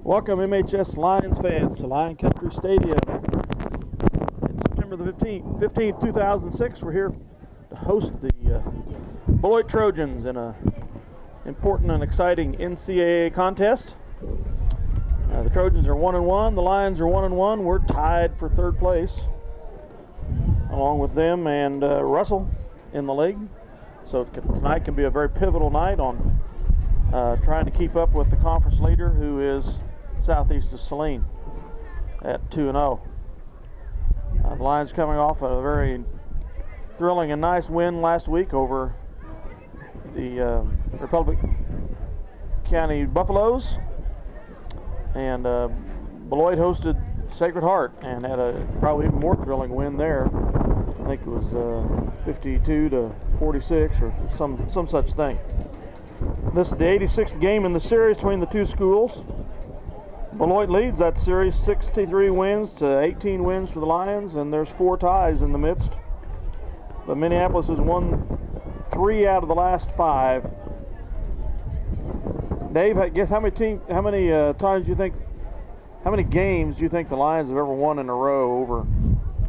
Welcome MHS Lions fans to Lion Country Stadium. It's September the 15th, 2006. We're here to host the Beloit Trojans in an important and exciting NCAA contest. The Trojans are 1-1, the Lions are 1-1. We're tied for third place, along with them and Russell in the league. So tonight can be a very pivotal night on trying to keep up with the conference leader, who is southeast of Saline at 2-0. The Lions coming off a very thrilling and nice win last week over the Republic County Buffaloes, and Beloit hosted Sacred Heart and had a probably even more thrilling win there. I think it was 52-46 or some such thing. This is the 86th game in the series between the two schools. Beloit leads that series 63 wins to 18 wins for the Lions, and there's 4 ties in the midst. But Minneapolis has won 3 out of the last 5. Dave, guess how many times do you think, how many games do you think the Lions have ever won in a row over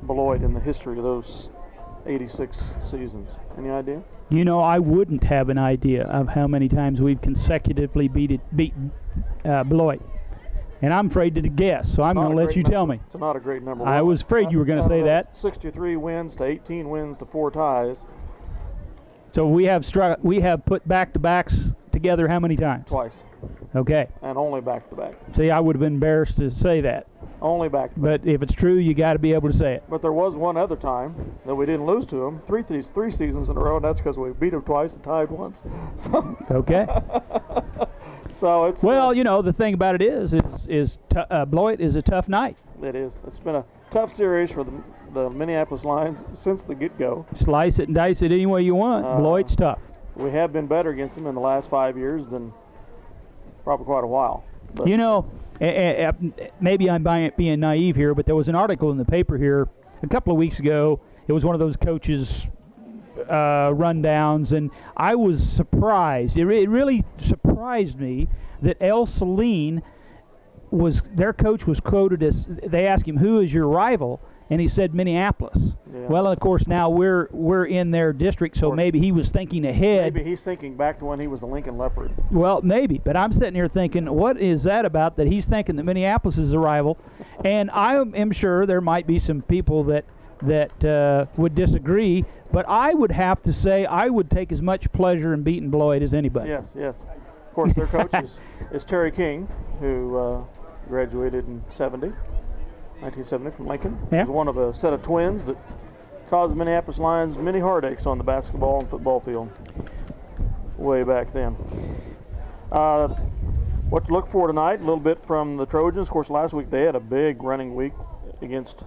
Beloit in the history of those 86 seasons? Any idea? You know, I wouldn't have an idea of how many times we've consecutively beaten Beloit. And I'm afraid to guess, so I'm going to let you tell me. It's not a great number. I was afraid you were going to say that. 63 wins to 18 wins to 4 ties. So we have put back-to-backs together how many times? Twice. Okay. And only back-to-back. See, I would have been embarrassed to say that. Only back-to-back. But if it's true, you got to be able to say it. But there was one other time that we didn't lose to them, three seasons in a row, and that's because we beat them twice and tied once. So okay. So it's well, you know, the thing about it is Beloit is a tough night. It is. It's been a tough series for the Minneapolis Lions since the get-go. Slice it and dice it any way you want. Beloit's tough. We have been better against them in the last 5 years than probably quite a while. But you know, maybe I'm being naive here, but there was an article in the paper here a couple of weeks ago. It was one of those coaches' rundowns, and I was surprised. It really surprised me that Saline their coach was quoted as, they asked him, who is your rival? And he said Minneapolis. Yeah. Well, of course, now we're in their district, so maybe he was thinking ahead. Maybe he's thinking back to when he was a Lincoln Leopard. Well, maybe, but I'm sitting here thinking, what is that about that he's thinking that Minneapolis is a rival? And I am sure there might be some people that would disagree, but I would have to say I would take as much pleasure in beating Beloit as anybody. Yes. Of course, their coach is Terry King, who graduated in 1970 from Lincoln. Yeah. He was one of a set of twins that caused the Minneapolis Lions many heartaches on the basketball and football field way back then. What to look for tonight, a little bit from the Trojans. Of course, last week they had a big running week against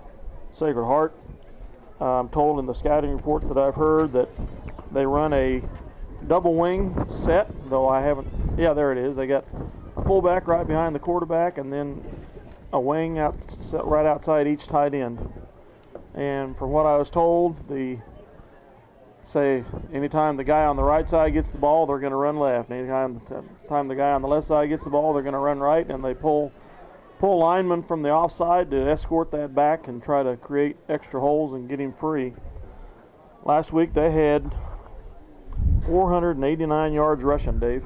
Sacred Heart. I'm told in the scouting report that I've heard that they run a double wing set, though I haven't. Yeah, there it is. They got a fullback right behind the quarterback, and then a wing right outside each tight end. And from what I was told, anytime the guy on the right side gets the ball, they're going to run left. Anytime the guy on the left side gets the ball, they're going to run right, and they pull linemen from the offside to escort that back and try to create extra holes and get him free. Last week they had 489 yards rushing, Dave.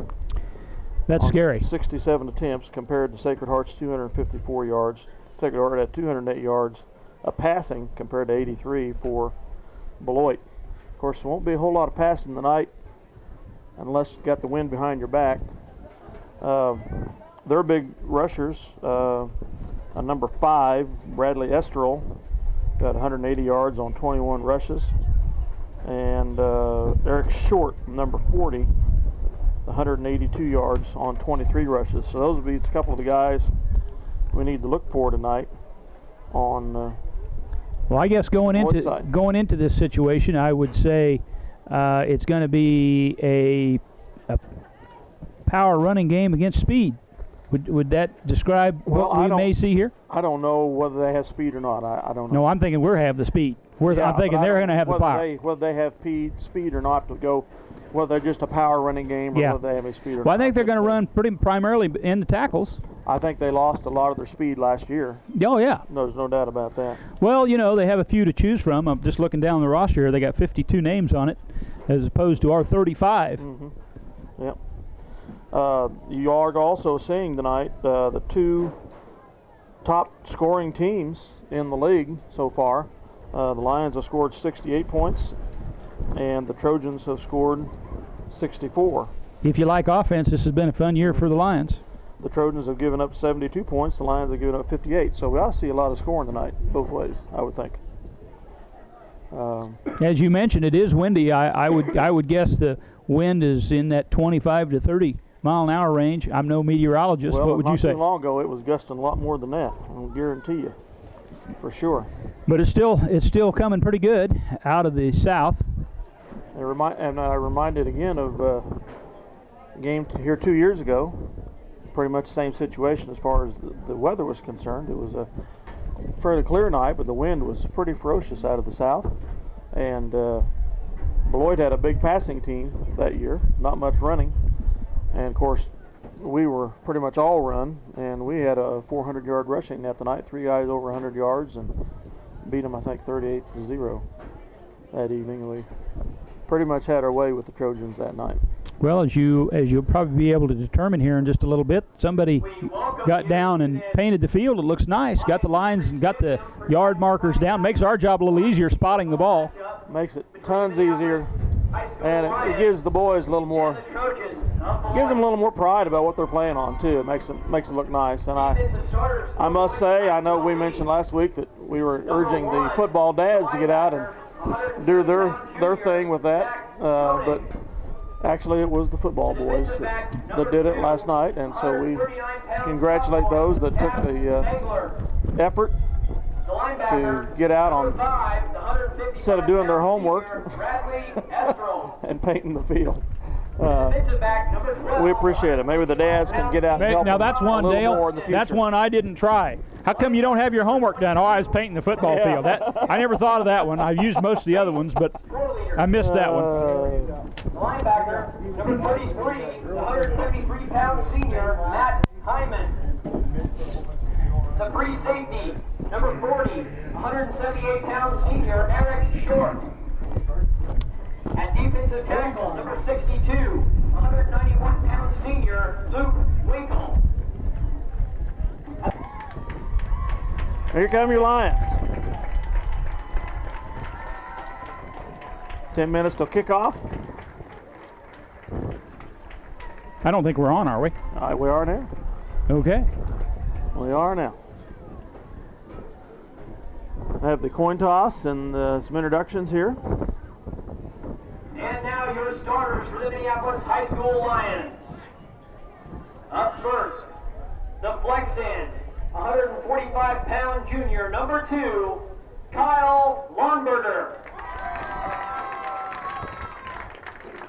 That's scary. 67 attempts compared to Sacred Heart's 254 yards. Sacred Heart had 208 yards passing compared to 83 for Beloit. Of course, there won't be a whole lot of passing tonight unless you've got the wind behind your back. Their big rushers, number 5, Bradley Estrell, got 180 yards on 21 rushes. And Eric Short, number 40, 182 yards on 23 rushes. So those would be a couple of the guys we need to look for tonight on well, I guess going into this situation, I would say it's going to be a power running game against speed. Would that describe what we may see here? I don't know whether they have speed or not. I don't know. No, I'm thinking we're have the speed. I'm thinking they're going to have the power. Whether they have speed or not to go, whether they're just a power running game or whether they have a speed or not. Well, I think they're going to run pretty primarily in the tackles. I think they lost a lot of their speed last year. Oh, yeah. There's no doubt about that. Well, you know, they have a few to choose from. I'm just looking down the roster here. They got 52 names on it as opposed to our 35. Mm-hmm. Yep. You are also seeing tonight the two top scoring teams in the league so far. The Lions have scored 68 points, and the Trojans have scored 64. If you like offense, this has been a fun year for the Lions. The Trojans have given up 72 points. The Lions have given up 58. So we ought to see a lot of scoring tonight, both ways, I would think. As you mentioned, it is windy. I would guess the wind is in that 25 to 30 mile an hour range. I'm no meteorologist. Well, what would you say? Not too long ago, it was gusting a lot more than that. I'll guarantee you, for sure. But it's still coming pretty good out of the south. And I reminded again of a game here 2 years ago. Pretty much the same situation as far as the weather was concerned. It was a fairly clear night, but the wind was pretty ferocious out of the south. And Beloit had a big passing team that year, not much running. And of course, we were pretty much all run, and we had a 400-yard rushing net tonight, 3 guys over 100 yards, and beat them, I think, 38-0 that evening. We pretty much had our way with the Trojans that night. Well, as you'll probably be able to determine here in just a little bit, somebody got down and painted the field. It looks nice. Got the lines and got the yard markers down. Makes our job a little easier spotting the ball. Makes it tons easier, and it gives the boys a little more, gives them a little more pride about what they're playing on too. It makes it look nice. And I must say, I know we mentioned last week that we were urging the football dads to get out and do their thing with that, but actually it was the football boys that did it last night, and so we congratulate those that took the effort to get out on, instead of doing their homework and painting the field. We appreciate it. Maybe the dads can get out and help. Now that's one, Dale. That's one I didn't try. How come you don't have your homework done? Oh, I was painting the football field. I never thought of that one. I've used most of the other ones, but I missed that one. Linebacker, number 33, the 173-pound senior, Matt Hyman. The free safety, number 40, 178-pound senior, Eric Short. At defensive tackle, number 62, 191-pound senior, Luke Winkle. Here come your Lions. 10 minutes till kickoff. I don't think we're on, are we? We are now. Okay. We are now. I have the coin toss and some introductions here. And now your starters for the Minneapolis High School Lions. Up first, the flex end, 145-pound junior, number 2, Kyle Lonberger.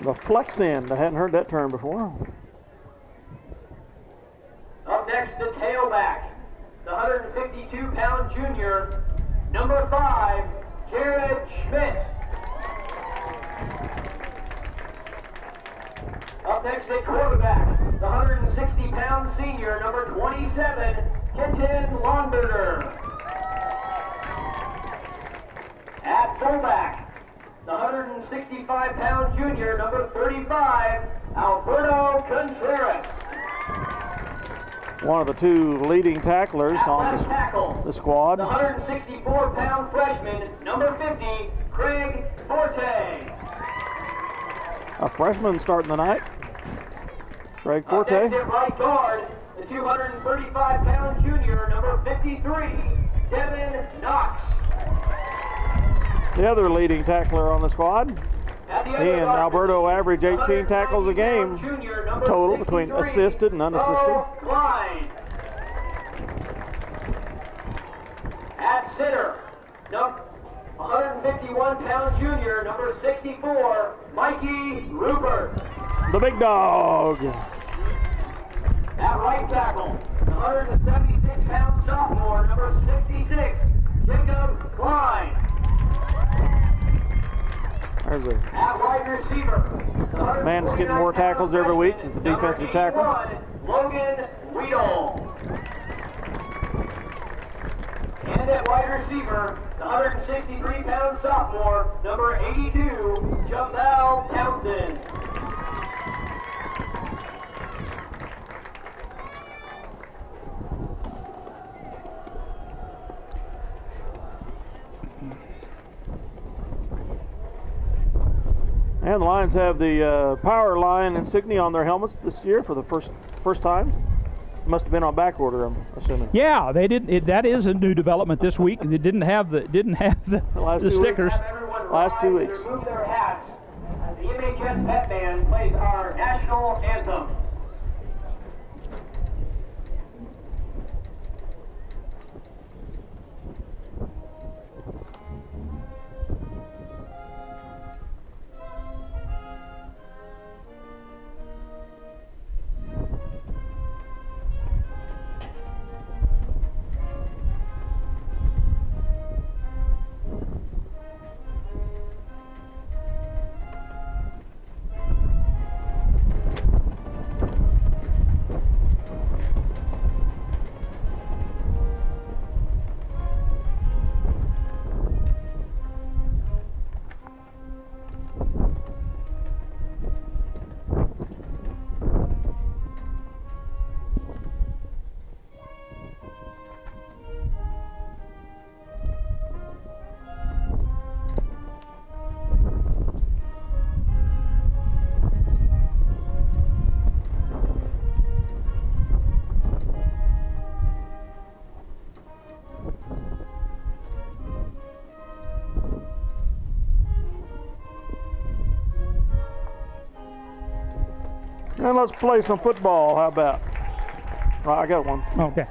The flex end. I hadn't heard that term before. Up next, the tailback, the 152-pound junior, number 5, Jared Schmidt. Up next, the quarterback, the 160-pound senior, number 27, Kenton Lonberger. At fullback, the 165-pound junior, number 35, Alberto Contreras. One of the two leading tacklers on the squad. The 164-pound freshman, number 50, Craig Forte. A freshman starting the night. Craig Forte. Up next at right guard, the 235-pound junior, number 53, Devin Knox. The other leading tackler on the squad. He and Alberto average 18 tackles a game total between assisted and unassisted. At center, 151-pound junior, number 64, Mikey Rupert. The big dog. At right tackle, 176-pound sophomore, number 66, Jacob Klein. There's a at wide receiver, man that's getting more tackles every week. It's a defensive tackle. Logan Weedle. And at wide receiver, the 163-pound sophomore, number 82, Jamal Townsend. And the Lions have the Power Line insignia on their helmets this year for the first time. Must have been on back order, I'm assuming. Yeah, they did. That is a new development this week. They didn't have the stickers. Last 2 weeks. Remove their hats as the MHS Pep Band plays our national anthem. And let's play some football. How about? Right, I got one. Okay.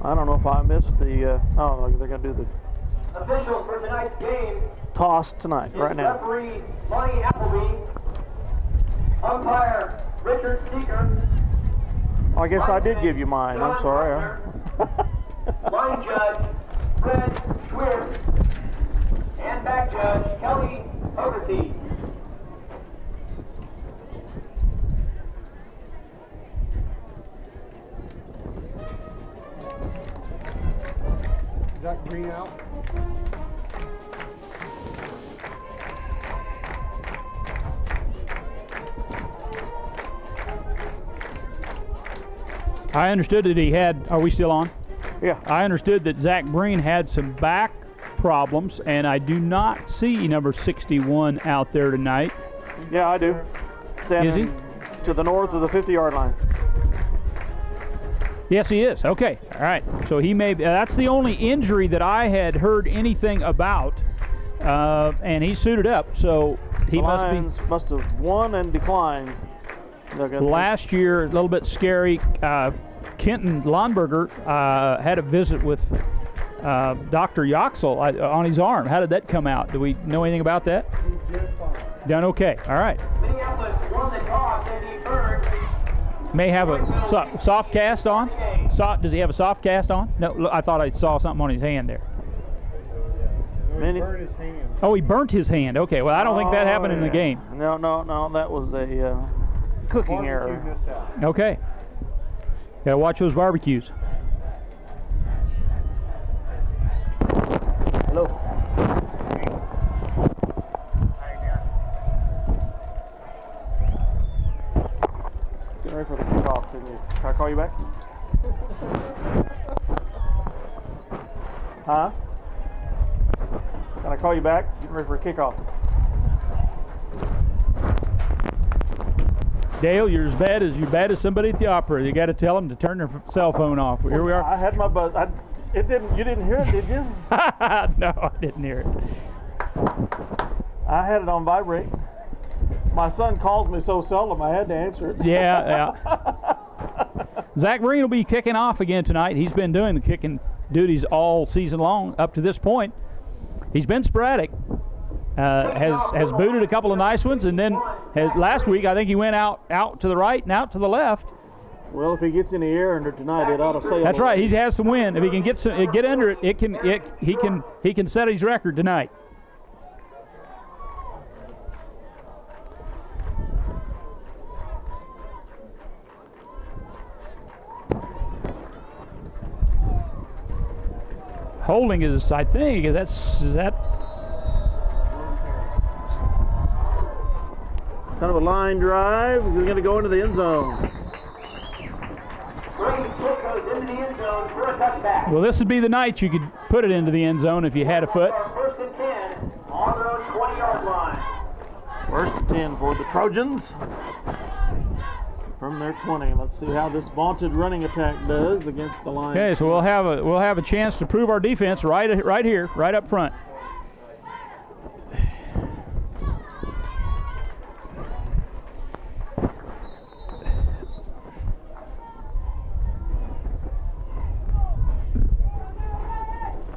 I don't know if I missed the. Oh, they're going to do the Officials for tonight's game. toss tonight, right now. Referee Monty Appleby. Umpire Richard Seeker. I guess I did give you mine. I'm sorry. Line judge Fred Schwirtz. And back judge Kelly Fogarty. Is that green out? I understood that he had. Are we still on? Yeah. I understood that Zach Breen had some back problems, and I do not see number 61 out there tonight. Yeah, I do. Standing to the north of the 50-yard line. Yes, he is. Okay. All right. So he may. That's the only injury that I had heard anything about, and he's suited up. So he the Lions must have won and declined. Last year, a little bit scary. Kenton Lonberger had a visit with Dr. Yoxel on his arm. How did that come out? Do we know anything about that? He did fine. Done okay. All right. Minneapolis won the toss and he earned. May have a soft cast on. Does he have a soft cast on? No, look, I thought I saw something on his hand there. He burned his hand. Oh, he burnt his hand. Okay, well, I don't think that happened in the game. No, that was a cooking error. Okay. Gotta watch those barbecues. Hello. Getting ready for the kickoff, didn't you? Can I call you back? Huh? Can I call you back? Getting ready for a kickoff. Dale, you're as bad as somebody at the opera. You got to tell them to turn their cell phone off. Here we are. I had my buzz. You didn't hear it, did you? No, I didn't hear it. I had it on vibrate. My son calls me so seldom I had to answer it. Yeah. Zach Breen will be kicking off again tonight. He's been doing the kicking duties all season long up to this point. He's been sporadic. Has booted a couple of nice ones, and then last week I think he went out to the right and out to the left, Well, if he gets in the air under tonight, it ought to sail. That's right. He has some wind. If he can get under it, he can set his record tonight. Holding is, I think, is that kind of a line drive. He's going to go into the end zone. Goes into the end zone for a touchback. Well, this would be the night you could put it into the end zone if you had a foot. First and 10 on their own 20-yard line. First and 10 for the Trojans from their 20. Let's see how this vaunted running attack does against the Lions. Okay, so we'll have a chance to prove our defense right here, right up front.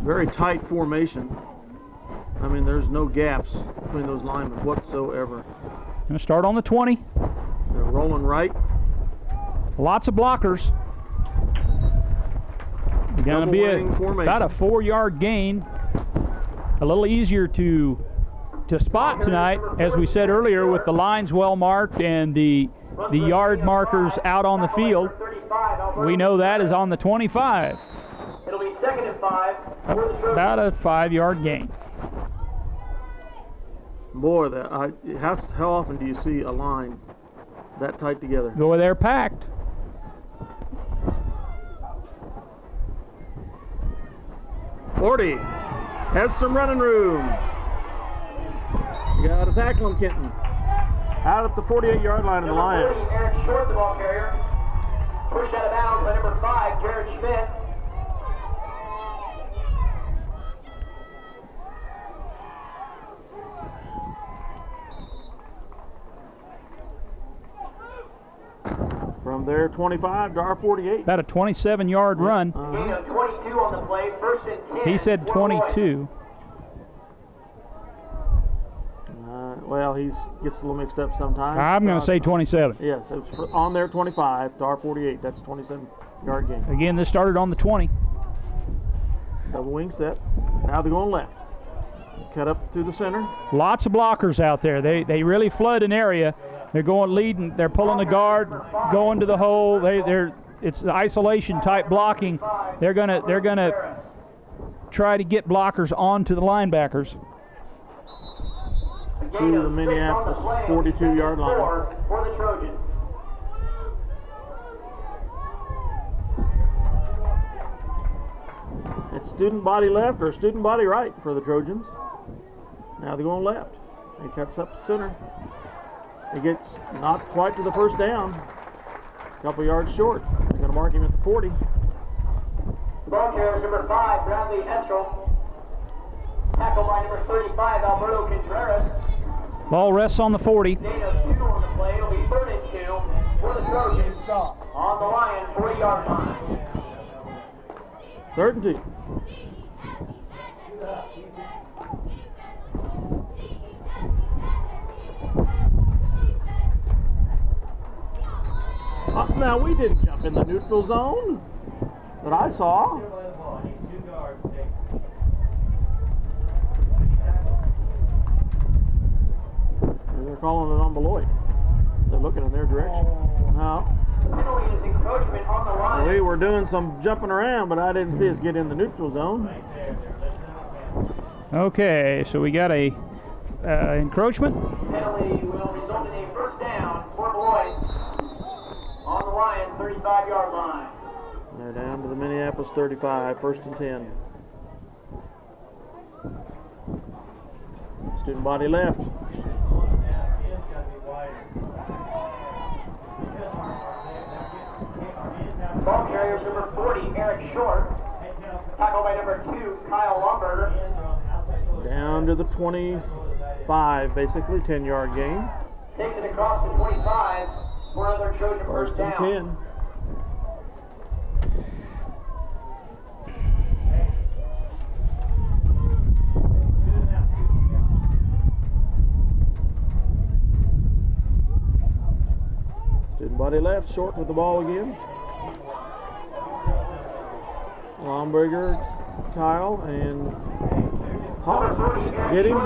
Very tight formation. I mean, there's no gaps between those linemen whatsoever. Going to start on the 20. They're rolling right. Lots of blockers. Going to be about a 4-yard gain. A little easier to spot tonight, as we said earlier, with the lines well marked and the yard markers out on the field. We know that is on the 25. It'll be 2nd and 5 for the Trojans. About a 5-yard gain. Boy, how often do you see a line that tight together? Boy, they're packed. Forty has some running room. You got to tackle him, Kenton. Out at the 48-yard line of the Lions. Number 40, Eric Short, the ball carrier. Pushed out of bounds by number 5, Jared Schmidt. From their 25 to our 48. About a 27-yard run. Gain of 22 on the play, 1st and 10. He said 22. Well, he gets a little mixed up sometimes. I'm going to say 27. Yes, it was on their 25 to our 48. That's a 27-yard gain. Again, this started on the 20. Double wing set. Now they're going left. Cut up through the center. Lots of blockers out there. They really flood an area. They're going leading. They're pulling the guard, going to the hole. It's the isolation type blocking. They're gonna try to get blockers onto the linebackers. To the Minneapolis 42-yard line. For the Trojans. It's student body left or student body right for the Trojans. Now they're going left. He cuts up the center. He gets not quite to the first down. A couple yards short. They're going to mark him at the 40. Ball carrier is number 5, Bradley Estrel. Tackled by number 35, Alberto Contreras. Ball rests on the 40. Gain of 2 on the play. It'll be 3rd and 2 for the Trojans. On the Lions, 40-yard line. 3rd and 2. Now, we didn't jump in the neutral zone that I saw. They're calling it on Beloit. They're looking in their direction. No. Penalty is encroachment on the line. We were doing some jumping around, but I didn't see us get in the neutral zone. Okay, so we got a encroachment. Penalty will result in a 1st down for Beloit. On the Lions, 35-yard line. They're down to the Minneapolis 35, 1st and 10. Student body left. Ball carriers number 40, Eric Short. Tackled by number 2, Kyle Lumberger. Down to the 25, basically, 10-yard gain. Takes it across the 25 for another Trojan 1st and down. 10. Student Somebody left, short with the ball again. Lomberger, Kyle, and Hawk get him.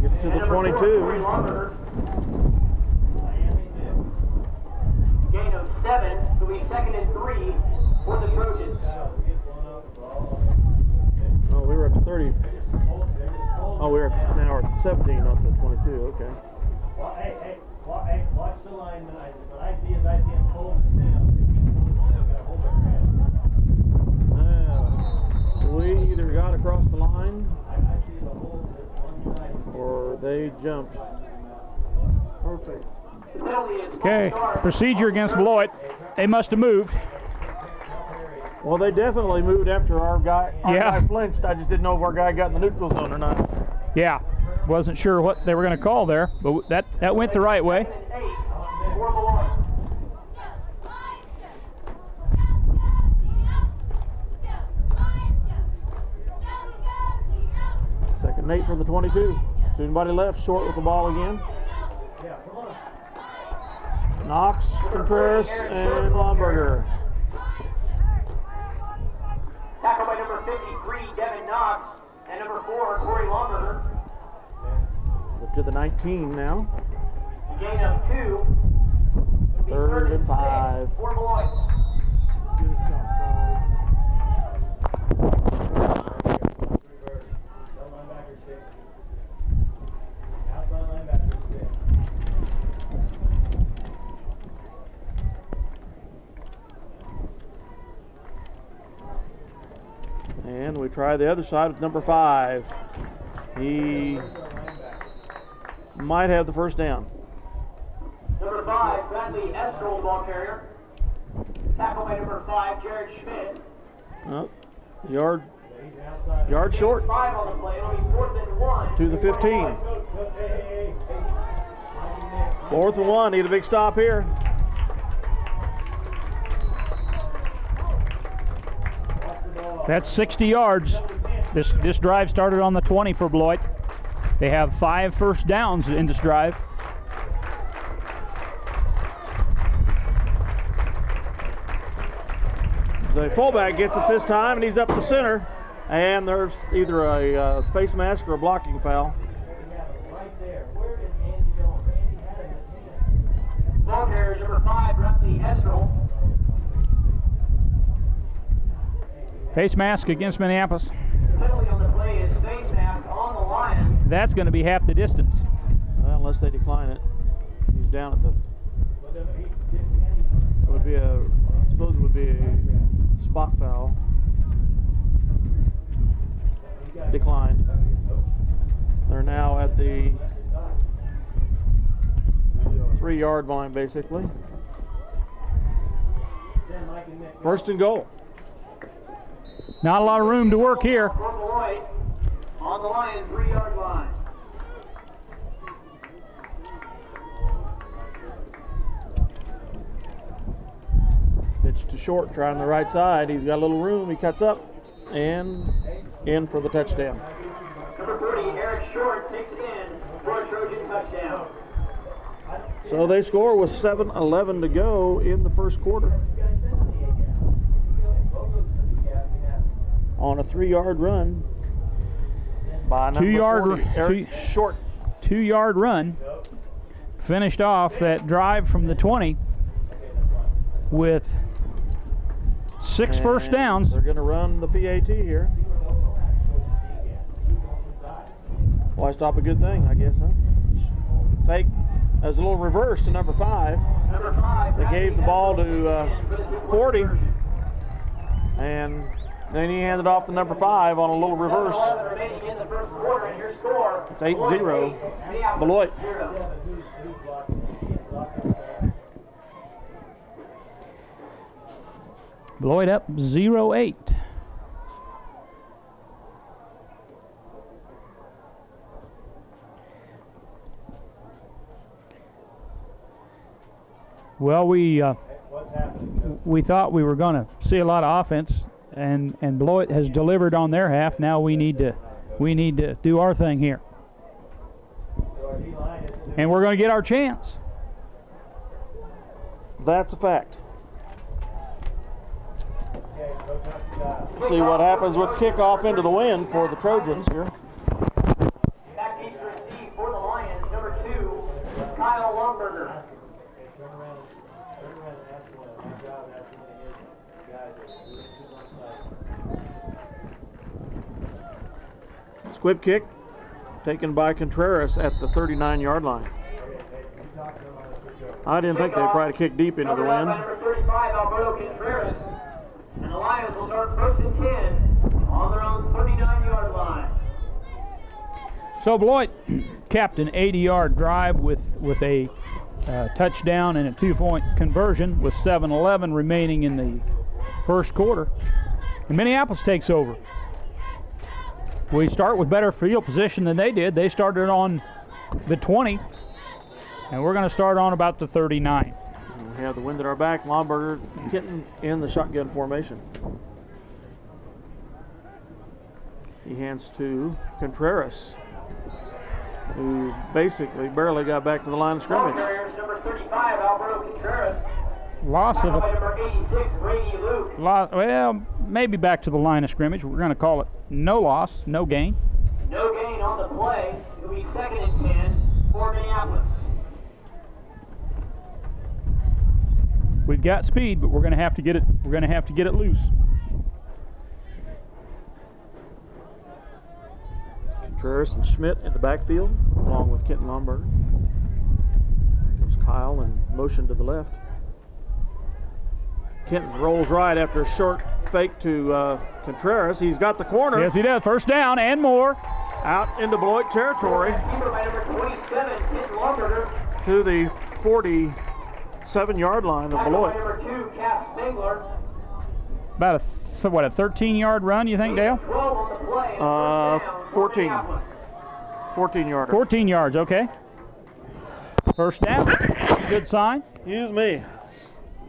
Gets to the 22. Gain of 7, will be 2nd and 3 for the Trojans. Oh, we were at the 30. Oh, we're now at the 17, not the 22. Okay. Well, hey, watch the lineman. What I see is him holding it down. They keep holding it down. Gotta hold their head. We either got across the line I see the hold at one side. or they jumped. Perfect. Okay, procedure against Beloit. They must have moved. Well, they definitely moved after our guy flinched. I just didn't know if our guy got in the neutral zone or not. Yeah, wasn't sure what they were going to call there, but that went the right way. Second and 8 for the 22. Somebody left, short with the ball again. Knox, Contreras, and Lomberger. Tackled by number 53, Devin Knox, and number 4, Corey Lomberger. Up to the 19 now. Gain of 2. 3rd and 5. For Beloit. Good stuff, fellas. Linebacker stick. Outside linebacker stick. And we try the other side with number 5. He might have the first down. Number 5, Bradley Estrel, the ball carrier. Tackled by number 5, Jared Schmidt. Oh, yard short 5 on the play. It'll be 4th and 1. to the 15. 4th and 1. Need a big stop here. That's 60 yards. This drive started on the 20 for Beloit. They have 5 first downs in this drive. The fullback gets it this time, and he's up the center. And there's either a face mask or a blocking foul. Right there. Where is Andy going? Andy had him in his hand. Ball carrier number 5, Bradley Estrel. Face mask against Minneapolis. Penalty on the play is face mask on the Lions. That's going to be half the distance. Well, unless they decline it. He's down at the. It would be I suppose it would be a spot foul. Declined. They're now at the 3-yard line, basically. 1st and goal. Not a lot of room to work here. For Beloit on the Lions 3-yard line. Pitch to short, trying the right side. He's got a little room. He cuts up and in for the touchdown. Number 30, Eric Short takes it in for a Trojan touchdown. So they score with 7:11 to go in the first quarter. On a 3-yard run by number 40, Eric Short. 2-yard run. Finished off that drive from the 20 with 6 first downs. They're going to run the PAT here. Why stop a good thing, I guess, huh? Fake. As a little reverse to number 5. Number 5. They gave the ball to 40. And then he handed off to number 5 on a little reverse. Remaining in the first quarter, and your score. It's 8-0. Beloit. Beloit up 0-8. Well, we thought we were going to see a lot of offense, and Beloit has delivered on their half. Now we need to do our thing here. and we're going to get our chance. That's a fact. See what happens with kickoff into the wind for the Trojans here. Back deep to receive for the Lions, number 2, Kyle Longberger. Squib kick taken by Contreras at the 39-yard line. I didn't think they'd try to kick deep into the wind. Number 35, Alberto Contreras. And the Lions will start 1st and 10 on their own 39-yard line. So Beloit capped an 80-yard drive with a touchdown and a 2-point conversion with 7:11 remaining in the first quarter. And Minneapolis takes over. We start with better field position than they did. They started on the 20, and we're going to start on about the 39. We have the wind at our back. Lomberger getting in the shotgun formation. He hands to Contreras, who basically barely got back to the line of scrimmage. Number 35, Alberto Contreras. Loss of by number 86, Brady Luke. well, maybe back to the line of scrimmage. We're going to call it no loss, no gain. No gain on the play. It'll be 2nd and 10 for Minneapolis. We've got speed, but we're going to have to get it. We're going to have to get it loose. Contreras and Schmidt in the backfield, along with Kenton Lomberger. Comes Kyle and motion to the left. Kenton rolls right after a short fake to Contreras. He's got the corner. Yes, he does. First down and more. Out into Beloit territory. By number 27, Kenton Lomberger. To the 47-yard line of Beloit. By number 2, Cass Spangler. About a 13-yard run, you think, Dale? 12 on the play. And 14. 14-yarder. 14 yards, okay. First down. Good sign. Excuse me.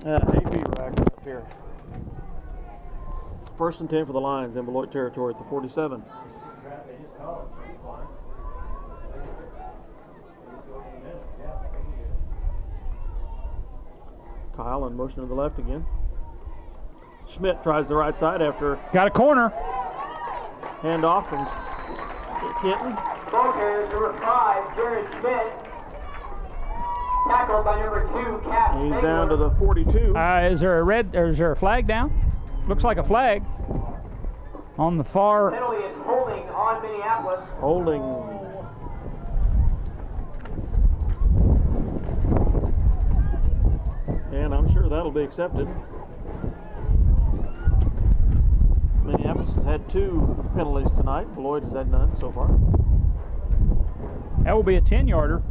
Hay fever acting up here. 1st and 10 for the Lions in Beloit territory at the 47. Kyle in motion to the left again. Schmidt tries the right side after. Got a corner. Hand off from Kenton. Ball carrier number 5, Jared Schmidt. Tackled by number 2, Cass He's Spangler. down to the 42. Is there a red? Or is there a flag down? Looks like a flag on the far. Penalty is holding on Minneapolis. Holding. And I'm sure that'll be accepted. Minneapolis has had 2 penalties tonight. Beloit has had none so far. That will be a 10-yarder.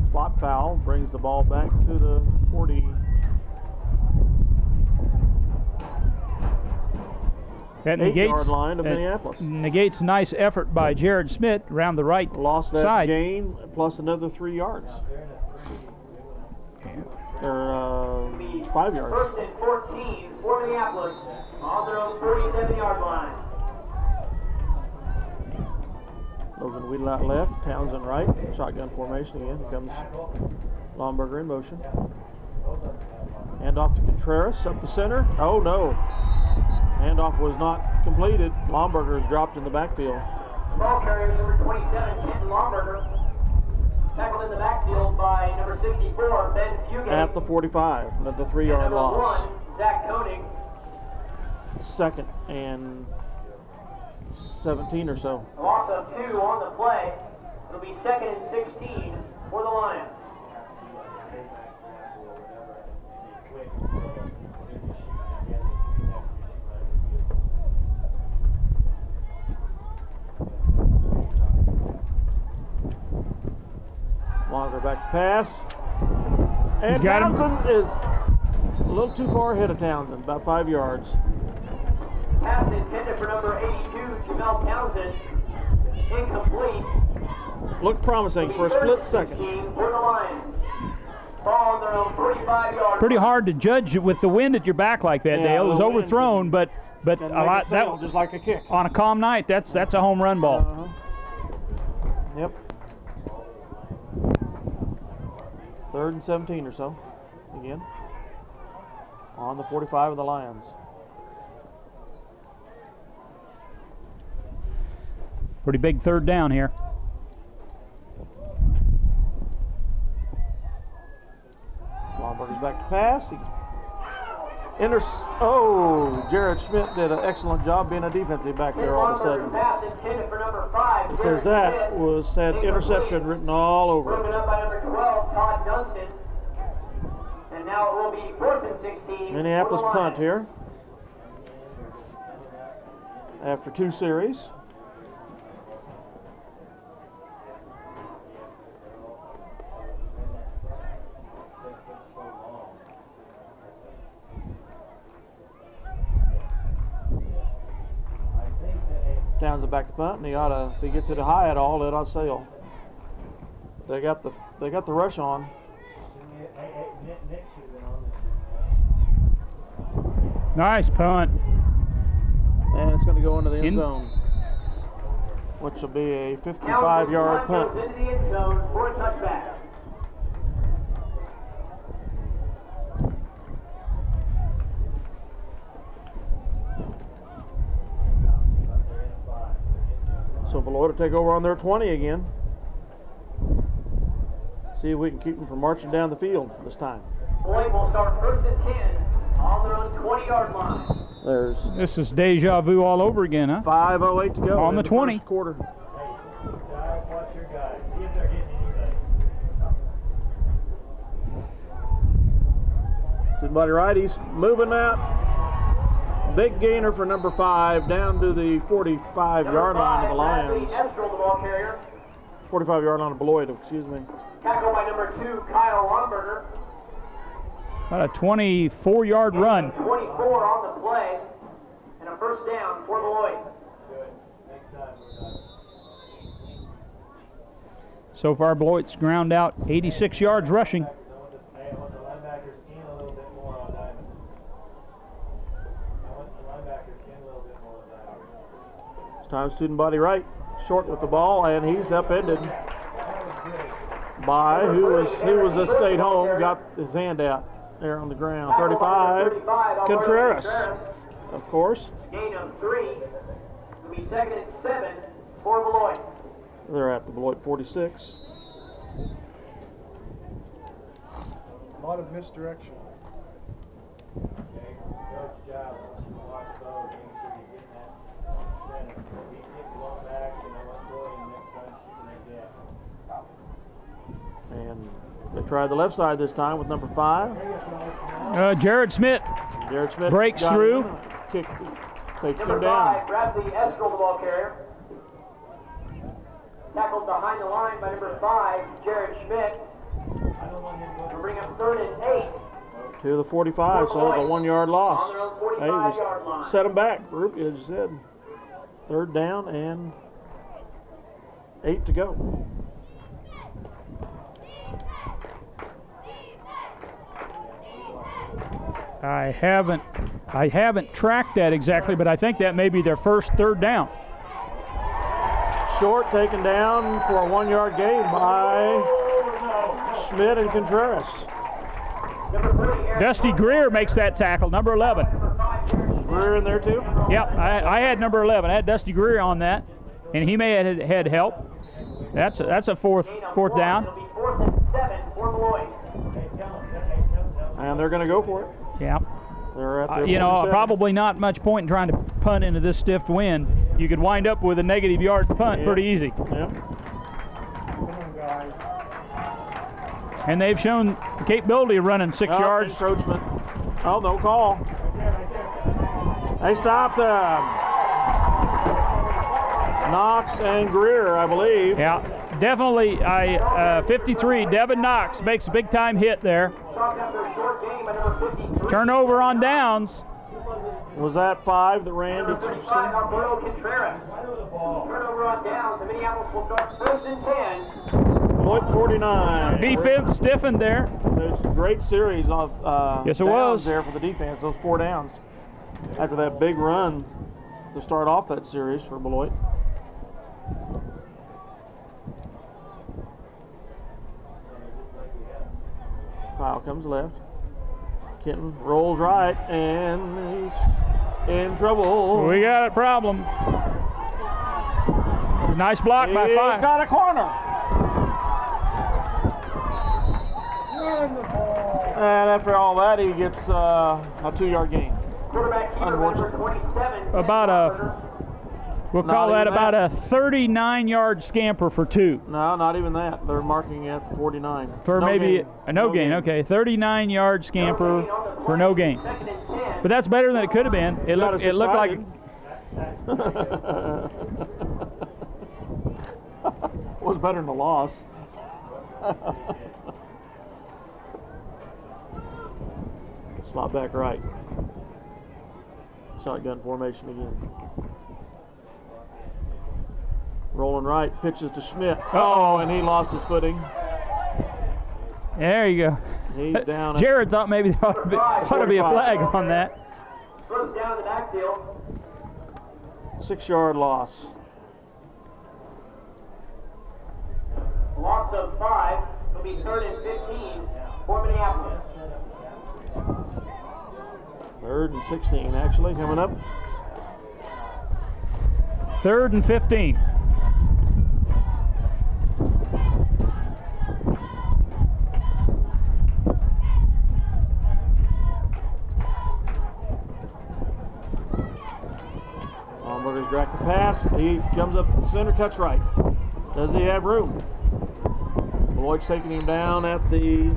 Spot foul brings the ball back to the 40. That 8-yard line of Minneapolis. Negates a nice effort by Jared Schmidt around the right Lost that side. gain plus another 3 yards. Or 5 yards. 1st and 14 for Minneapolis on their own 47-yard line. Logan Weedle out left, Townsend right. Shotgun formation again. Here comes Lomberger in motion. Handoff to Contreras up the center. Oh no. Handoff was not completed. Lomberger is dropped in the backfield. Ball carrier number 27, Kenton Lomberger. Tackled in the backfield by number 64, Ben Fugate. At the 45, another 3-yard number loss. 1, Zach Koenig. 2nd and 17 or so. A loss of 2 on the play. It'll be 2nd and 16 for the Lions. Longer back to pass. And He's got Townsend is a little too far ahead of Townsend, about 5 yards. Pass intended for number 82, Jamel Townsend. Incomplete. Looked promising for a split second. For the Lions. Ball on their own 45-yard. Pretty hard to judge with the wind at your back like that, Yeah, Dale. It was the wind overthrown, but a Can lot make it sail just like a kick. on a calm night. That's a home run ball. Yep. 3rd and 17 or so. Again. On the 45 of the Lions. Pretty big 3rd down here. Blomberger's back to pass. Jared Schmidt did an excellent job being a defensive back there all of a sudden. Because that had interception written all over it. Broken up by number 12, Todd Dunstan. And now it will be 4th and 16. Minneapolis punt here. After 2 series. Townsend back to punt, and he ought to, if he gets it high at all, it ought to sail. They got the rush on. Nice punt. And it's going to go into the end zone, which will be a 55-yard punt. Goes into the end zone for a touchback. So Beloit will take over on their 20 again. See if we can keep them from marching down the field this time. Beloit will start 1st and 10 on their own 20-yard line. This is deja vu all over again, huh? 5:08 to go on the 20. First quarter. Hey, guys, watch your guys. See if they're getting anything. Somebody right, he's moving that. Big gainer for number 5 down to the 45-yard line of the Lions. 45-yard line of Beloit, excuse me. Tackle by number 2, Kyle Romberger. About a 24-yard run. 24 on the play, and a 1st down for Beloit. Good. Next time we're done. So far, Beloit's ground out 86 yards rushing. I want the linebackers in a little bit more on Diamond. This time, student body right, short with the ball, and he's upended by who was a stayed home, got his hand out there on the ground. 35, Contreras, of course. Gain of 3. It'll be 2nd and 7 for Beloit. They're at the Beloit 46. A lot of misdirection. Okay, coach job. Watch those. Make sure you get that center. If he gets one back, you know what's going next time shooting again. And they tried the left side this time with number 5. Jared Schmidt breaks through. Takes Number him down. 5, Bradley Eskel, the ball carrier. Tackled behind the line by number 5, Jared Schmidt. To bring up 3rd and 8. To the 45, so it was a 1-yard loss. On their own Hey, 45-yard line. set them back, group, as you said. 3rd down and 8 to go. I haven't tracked that exactly, but I think that may be their first 3rd down. Short taken down for a 1-yard gain by Schmidt and Contreras. Dusty Greer makes that tackle, number 11. Greer in there too? Yep, I had number 11. I had Dusty Greer on that, and he may have had help. That's a fourth down. It'll be 4th and 7 for Beloit. And they're going to go for it. Yeah. They're at their You know, 47. probably not much point in trying to punt into this stiff wind. You could wind up with a negative yard punt pretty easy. Yeah. And they've shown the capability of running 6 yards. Encroachment. Oh, no call. They stopped Knox and Greer, I believe. Yeah, definitely. 53, Devin Knox makes a big-time hit there. Turnover on downs. Was that 5 that ran? Number 35, Alberto Contreras. Turnover on downs. The Minneapolis will start 1st and 10. Beloit 49. Defense stiffened there. There's a great series of Yes, it downs was. there for the defense, those 4 downs. After that big run to start off that series for Beloit. Kyle comes left. Kenton rolls right, and he's in trouble. We got a problem. Nice block by He's 5. got a corner. And after all that, he gets a 2-yard gain. Quarterback keeper, number 27. About a, we'll call that about a 39-yard scamper for 2. No, not even that. They're marking at 49. For no maybe gain. a no gain. Okay, 39-yard scamper for no gain. Second and 10. But that's better than it could have been. It Got looked us like excited. Was better than the loss. Slot back right. Shotgun formation again. Rolling right, pitches to Schmidt. Oh, and he lost his footing. There you go. He's down. Jared thought maybe there ought to be a flag on that. Slows down the backfield. 6-yard loss. Loss of 5. It'll be 3rd and 15 for Minneapolis. 3rd and 16 actually coming up. 3rd and 15. Baumberger's direct the pass. He comes up the center, cuts right. Does he have room? Beloit's taking him down at the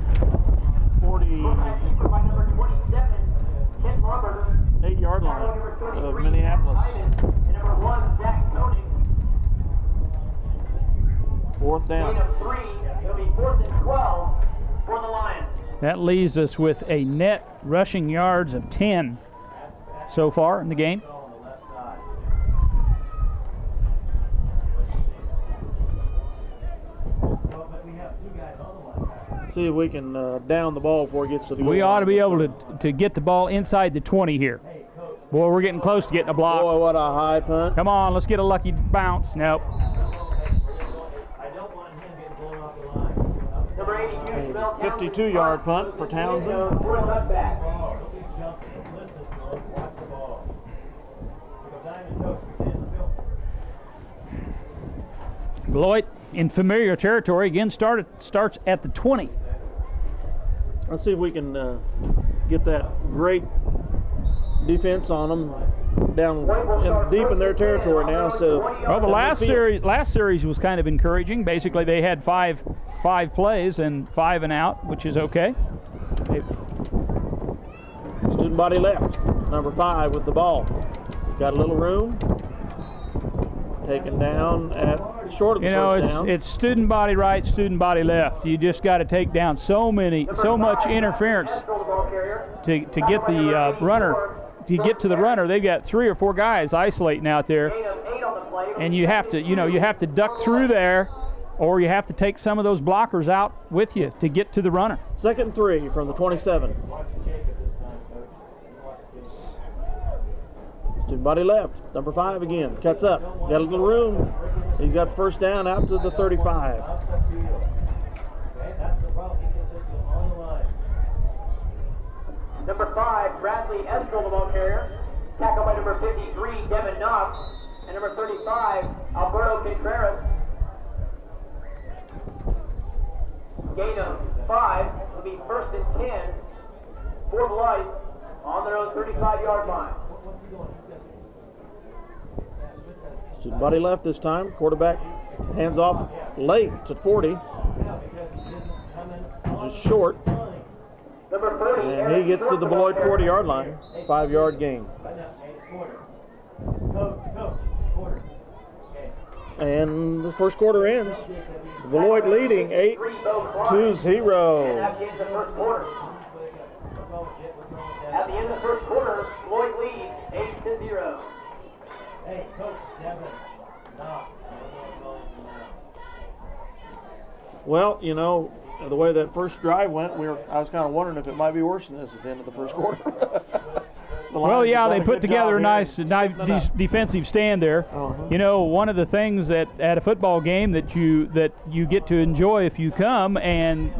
48-yard line of Minneapolis. Number 1, Zach Koenig. 4th Gain down. of 3. It'll be 4th and 12 for the Lions. That leaves us with a net rushing yards of 10 so far in the game. See if we can down the ball before it gets to the goal We ought to be line. able to get the ball inside the 20 here. Boy, we're getting close to getting a block. Boy, what a high punt. Come on, let's get a lucky bounce. Nope. Number 82, Jamel Townsend. 52-yard punt for Townsend. For a cutback. Beloit in familiar territory again. Starts at the 20. Let's see if we can get that great defense on them down deep in their territory now. So, Well, the last series was kind of encouraging. Basically, they had five plays and 5 and out, which is okay. student body left, number 5 with the ball. Got a little room. Taken down at short of the first down. It's student body right, student body left. You just got to take down so much interference to get the runner. To get to the runner, they've got 3 or 4 guys isolating out there, and you have to duck through there, or you have to take some of those blockers out with you to get to the runner. 2nd and 3 from the 27. Student body left, number 5 again, cuts up, got a little room. He's got the first down out to the 35. Number 5, Bradley Eskel, the ball carrier. Tackled by number 53, Devin Knox. And number 35, Alberto Contreras. Gain of 5 will be 1st and 10 for Beloit on their own 35-yard line. Student body left this time. Quarterback hands off late to 40. Just short. Number 30, And he gets to the Beloit 40-yard line. 5-yard gain. And the first quarter ends. Beloit leading 8-0. At the end of the first quarter. At the end of the first quarter, Beloit leads 8-0. Well, you know, the way that first drive went, I was kind of wondering if it might be worse than this at the end of the first quarter. Well, yeah, they put together a nice defensive stand there. You know, one of the things at a football game that you get to enjoy if you come and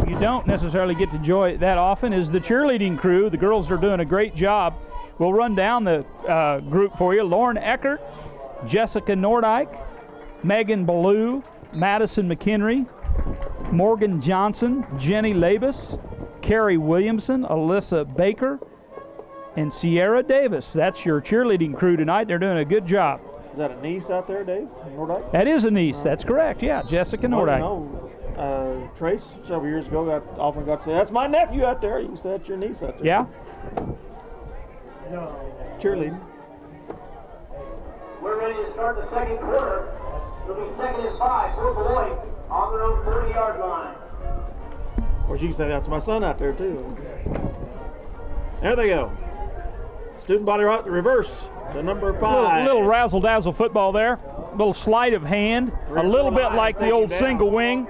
you don't necessarily get to enjoy that often is the cheerleading crew. The girls are doing a great job. We'll run down the group for you. Lauren Eckert, Jessica Nordyke, Megan Ballou, Madison McHenry, Morgan Johnson, Jenny Labus, Carrie Williamson, Alyssa Baker, and Sierra Davis. That's your cheerleading crew tonight. They're doing a good job. Is that a niece out there, Dave? Nordyke? That is a niece. That's correct. Yeah, Jessica Nordyke. No, Trace, several years ago, often got to say, "That's my nephew out there." You said that's your niece out there. Yeah. Cheerleading. We're ready to start the second quarter. It'll be 2nd and 5 for Beloit on their own 30-yard line. Of course, you can say that's my son out there, too. There they go. Student body right, reverse to number 5. Little razzle-dazzle football there. Little sleight of hand. A little bit like the old single wing.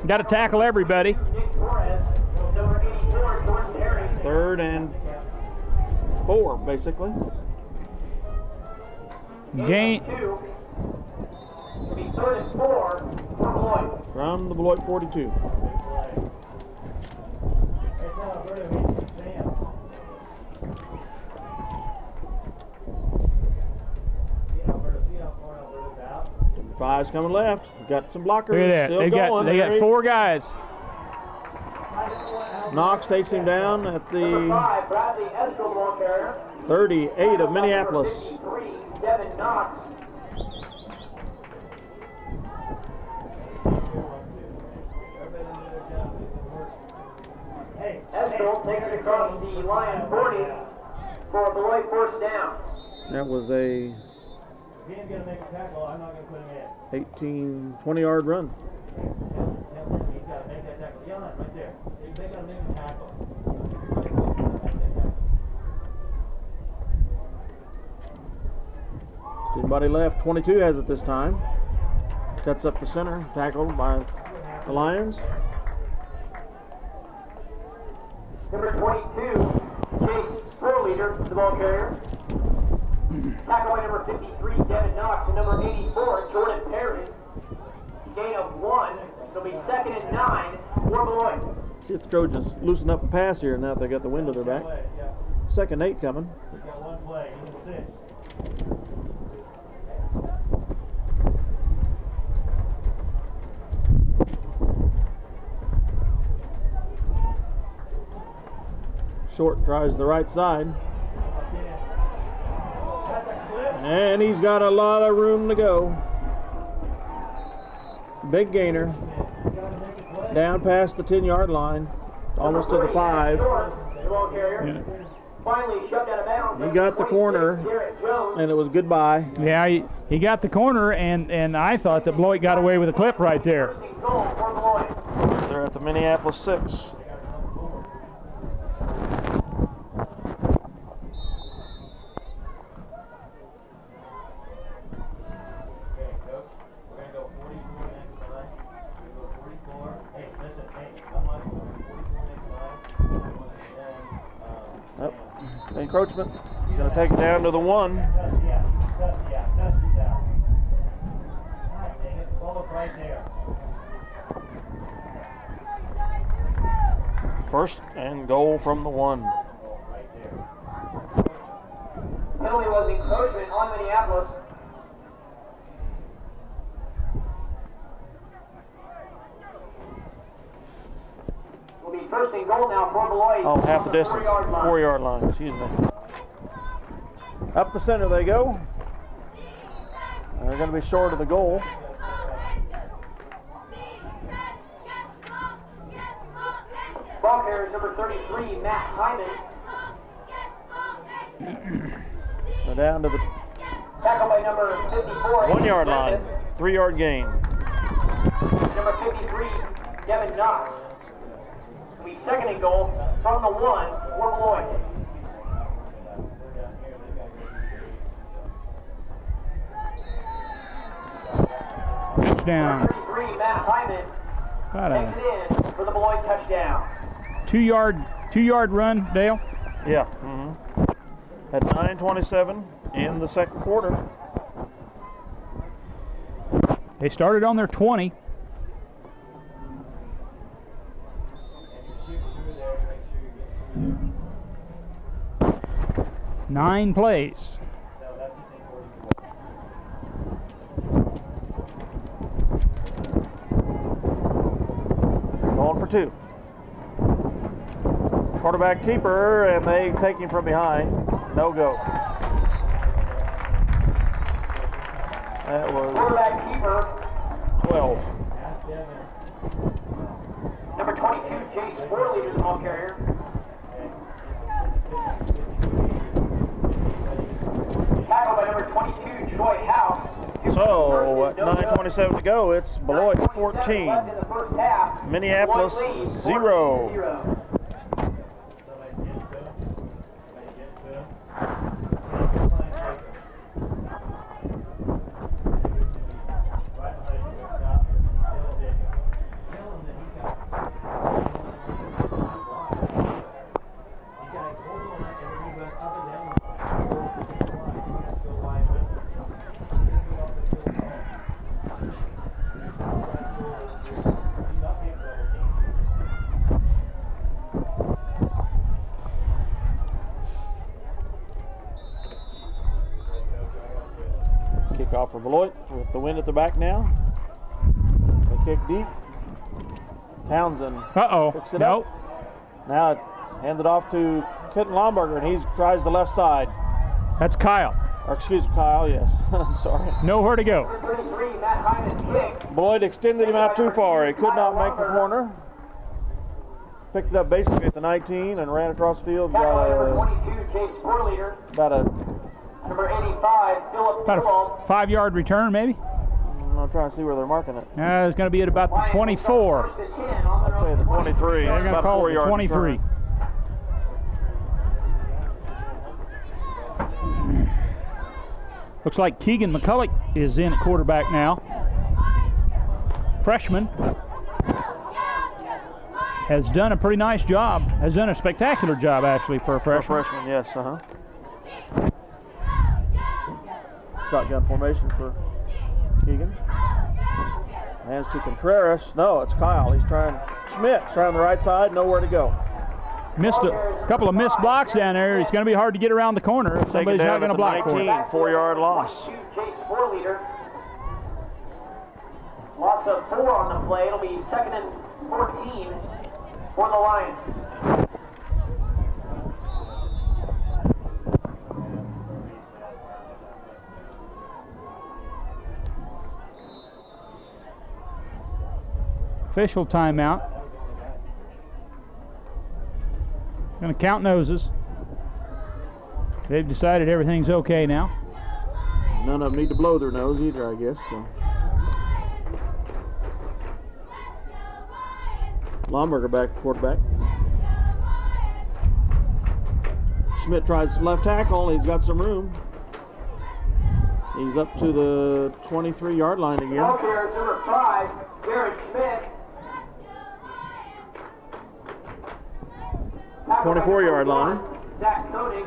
Got to tackle everybody. 3rd and 4, basically. Gain. It'll be 3rd and 4 for Beloit. From the Beloit 42. Five's coming left. Got some blockers. Look at that. Still They going. got 4 guys. Knox takes him down at Number the 5, Bradley Eskel, ball carrier. 38 of Minneapolis. 53, Devin Knox. Eskel takes it across the Lion 40 for a Beloit 1st down. That was a If he ain't gonna make a tackle, I'm not gonna put him in. 18, 20-yard run. He's gotta make that tackle. Yeah, right there. They gotta make a tackle. Student body left. 22 has it this time. Cuts up the center. Tackled by the Lions. Number 22, Chase Spurleader, the ball carrier. Tackle by number 53, Devin Knox, and number 84, Jordan Perry. Gain of 1. It'll be 2nd and 9 for Beloit. See if the Trojans loosen up and pass here now that they got the wind to their back. 2nd 8 coming. He's got 1 play. He's in 6. Short tries the right side. And he's got a lot of room to go. Big gainer. Down past the 10-yard line, almost to the 5. Yeah. Finally shoved out of bounds. He got the corner, and it was goodbye. Yeah, he got the corner, and I thought that Beloit got away with a clip right there. They're at the Minneapolis 6. Encroachment. Going to take it down to the 1. First and goal from the 1. Penalty was encroachment on Minneapolis. Will be first and goal now for Beloit. Oh, half the distance. 4-yard line. 4-yard line, excuse me. Up the center they go. They're going to be short of the goal. Ball carrier number 33, Matt Hyman. They're down to the Tackle by number 54. 1-yard line. 3-yard gain. Number 53, Devin Knox. Will be second and goal from the 1 for Beloit. Touchdown. 33, Matt Hyman. Got Takes a it in for the Beloit touchdown. 2-yard run, Dale. Yeah. At 9:27 in the second quarter. They started on their 20. 9 plays. Going for 2. Quarterback keeper, and they take him from behind. No go. That was Quarterback keeper, 12. number 22, Jace Forley, the ball carrier. Tackled by number 22, Troy House. So, at 9:27 to go, it's Beloit 14, Left in the first half. Minneapolis Beloit leads 0. 14-0. Kickoff for Beloit with the wind at the back now. They kick deep. Townsend picks it up. Now it handed off to Kitten Lomberger, and he tries the left side. That's Kyle. Or excuse me, Kyle, yes. I'm sorry. Nowhere to go. Number 33, Matt Hyman's kick. Beloit extended him out too far. He could not make the corner. Picked it up basically at the 19 and ran across the field. Tackled by number About 22, Jace Forleader. Number 85, Philip About Newell. a 5-yard return, maybe. I'm trying to see where they're marking it. It's going to be at about the 24. First and 10 on I'd say the 23. They're It's going to about a call it the 4-yard 23. return. Looks like Keegan McCulloch is in at quarterback now. Freshman. Has done a pretty nice job. Has done a spectacular job, actually, for a freshman. Freshman, yes, Shotgun formation for Keegan. Hands to Contreras. No, it's Kyle. He's trying. Schmidt's trying the right side. Nowhere to go. Missed a couple of missed blocks down there. It's going to be hard to get around the corner if somebody's not going to block for it. 4-yard loss. Jace Forleader. Loss of 4 on the play. It'll be 2nd and 14 for the Lions. Official timeout. Going to count noses. They've decided everything's okay now. None of them need to blow their nose either, I guess. So. Lomberger back to quarterback. Schmidt tries left tackle. He's got some room. He's up to the 23-yard line again. Ball carrier number 5, Jared Schmidt. 24-yard line. Zach Koenig.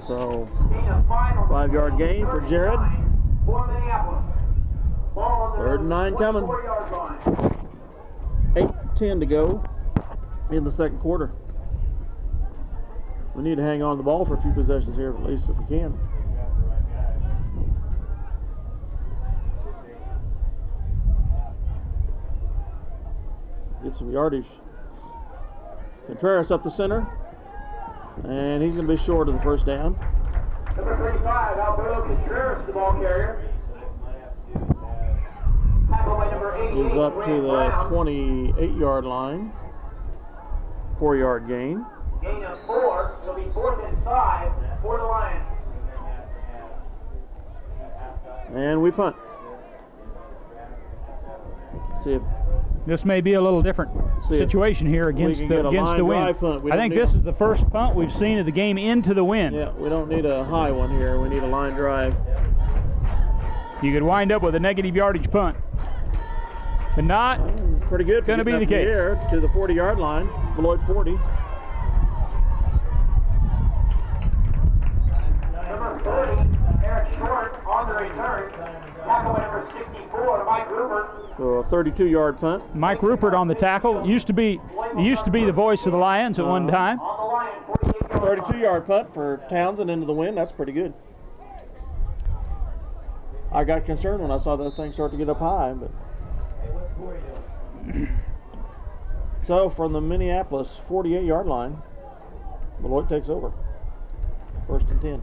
So, Gain a final 5-yard gain for Jared. For Minneapolis. Ball on the 3rd and 9 coming. 4-yard line. 8:10 to go in the second quarter. We need to hang on to the ball for a few possessions here, at least if we can. Get some yardage. Contreras up the center, and he's going to be short of the first down. Number 35, Alberto Contreras, the ball carrier. Tackled by number 88, He's up to Grant the Brown. 28-yard line. 4-yard gain. Gain of 4. It'll be 4th and 5 for the Lions. And we punt. See if This may be a little different See if situation here against can the get a line wind. drive punt. We I don't think need this a- is the first punt we've seen of the game into the wind. Yeah, we don't need a high one here. We need a line drive. You could wind up with a negative yardage punt, but not. Pretty good. Gonna be the case. Air to the 40-yard line. Beloit 40. Number 30, Eric Short on the return. Tackle by number 64, Mike Rupert. So a 32-yard punt. Mike Rupert on the tackle. Used to be the voice of the Lions at one time. On the line, 48-yard 32-yard punt for Townsend into the wind. That's pretty good. I got concerned when I saw that thing start to get up high, but. So from the Minneapolis 48-yard line, Beloit takes over. 1st and 10.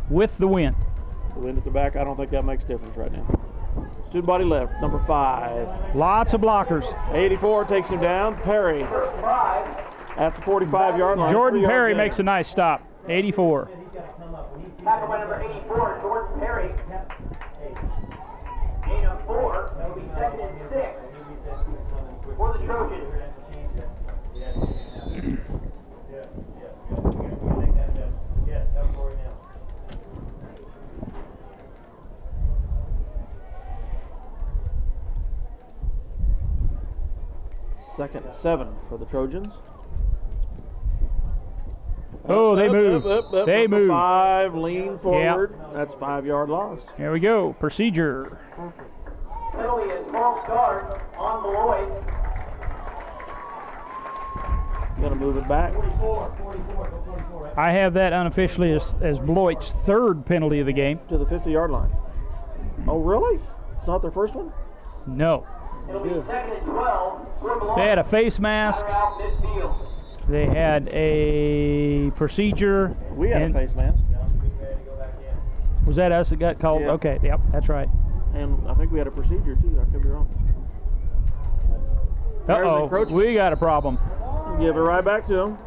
With the wind. The wind at the back, I don't think that makes a difference right now. Student body left, number 5. Lots of blockers. 84 takes him down. Perry at the 45-yard line. Jordan Perry makes a nice stop. 84. Tackle by number 84, Jordan Perry. Gain of 4. That'll be 2nd and 6 for the Trojans. Second and 7 for the Trojans. Oh, they move. They Number move. 5, lean forward. Yep. That's 5-yard loss. Here we go. Procedure. Penalty is false start on Beloit. Going to move it back. 44. I have that unofficially as Beloit's 3rd penalty of the game. To the 50-yard line. Oh, really? It's not their first one? No. It'll be 2nd and 12 for Beloit. They had a face mask. Batter out midfield. They had a procedure. We had a face mask. Was that us that got called? Yeah. Okay, yep, that's right. And I think we had a procedure, too. I could be wrong. There's Uh-oh, encroachment. we got a problem. Give it right back to him.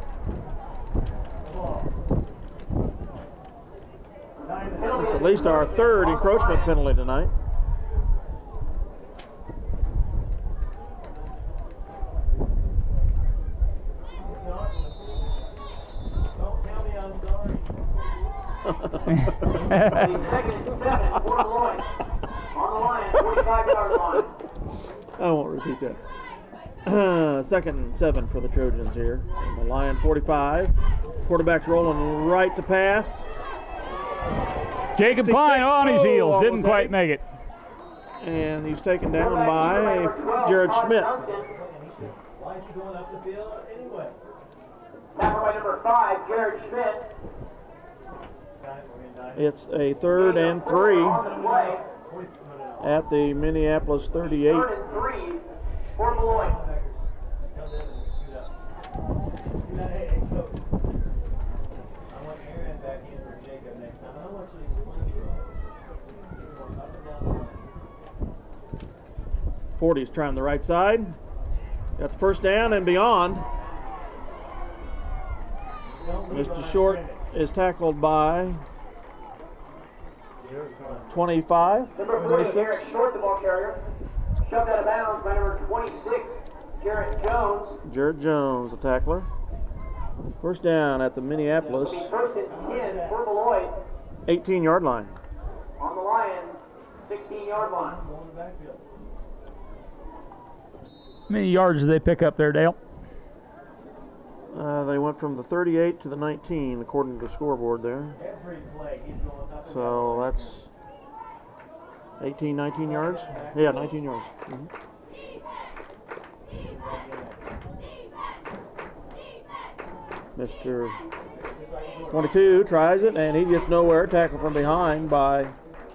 It's at least our 3rd encroachment penalty tonight. Don't tell me I'm sorry. 2nd and 7 for Beloit. On the line, 45-yard line. I won't repeat that. 2nd and 7 for the Trojans here. On the line 45. Quarterback's rolling right to pass. Jacob 66. Pine on his heels. Oh, Didn't almost quite had make it. And he's taken down by Jared Schmidt. Why is he going up the field anyway? Tackle by number 5, Jared Schmidt. It's a 3rd and 3 On the play. at the Minneapolis 38. 3rd and 3 for Beloit. Hey, coach. I want Aaron back in for Jacob next time. I don't want you to explain to him. 40's trying the right side. Got the first down and beyond. Mr. Short is tackled by 25, Number 3, 26. Garrett Short, the ball carrier. Shoved out of bounds by number 26, Jarrett Jones. Jared Jones, the tackler. First down at the Minneapolis It'll be 1st and 10 for Beloit. 18-yard line. On the Lion, 16-yard line. How many yards did they pick up there, Dale? They went from the 38 to the 19, according to the scoreboard there. Every play, he's going up and So that's 18, 19 yards? Yeah, 19 yards. Mr. 22 tries it, and he gets nowhere. Tackle from behind by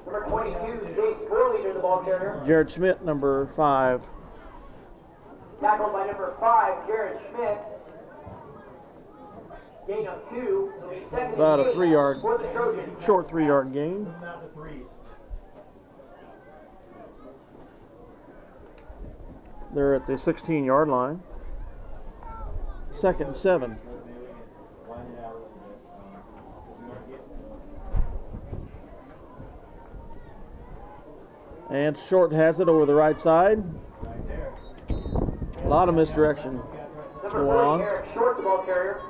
Number 22, Chase Burley, the ball carrier. Jared Schmidt, number 5. Tackled by number 5, Jared Schmidt. Gain of 2. It'll be 2nd About a and 8 3-yard, for the Trojans. short 3-yard gain. out the threes. They're at the 16-yard line. 2nd and 7. And Short has it over the right side. A lot of misdirection Number going 30, on. Eric Short, the ball carrier.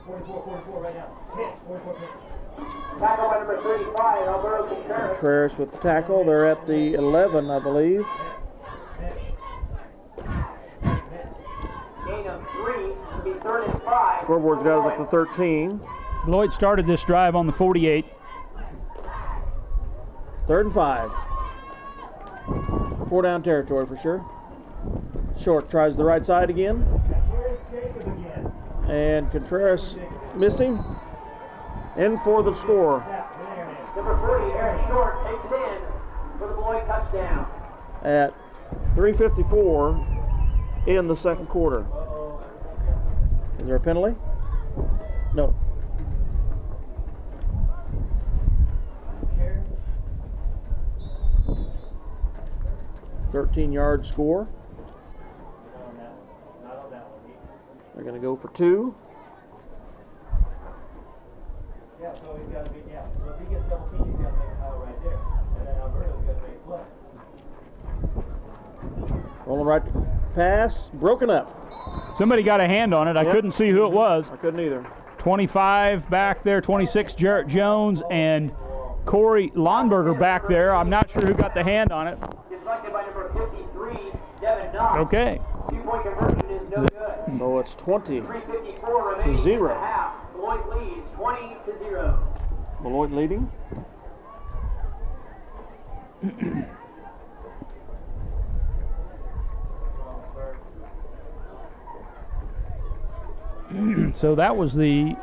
44 right now. Hit. 44 hit. Tackled by number 35, Alvaro Contreras. Contreras with the tackle. They're at the 11, I believe. Gain of 3. It'll be 3rd and 5. Scoreboard's got it at the 13. Beloit started this drive on the 48. 3rd and 5. 4-down territory for sure. Short tries the right side again. Where's Jacob again? And Contreras missed him. In for the score. Number 40, Aaron Short, takes it in for the Beloit touchdown. At 3:54 in the second quarter. Is there a penalty? No. 13-yard score. They're going to go for 2. Yeah, so he's got to be, yeah. So if he gets double teamed, he's got to make a foul right there. And then Alberto's got to make a play. Rolling right pass, broken up. Somebody got a hand on it. I Yep. couldn't see who it was. I couldn't either. 25 back there, 26 Jarrett Jones, and Corey Lonberger back there. I'm not sure who got the hand on it. Deflected by number 53, Devin Knox. Okay. 2-point conversion is no good. So it's 20. 3:54 remaining 0. in the half. Beloit leads 20-0. Beloit leading. So that was I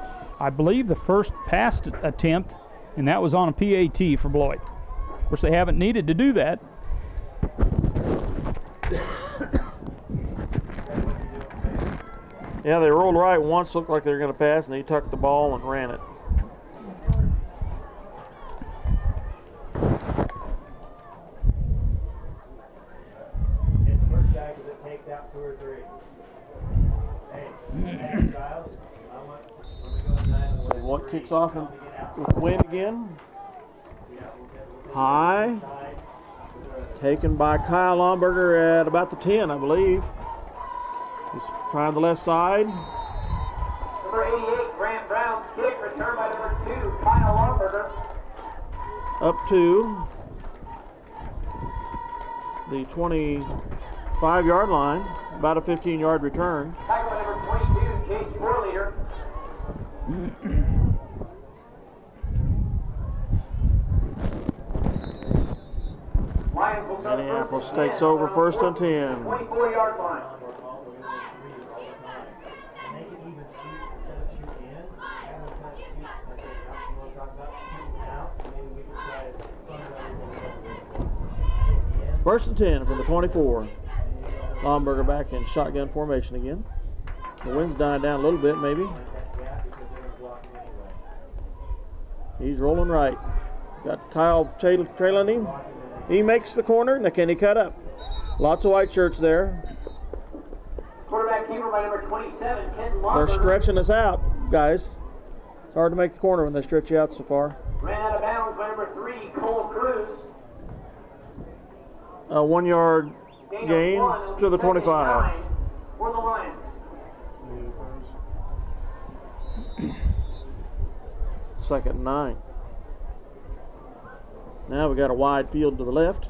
believe, the first pass attempt, and that was on a PAT for Beloit. Of course, they haven't needed to do that. Yeah, they rolled right once, looked like they were going to pass, and he tucked the ball and ran it. Hit the first guy because it takes out 2 or 3. Hey, Giles, I want, when we go to 9 So what kicks off with wind again? High. Taken by Kyle Lomberger at about the 10, I believe. He's trying the left side. Number 88, Grant Brown's kick, returned by number 2, Kyle Lomberger. Up to the 25-yard line, about a 15-yard return. Tackle by number 22, Chase Scoreleader. Lions will start Minneapolis first and takes 10 over from first and the 10. 24-yard line. Make it even shoot instead of shoot in. Have them kind of shoot like they want to talk about shooting out. Maybe we could try to fund out. First and 10 from the 24. Lomberger back in shotgun formation again. The wind's dying down a little bit, maybe. He's rolling right. Got Kyle trailing him. He makes the corner, and can he cut up? Lots of white shirts there. Quarterback keeper by number 27, Kenton They're Lomberger. stretching us out, guys. It's hard to make the corner when they stretch you out so far. Ran out of bounds by number 3, Cole Cruz. A 1-yard gain One, to the second and 25. 9 for the Lions. Second and 9. Now we got a wide field to the left.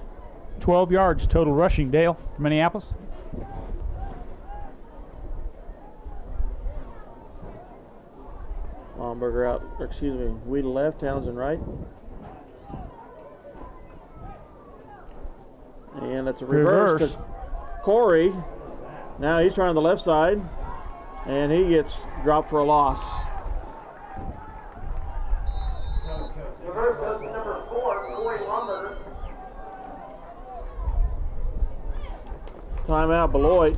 12 yards total rushing, Dale, for Minneapolis. Lomberger out, Weedle left, Townsend right. And it's a reverse to Corey. Now he's trying the left side, and he gets dropped for a loss. Reverse goes to number 4, Corey Lomberger. Timeout Beloit.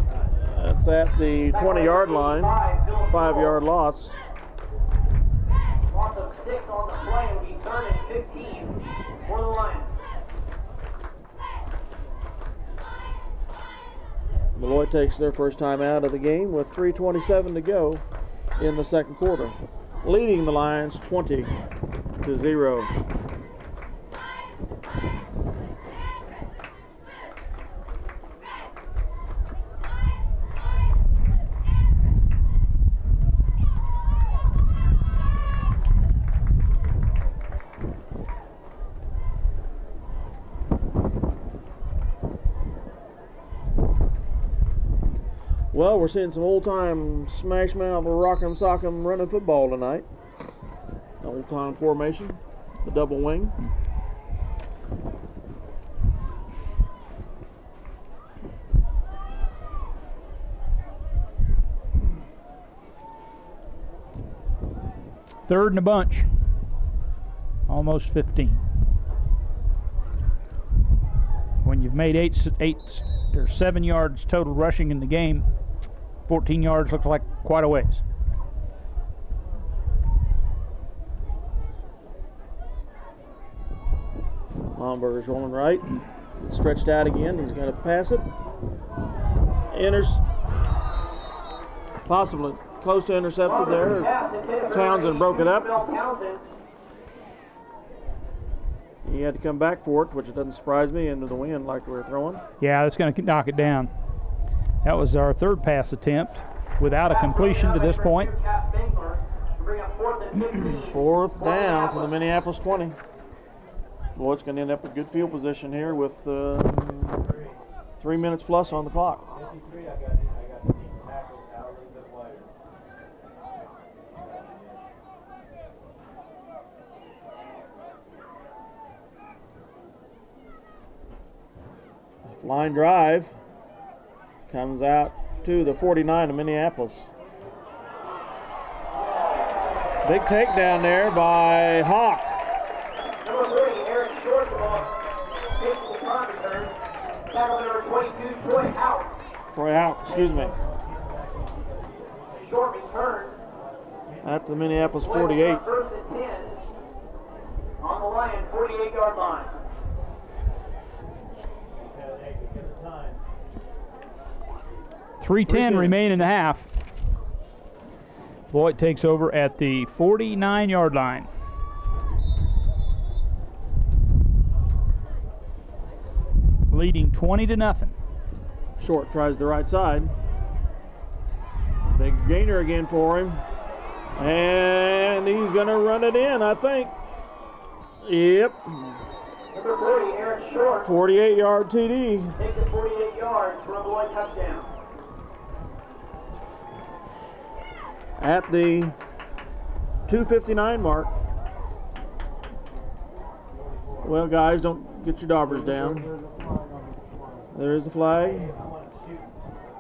That's at the 20-yard line. 5-yard loss. Loss of 6 on the play will be 3rd and 15 for the Lions. Beloit takes their first time out of the game with 3:27 to go in the second quarter, leading the Lions 20-0. Well, we're seeing some old-time smash mouth, rock'em sock'em running football tonight. Old-time formation, the double wing. Third in a bunch. Almost 15. When you've made 7 yards total rushing in the game, 14 yards looks like quite a ways. Lomberger's rolling right. Stretched out again. He's going to pass it. Possibly close to intercepted there. Townsend broke it up. He had to come back for it, which doesn't surprise me, into the wind like we were throwing. Yeah, that's going to knock it down. That was our third pass attempt without a completion to this point. Fourth down for the Minneapolis 20. Beloit's going to end up with good field position here with 3 minutes plus on the clock. Line drive comes out to the 49 of Minneapolis. Big takedown there by Hawk. Number 30, Eric Short, the ball takes the punt return. Tackle number 22, Troy Houck. Troy Houck, excuse me. Short return. At the Minneapolis 48. First and 10 on the line, 48-yard line. 3:10 remain in the half. Beloit takes over at the 49-yard line. Leading 20-0. Short tries the right side. Big gainer again for him. And he's going to run it in, I think. Yep. Number 40, Eric Short. 48-yard TD. Takes it 48 yards for a Beloit touchdown. At the 2:59 mark. Well, guys, don't get your daubers down. There is a flag.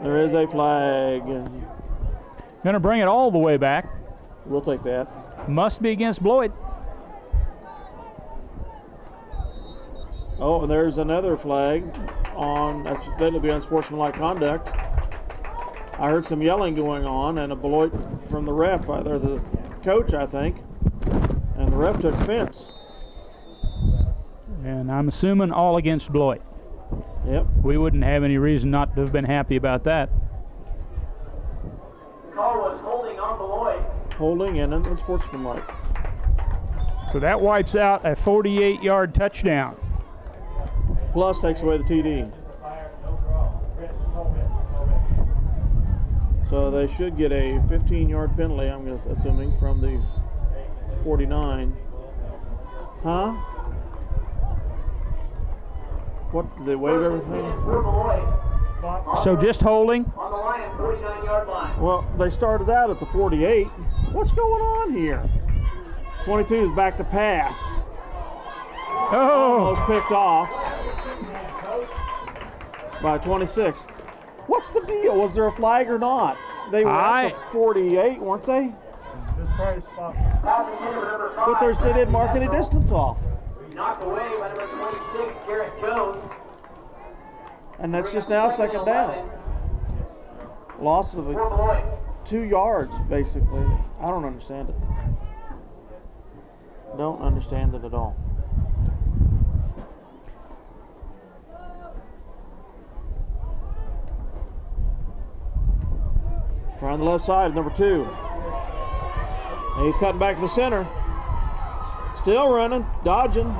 There is a flag. Going to bring it all the way back. We'll take that. Must be against Beloit. Oh, and there's another flag on, that'll be unsportsmanlike conduct. I heard some yelling going on, and a Beloit from the ref, either the coach, I think, and the ref took offense. And I'm assuming all against Beloit. Yep. We wouldn't have any reason not to have been happy about that. The call was holding on Beloit. Holding and unsportsmanlike. So that wipes out a 48-yard touchdown. Plus takes away the TD. So they should get a 15-yard penalty, I'm assuming, from the 49. Huh? What, did they waive everything? So just holding. On the line, 49-yard line. Well, they started out at the 48. What's going on here? 22 is back to pass. Oh! Almost picked off by 26. What's the deal? Was there a flag or not? They were at the 48, weren't they? But they didn't mark any distance off. Knocked away by number 26, Garrett Jones. And that's just now second down. Loss of 2 yards, basically. I don't understand it. Don't understand it at all. Trying the left side, number 2. And he's cutting back to the center. Still running, dodging.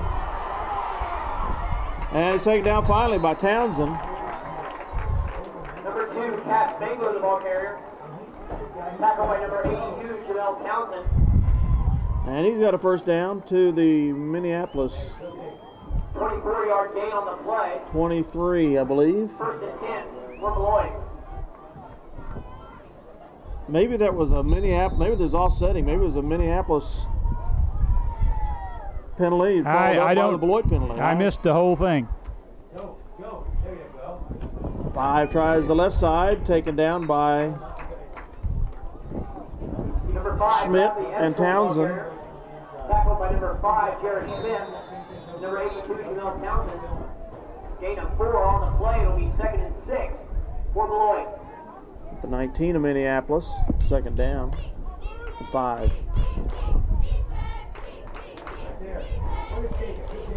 And he's taken down finally by Townsend. Number 2, Pat Spangler, the ball carrier. Tackled by number 82, Janelle Townsend. And he's got a first down to the Minneapolis 24-yard gain on the play. 23, I believe. First and 10 for Beloit. Maybe that was a Minneapolis, maybe there's offsetting. Maybe it was a Minneapolis penalty. I don't. The Beloit penalty. I missed the whole thing. Go, there you go. 5 tries the left side, taken down by Number 5, Schmidt Bradley and Eskell, Townsend. ball carrier. Tackled by number 5, Jared Schmidt. Number 82, Jamel Townsend. Gain of 4 on the play. It'll be 2nd and 6 for Beloit. The 19 of Minneapolis, second down. 5.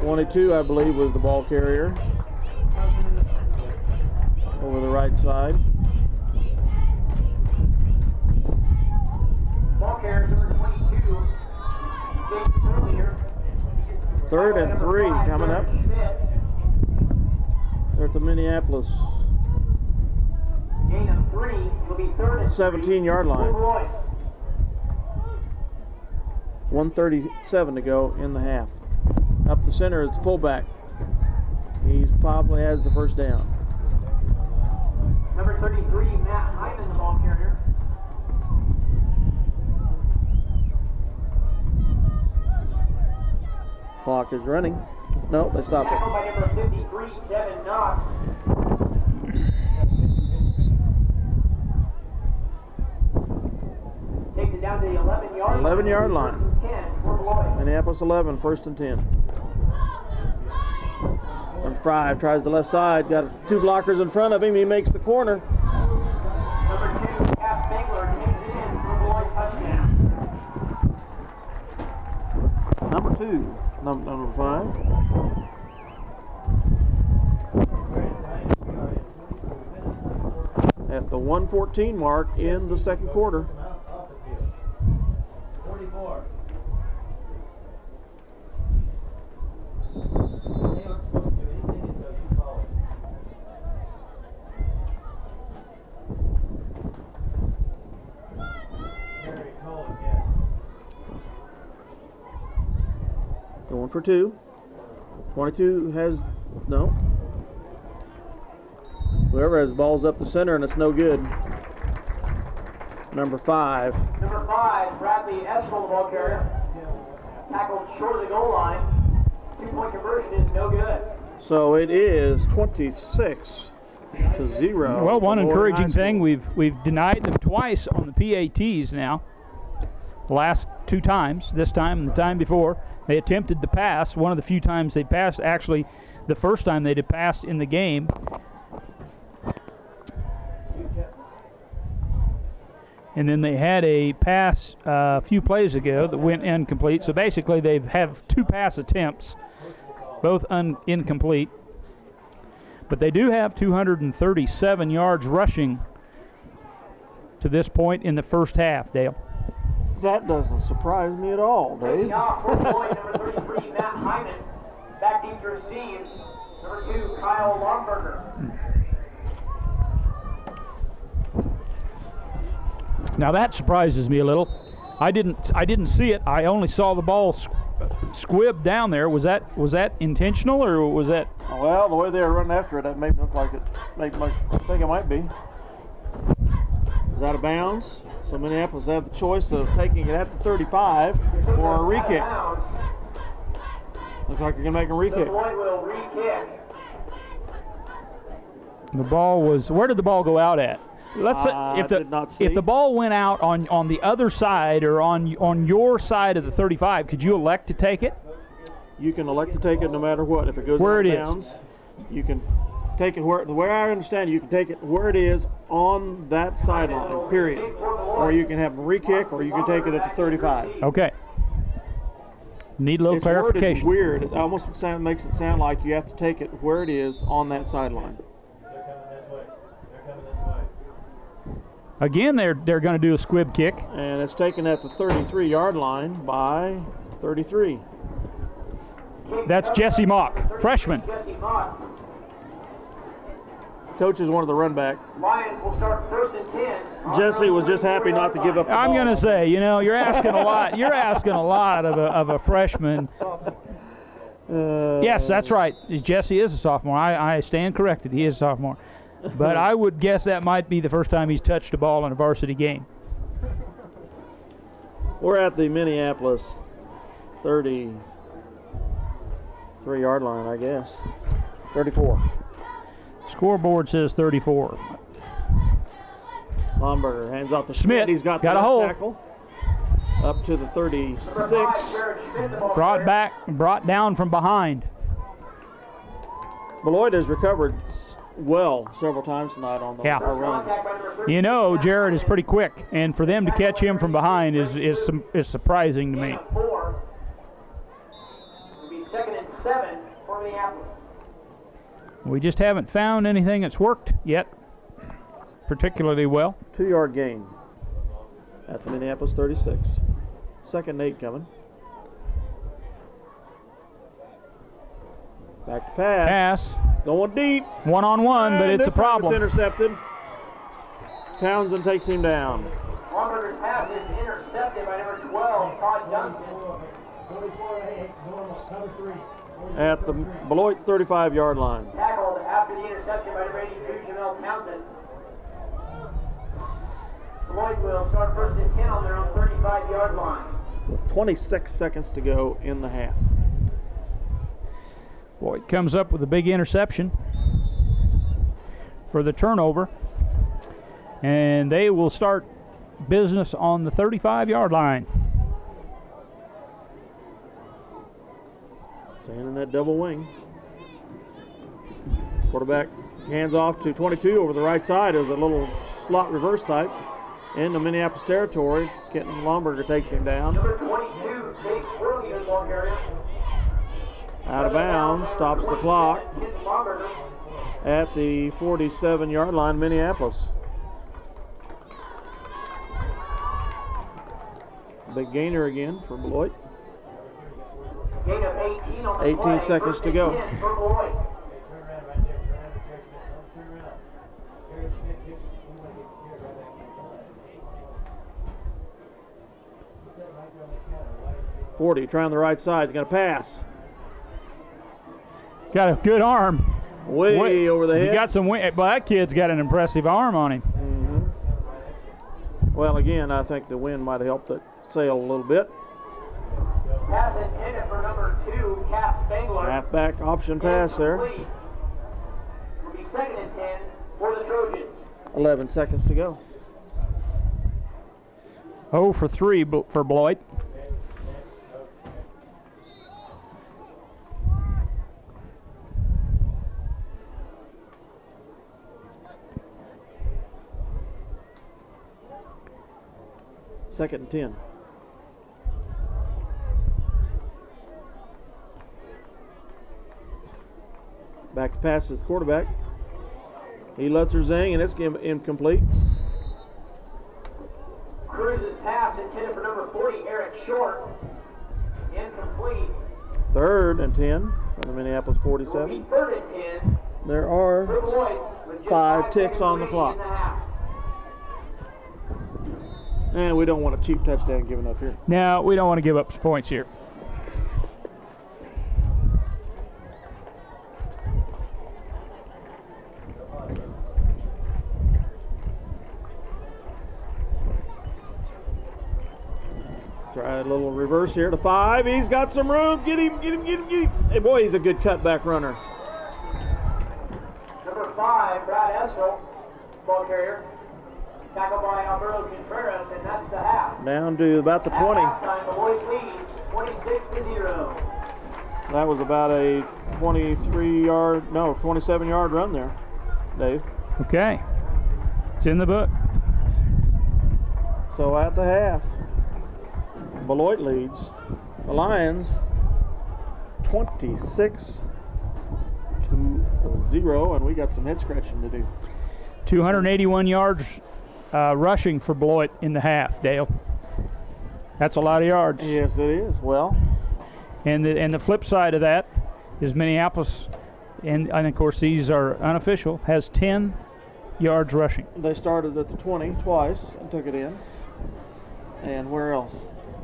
22, I believe, was the ball carrier. Over the right side. Ball carrier number 22. Gained earlier. 3rd and 3 coming up. They're at the Minneapolis Gain of 3. It'll be 3rd and 17-yard line. 1:37 to go in the half. Up the center is the fullback. He probably has the first down. Number 33, Matt Hyman, the ball carrier. Clock is running. No, they stopped Tackled it. by number 53, Devin Knox. Takes it down to the 11-yard 11-yard line. 10 for Beloit. Minneapolis 11, 1st and 10. And Fry tries the left side. Got 2 blockers in front of him. He makes the corner. Number 2, Cass Spangler, takes it in for Beloit touchdown. Number 2. Number 5. At the 1:14 mark in the second quarter. 44. Going for 2. 22 has no. Whoever has balls up the center and it's no good. Number 5. Number 5, Bradley Eskell, the ball carrier. Tackled short of the goal line. 2-point conversion is no good. So it is 26-0. Well, one Beloit encouraging High School. thing, we've denied them twice on the PATs now. The last 2 times, this time and the time before, they attempted to pass. One of the few times they passed, actually, the first time they did pass in the game. And then they had a pass a few plays ago that went incomplete. So basically, they have 2 pass attempts, both incomplete. But they do have 237 yards rushing to this point in the first half, Dale. That doesn't surprise me at all, Dave. Taking off for Beloit, number 33, Matt Hyman. Back deep to receive. Number 2, Kyle Lomberger. Now that surprises me a little. I didn't see it. I only saw the ball squib down there. Was that intentional or was that? Well, the way they were running after it, that made me look like it. I think it might be. It's out of bounds. So Minneapolis had the choice of taking it at the 35 or a re-kick. Looks like you're gonna make a re-kick. Beloit will re-kick. The ball was. Where did the ball go out at? Let's say if the ball went out on the other side or on your side of the 35, could you elect to take it? You can elect to take it no matter what. If it goes where out it of bounds, you can take it where. The way I understand it, you can take it where it is on that sideline. Period. Or you can have a re-kick, or you can take it at the 35. Okay. Need a little clarification. Worded weird. It almost makes it sound like you have to take it where it is on that sideline. They're coming this way. They're coming this way. Again, they're going to do a squib kick. And it's taken at the 33-yard line by 33. That's Jesse Mock, freshman. Jesse Mock. Coach is one of the run back. Lions will start 1st and 10. Jesse was just happy not to give up the I'm ball. going to say, you're asking a lot. You're asking a lot of a freshman. Yes, that's right. Jesse is a sophomore. I stand corrected. He is a sophomore. But I would guess that might be the first time he's touched a ball in a varsity game. We're at the Minneapolis 33-yard line, I guess. 34. Scoreboard says 34. Lomberger hands off to Schmidt He's got a the hold. tackle. up to the 36. Brought down from behind. Beloit has recovered well several times tonight on the our runs. You know, Jared is pretty quick, and for them to catch him from behind is surprising to me. Will be 2nd and 7 for Minneapolis. We just haven't found anything that's worked yet particularly well. 2-yard gain at the Minneapolis 36. 2nd and 8 coming. Back to pass. Going deep. One-on-one, but it's a problem. It's intercepted. Townsend takes him down. Lomberger's pass is intercepted by number 12, Todd Dunston. At the Beloit 35-yard line. Tackled after the interception by number 82, Jamel Townsend. Beloit will start 1st and 10 on their own 35-yard line. With 26 seconds to go in the half. Beloit comes up with a big interception for the turnover. And they will start business on the 35-yard line. Staying in that double wing. Quarterback hands off to 22 over the right side. It was a little slot reverse type into Minneapolis territory. Kenton Lomberger takes him down. Number 22, Chase Worley is ball carrier. Out of bounds, stops the clock at the 47-yard line, Minneapolis. Big gainer again for Beloit. Gain of 18 on the 18 play. seconds to go. For Beloit. Forty trying the right side. He's going to pass. Got a good arm. Way over the head. He got some wind. But that kid's got an impressive arm on him. Well, again, I think the wind might have helped it sail a little bit. Pass intended for number 2, Cass Spangler. Halfback option pass there. Will be 2nd and 10 for the Trojans. 11 seconds to go. 0 for 3 for Beloit. Second and 10. Back to pass is the quarterback. He lets her zing, and it's incomplete. Cruz's pass intended for number 40, Eric Short. Incomplete. 3rd and 10 from the Minneapolis Will be 47. 3rd and 10 There for are Beloit with just 5 ticks seconds on the remaining clock. in the half. And we don't want a cheap touchdown given up here. No, we don't want to give up some points here. Try a little reverse here to 5. He's got some room. Get him. Hey, boy, he's a good cutback runner. Number 5, Brad Estel, ball carrier. Tackled by Alberto Contreras, and that's the half. Down to about the 20. At halftime, Beloit leads 26-0. That was about a 27-yard run there, Dave. Okay. It's in the book. So at the half, Beloit leads the Lions 26-0, and we got some head scratching to do. 281 yards rushing for Beloit in the half, Dale. That's a lot of yards. Yes, it is. Well, and the flip side of that is Minneapolis, and of course these are unofficial, has 10 yards rushing. they started at the 20 twice and took it in. And where else?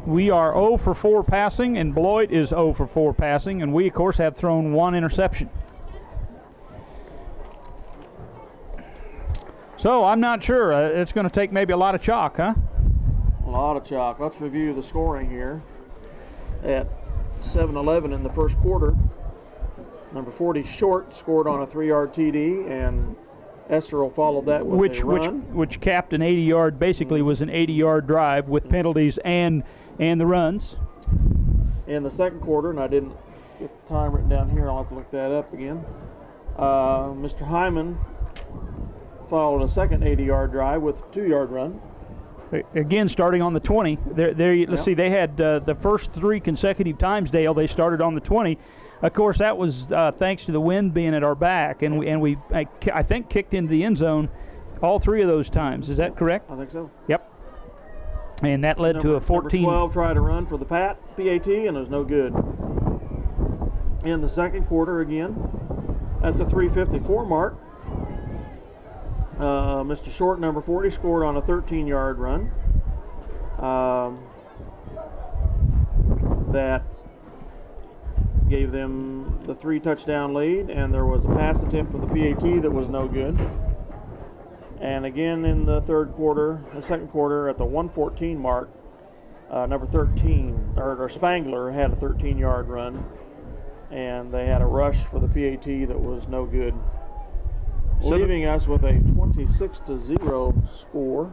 We are 0 for 4 passing, and Beloit is 0 for 4 passing, and we of course have thrown 1 interception. So I'm not sure. It's going to take maybe a lot of chalk, huh? A lot of chalk. Let's review the scoring here. At 7-11 in the first quarter, number 40 Short scored on a 3-yard TD, and Esterl followed that with a run. Which capped an 80-yard, basically was an 80-yard drive with penalties and And the runs. In the second quarter, and I didn't get the time written down here, I'll have to look that up again. Mr. Hyman followed a second 80-yard drive with a 2-yard run. Again, starting on the 20. Let's see, they had the first 3 consecutive times, Dale, they started on the 20. Of course, that was thanks to the wind being at our back, and we I think kicked into the end zone all 3 of those times. Is that correct? I think so. Yep. And that led to a 14. Number 12 tried to run for the PAT, and it was no good. In the second quarter, again, at the 3:54 mark, Mr. Short, number 40, scored on a 13-yard run. That gave them the 3-touchdown lead, and there was a pass attempt for the PAT that was no good. And again in the second quarter, at the 1:14 mark, number 13, or Spangler, had a 13-yard run, and they had a rush for the PAT that was no good, leaving us with a 26-0 score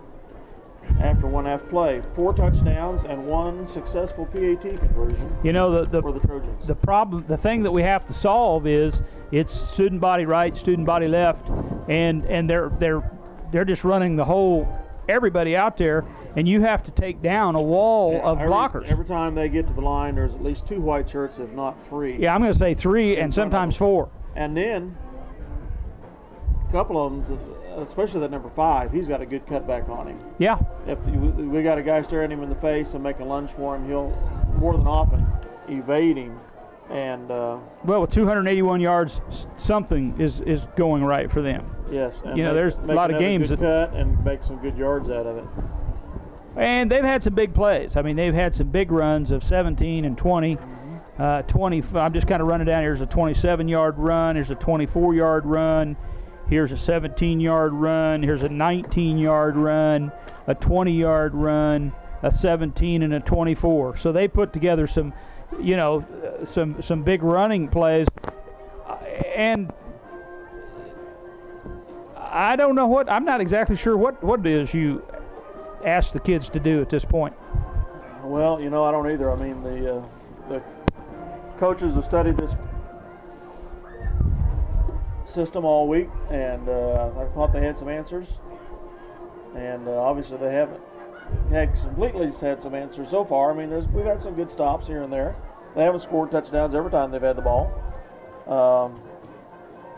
after 1 half play. 4 touchdowns and 1 successful PAT conversion. You know, for the Trojans. The problem, the thing that we have to solve is it's student body right, student body left, and they're just running the whole everybody out there, and you have to take down a wall of blockers. Every time they get to the line, there's at least 2 white shirts, if not 3. Yeah, I'm going to say 3 and sometimes 4. And then a couple of them, especially that number 5, he's got a good cutback on him. Yeah. If we got a guy staring him in the face and making a lunge for him, he'll more than often evade him. And well, with 281 yards, something is going right for them. Yes, and there's a lot of games that cut and make some good yards out of it. And they've had some big plays. I mean, they've had some big runs of 17 and 20. 20. I'm just kind of running down. Here's a 27-yard run. Here's a 24-yard run. Here's a 17-yard run. Here's a 19-yard run. A 20-yard run. A 17 and a 24. So they put together some, some big running plays. And I don't know what. I'm not exactly sure what it is you ask the kids to do at this point. Well, I don't either. I mean, the coaches have studied this system all week, and I thought they had some answers. And obviously they haven't completely had some answers so far. I mean, we've had some good stops here and there. They haven't scored touchdowns every time they've had the ball.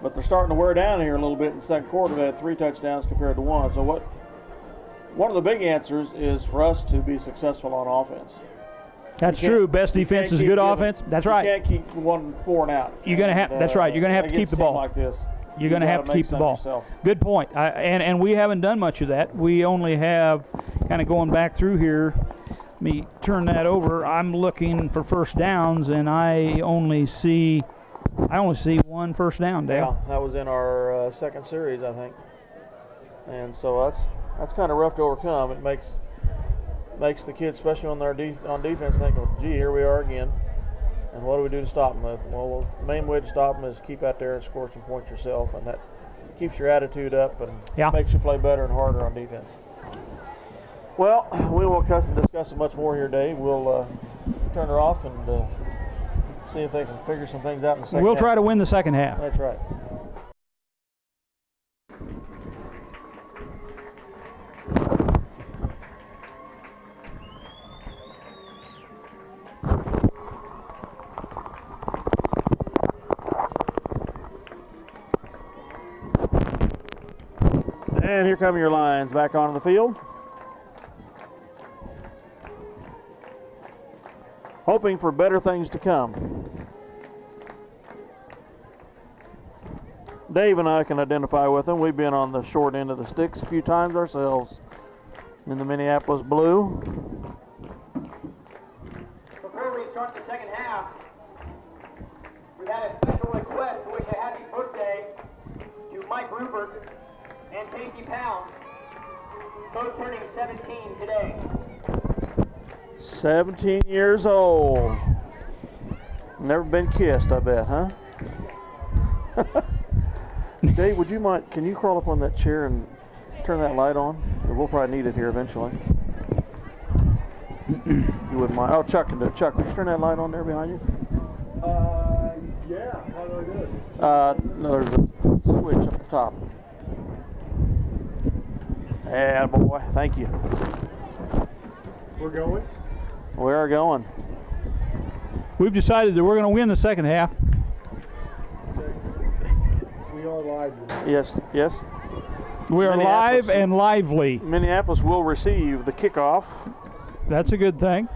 But they're starting to wear down here a little bit in the second quarter. They had 3 touchdowns compared to 1. So one of the big answers is for us to be successful on offense. That's true. Best defense is good offense. That's right. You can't keep 1-4 and out. You're gonna have. That's right. You're gonna have to keep the ball like this. You're gonna have to keep the ball. Yourself. Good point. And we haven't done much of that. We only have, kind of going back through here. Let me turn that over. I'm looking for first downs, and I only see 1 first down, Dale. Yeah, that was in our second series, I think. And so that's kind of rough to overcome. It makes the kids, especially on defense, think, well, gee, here we are again. And what do we do to stop them? Well, the main way to stop them is keep out there and score some points yourself, and that keeps your attitude up and makes you play better and harder on defense. Well, we will discuss it much more here, Dave. We'll turn her off and see if they can figure some things out in the second half. We'll try to win the second half. That's right. And here come your Lions back onto the field. Hoping for better things to come. Dave and I can identify with them. We've been on the short end of the sticks a few times ourselves in the Minneapolis blue. Before we start the second half, we've had a special request to wish a happy birthday to Mike Rupert and Casey Pounds, both turning 17 today. 17 years old. Never been kissed, I bet, huh? Dave, would you mind, can you crawl up on that chair and turn that light on? We'll probably need it here eventually. You wouldn't mind. Oh, Chuck can do it. Chuck, would you turn that light on there behind you? Yeah. How do I do it? No, there's a switch up the top. Yeah, boy. Thank you. We're going? We are going. We've decided that we're going to win the second half. We are live. Yes, yes. We are live Minneapolis. and lively. Minneapolis will receive the kickoff. That's a good thing.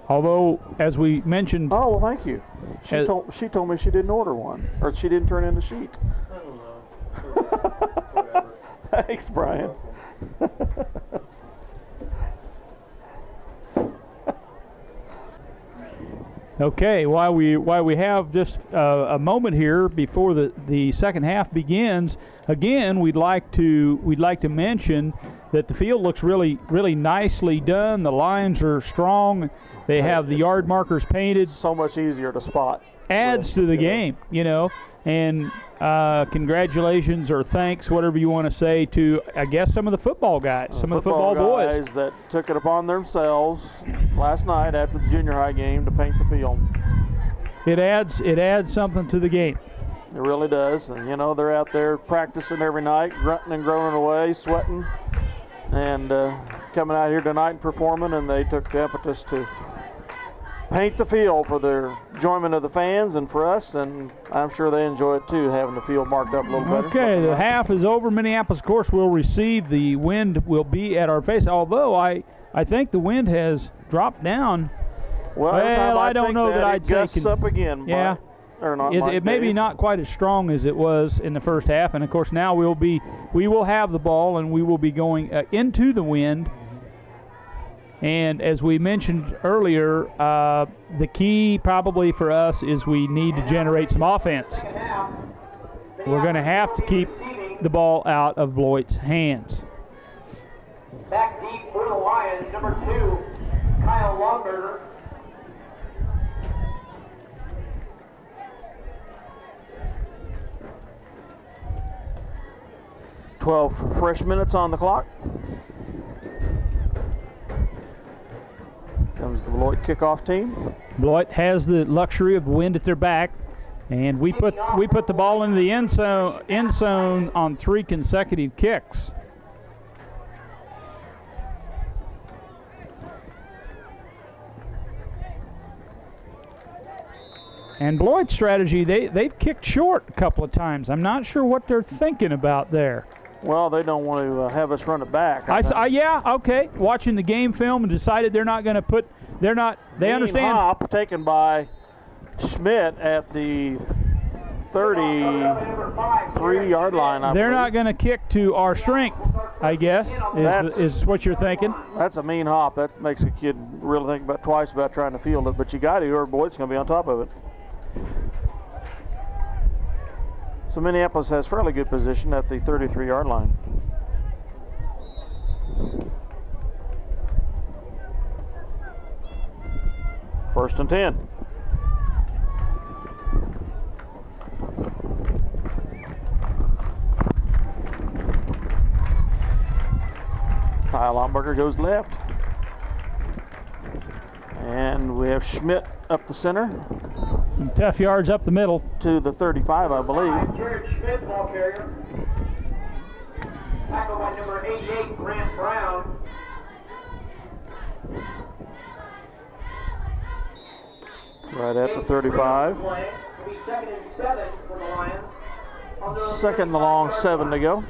Although, as we mentioned, Oh, well, thank you. She told me she didn't order one, or she didn't turn in the sheet. I don't know. Whatever. Thanks, Brian. okay, while we have just a moment here before the second half begins, again we'd like to mention that the field looks really nicely done. The lines are strong. They have the yard markers painted. So much easier to spot. Adds to the game, you know. And congratulations or thanks, whatever you want to say, to I guess some of the football guys, some of the football boys guys that took it upon themselves last night after the junior high game to paint the field. It adds something to the game. It really does. And you know, they're out there practicing every night, grunting and groaning away, sweating, and coming out here tonight and performing. And they took the impetus to paint the field for the enjoyment of the fans and for us, and I'm sure they enjoy it too, having the field marked up a little better. Okay, the half is over. Minneapolis, of course, will receive. The wind will be at our face, although I think the wind has dropped down. Well, I don't know that I'd say gusts up again. Yeah. Or not. It may be not quite as strong as it was in the first half, and of course now we will have the ball and we will be going into the wind. And as we mentioned earlier, the key probably for us is we need to generate some offense. We're going to have to keep the ball out of Beloit's hands. Back deep for the Lions, number 2, Kyle Longberger. Fresh minutes on the clock. Comes the Beloit kickoff team. Beloit has the luxury of wind at their back, and we put the ball into the end zone on 3 consecutive kicks. And Beloit's strategy, they've kicked short a couple of times. I'm not sure what they're thinking about there. Well, they don't want to have us run it back. Yeah, okay. Watching the game film and decided they're not going to put. They're not. They understand. Hop taken by Schmidt at the 33-yard line. They're not going to kick to our strength, I guess, is what you're thinking. That's a mean hop. That makes a kid really think about twice about trying to field it. But you got to, or Beloit's going to be on top of it. So Minneapolis has fairly good position at the 33-yard line. First and 10. Kyle Lomberger goes left. And we have Schmidt up the center. Some tough yards up the middle. To the 35, I believe. Jared Schmidt, ball carrier. Tackled by number 88, Grant Brown. Right at the 35. Second and 7 for the Lions. Second and long, 7 to go.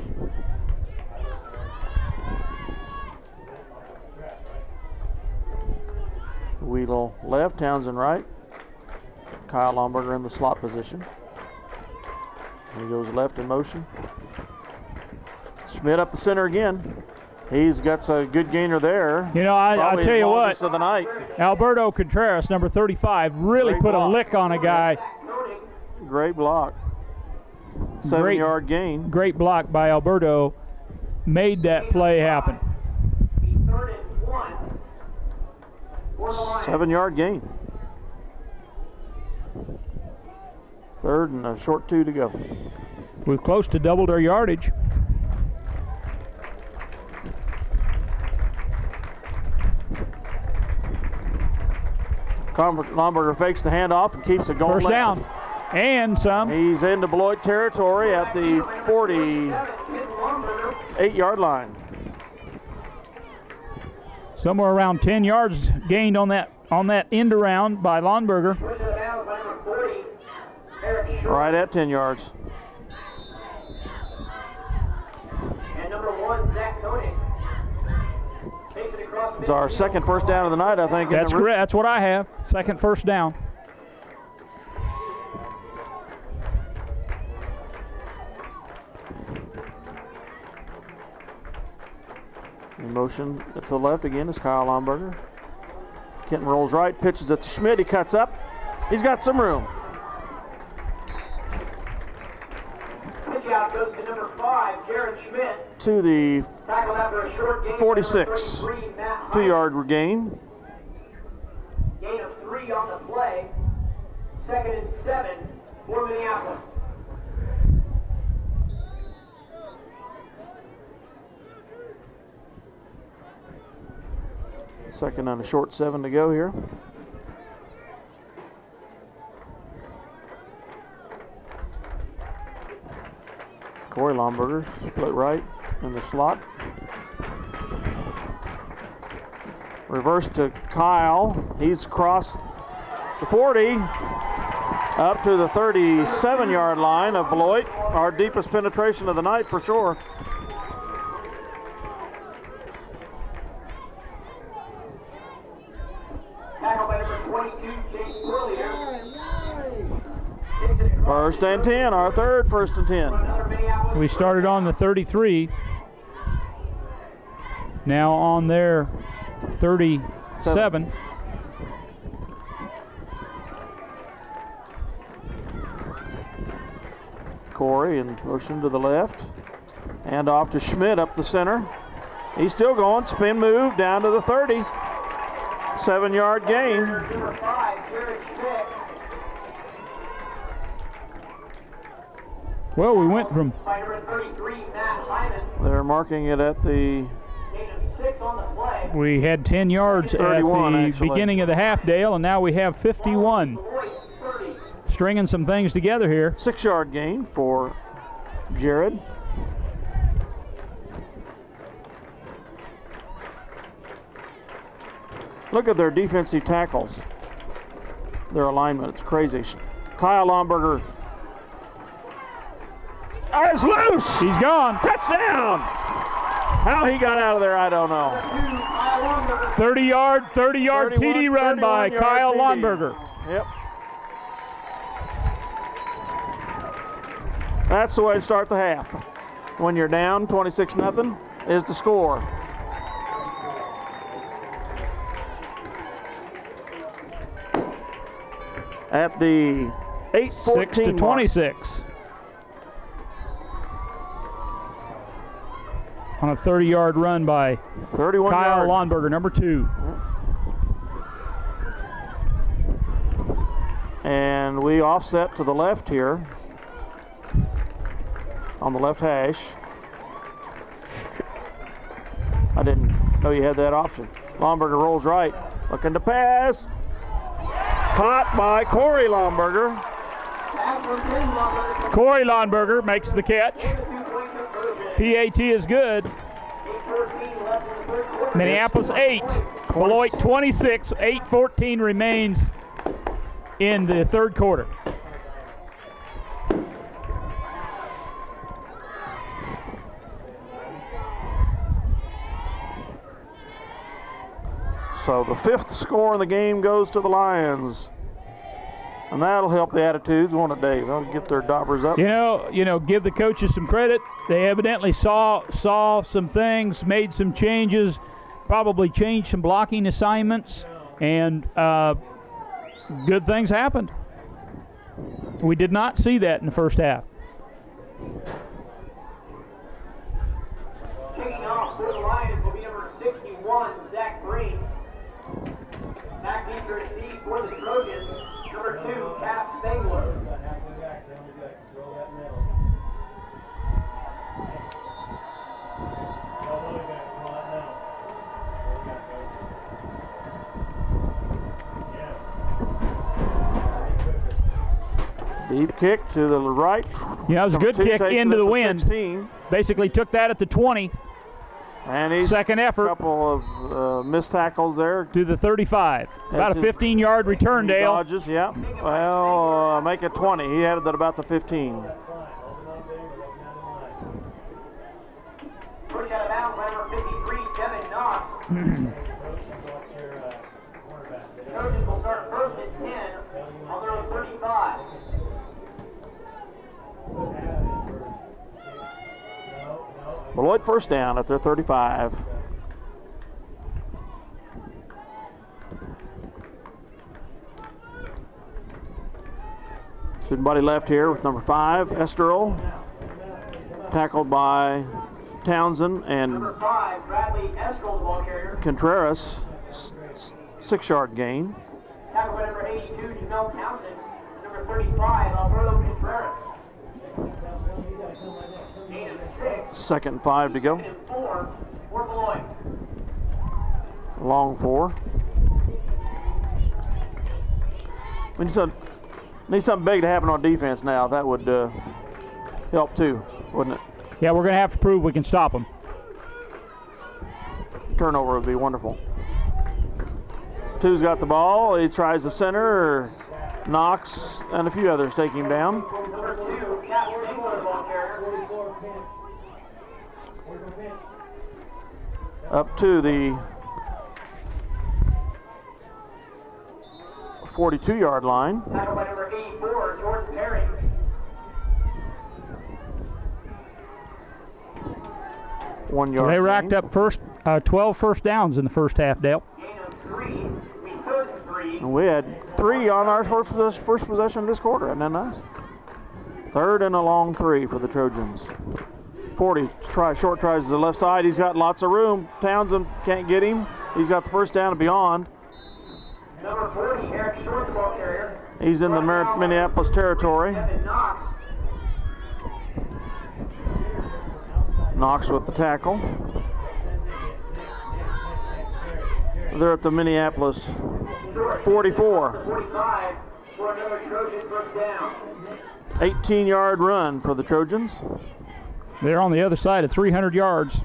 Weedle left, Townsend right. Kyle Lomberger in the slot position. He goes left in motion. Schmidt up the center again. He's got a good gainer there. You know, I'll tell you what, of the night. Alberto Contreras, number 35, really put a lick on a guy. Great block. 7-yard gain. Great block by Alberto. Made that play happen. 7-yard gain. Third and a short 2 to go. We've close to doubled our yardage. Lomberger fakes the handoff and keeps it going. First down. And some. He's into Beloit territory at the 48-yard line. Somewhere around 10 yards gained on that end around by Lomberger. Right at 10 yards. And number 1, Zach Koenig. It's our second first down of the night, I think. That's correct. That's what I have. Second first down. In motion to the left again is Kyle Lomberger. Kenton rolls right, pitches it to Schmidt. He cuts up. He's got some room. Pitch out goes to number 5, Jared Schmidt. To the Tackled after a short gain. 46. 2-yard gain. Gain of 3 on the play. 2nd and 7 for Minneapolis. Second and a short 7 to go here. Corey Lomberger split right in the slot. Reverse to Kyle. He's crossed the 40 up to the 37-yard line of Beloit. Our deepest penetration of the night for sure. First and 10, our third first and 10. We started on the 33. Now on their 37. Corey in motion to the left. And off to Schmidt up the center. He's still going. Spin move down to the 30. 7-yard gain. Number 5, Jared Schmidt. Well, we went from. By number 33, Matt Hyman. They're marking it at the. Gain of 6 on the play. We had 10 yards at 31, the actually. beginning of the half, Dale, and now we have 51. Stringing some things together here. 6-yard gain for Jared. Look at their defensive tackles. Their alignment, it's crazy. Kyle Lomberger is loose. He's gone. Touchdown. How he got out of there, I don't know. 30-yard TD run by Kyle Lomberger. Yep. That's the way to start the half. When you're down 26-0 is the score. At the 8:14 6 to 26. On a 30-yard run by 31 Kyle yard. Lomberger, number 2. And we offset to the left here on the left hash. I didn't know you had that option. Lomberger rolls right, looking to pass. Caught by Corey Lomberger. Corey Lomberger makes the catch. PAT is good. Minneapolis 8, Beloit 26, 8:14 remains in the third quarter. So the 5th score in the game goes to the Lions. And that'll help the attitudes, won't it, Dave? That'll get their daubers up. You know, give the coaches some credit. They evidently saw some things, made some changes, probably changed some blocking assignments, and good things happened. We did not see that in the first half. Taking off for the Lions will be number 61, Zach Green. Back deep to receive for the Trojans, number 2, Cass Spangler. Deep kick to the right. Yeah, it was a good kick into the wind. 16. Basically took that at the 20. And he's second effort. A couple of missed tackles there. To the 35. About a 15-yard return, Dale. Dodges, yeah. Well, make it 20. He had it at about the 15. Push out of bounds by number 53, Devin Knox. Trojans will start first and 10 on their own 35. Beloit first down at their 35. Shooting body left here with number 5, Esterl. Tackled by Townsend and Number 5, Bradley Esterl, the ball carrier. Contreras. 6-yard gain. Tackled by number 82, Jamel Townsend. Number 35, Alberto Contreras. Gain of 6. Second and 5 to go. And 4 for Beloit. Long 4. We need something big to happen on defense now. That would help too, wouldn't it? Yeah, we're going to have to prove we can stop them. Turnover would be wonderful. 2's got the ball. He tries the center. Knox and a few others take him down. Number 2, Cap Engler, the ball carrier. Up to the 42-yard line. Tackled by number 84, Jordan Perry. One-yard. They racked up 12 first downs in the first half, Dale. Gain of 3. We third and 3. And we had 3 on our first possession of this quarter. Isn't that nice? Third and a long 3 for the Trojans. 40 short tries to the left side. He's got lots of room. Townsend can't get him. He's got the first down and beyond. Number 40, Eric Short, the ball carrier. He's in the Minneapolis territory. Devin Knox. Knox with the tackle. They're at the Minneapolis 44. 45 for another Trojan first down. 18-yard run for the Trojans. They're on the other side of 300 yards.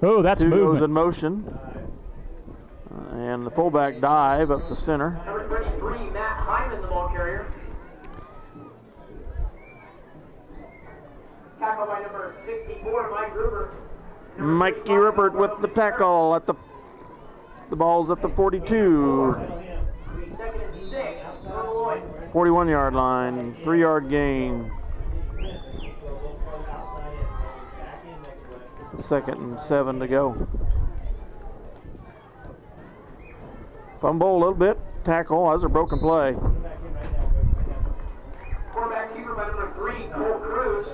Oh, that's 2 movement. goes in motion. And the fullback dive up the center. Number 33, Matt Hyman, the ball carrier. Tackled by number 64, Mike Gruber. Mikey Rippert with the tackle at the ball's at the 42. Second and 6 for Beloit. 41-yard line, 3-yard gain. Second and 7 to go. Fumble a little bit. Tackle. That was a broken play. Quarterback keeper by number 3, Cole Cruz.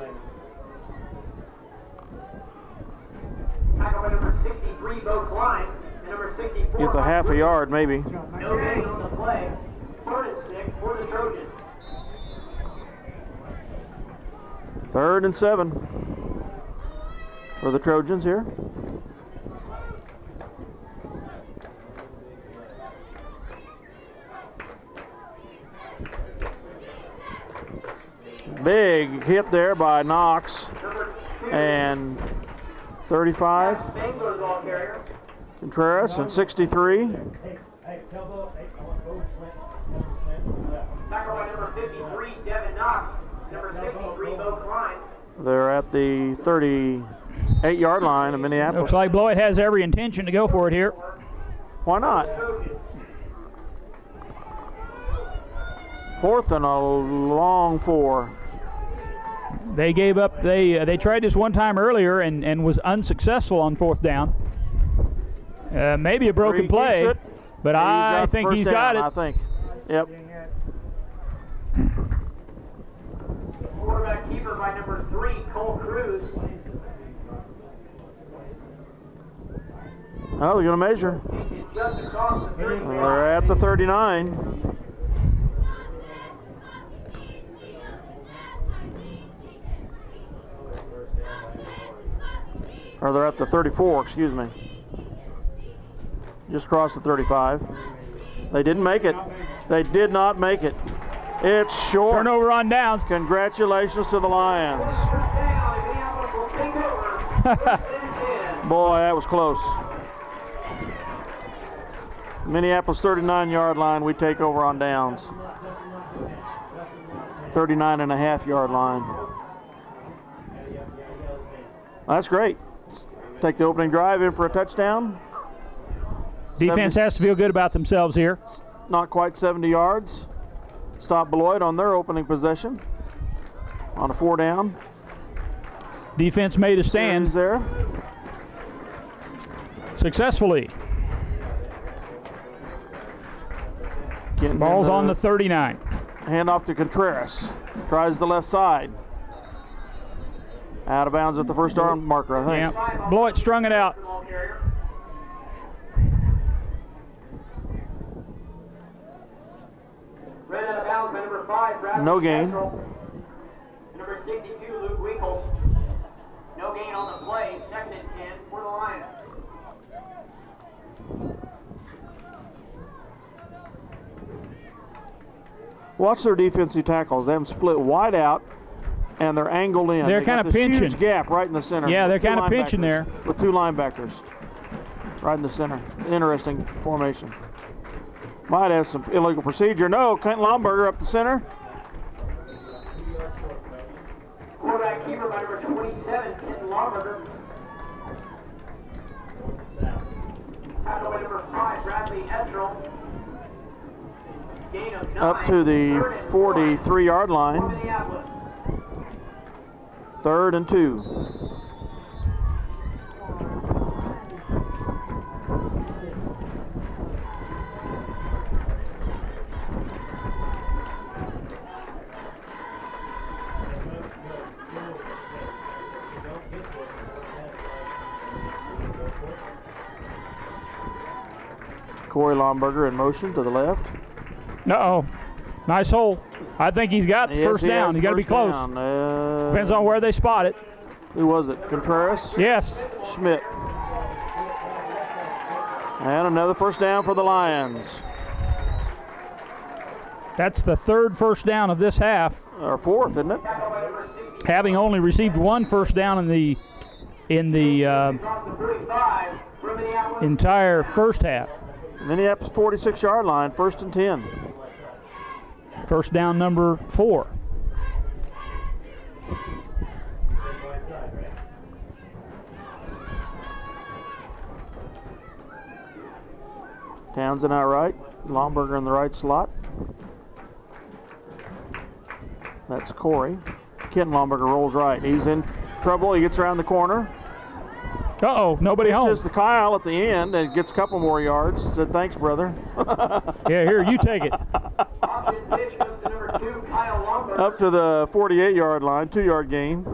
Tackled by number 63, Bo Klein. And number 64. It's a half a yard, maybe. No gain on the play. Third and 6 for the Trojans. 3rd and 7 for the Trojans here. Big hit there by Knox. And 35. Spangler, the ball carrier. Contreras and 63. Tackled by number 53, Devin Knox. Number 63, Bo Klein. They're at the 38-yard line of Minneapolis. Looks like Beloit has every intention to go for it here. Why not? 4th and a long 4. They gave up. They tried this one time earlier and was unsuccessful on 4th down. Maybe a broken play, but I think he's got it. I think. Yep. Quarterback keeper by number 3, Cole Cruz. Oh, they're going to measure. He's just across the 30. They're at the 39. Or they're at the 34, excuse me. Just crossed the 35. They didn't make it. They did not make it. It's short. Turnover on downs. Congratulations to the Lions. Boy, that was close. Minneapolis 39-yard line, we take over on downs. 39.5-yard line. That's great. Take the opening drive in for a touchdown. Defense has to feel good about themselves here. Not quite 70 yards. Stop Beloit on their opening possession. On a 4 down. Defense made a stand there. Successfully. Ball's on the 39. Hand off to Contreras. Tries the left side. Out of bounds at the first arm marker, I think. Yeah. Beloit strung it out. Ran out of bounds by number 5, Bradley No gain. Number 62, Luke Winkle. No gain on the play. 2nd and 10 for the Lions. Watch their defensive tackles. They have them split wide out, and they're angled in. They're kind of pinching. Huge gap right in the center. Yeah, they're With two kind of pinching there. With 2 linebackers right in the center. Interesting formation. Might have some illegal procedure. No, Kent Lomberger up the center. Quarterback keeper by number 27, Kent Lomberger. Tackle by number 5, Bradley Estrel. Gain of 9. Up to the 43-yard line. Minneapolis. 3rd and 2. Corey Lomberger in motion to the left. Uh-oh. Nice hole. I think he's got the first down. He's got to be close. Depends on where they spot it. Who was it? Contreras? Yes. Schmidt. And another first down for the Lions. That's the 3rd first down of this half. Or 4th, isn't it? Having only received 1 first down in the entire first half. Minneapolis 46-yard line, 1st and 10. First down number 4. Townsend out right, Lomberger in the right slot. That's Corey. Ken Lomberger rolls right. He's in trouble. He gets around the corner. Uh-oh, nobody home. Just the Kyle at the end and gets a couple more yards. Said, thanks, brother. Yeah, here, you take it. Up to the 48-yard line, 2-yard gain.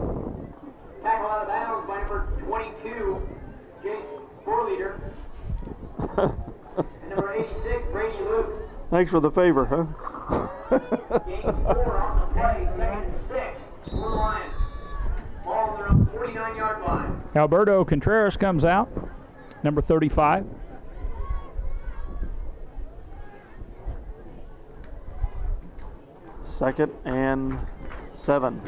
Tackle out of bounds by number 22, Jason Borleader. And number 86, Brady Luke. Thanks for the favor, huh? Gain 4 on the play, 2nd and 6 for the Lions. Ball on their own 49-yard line. Alberto Contreras comes out, number 35. Second and 7.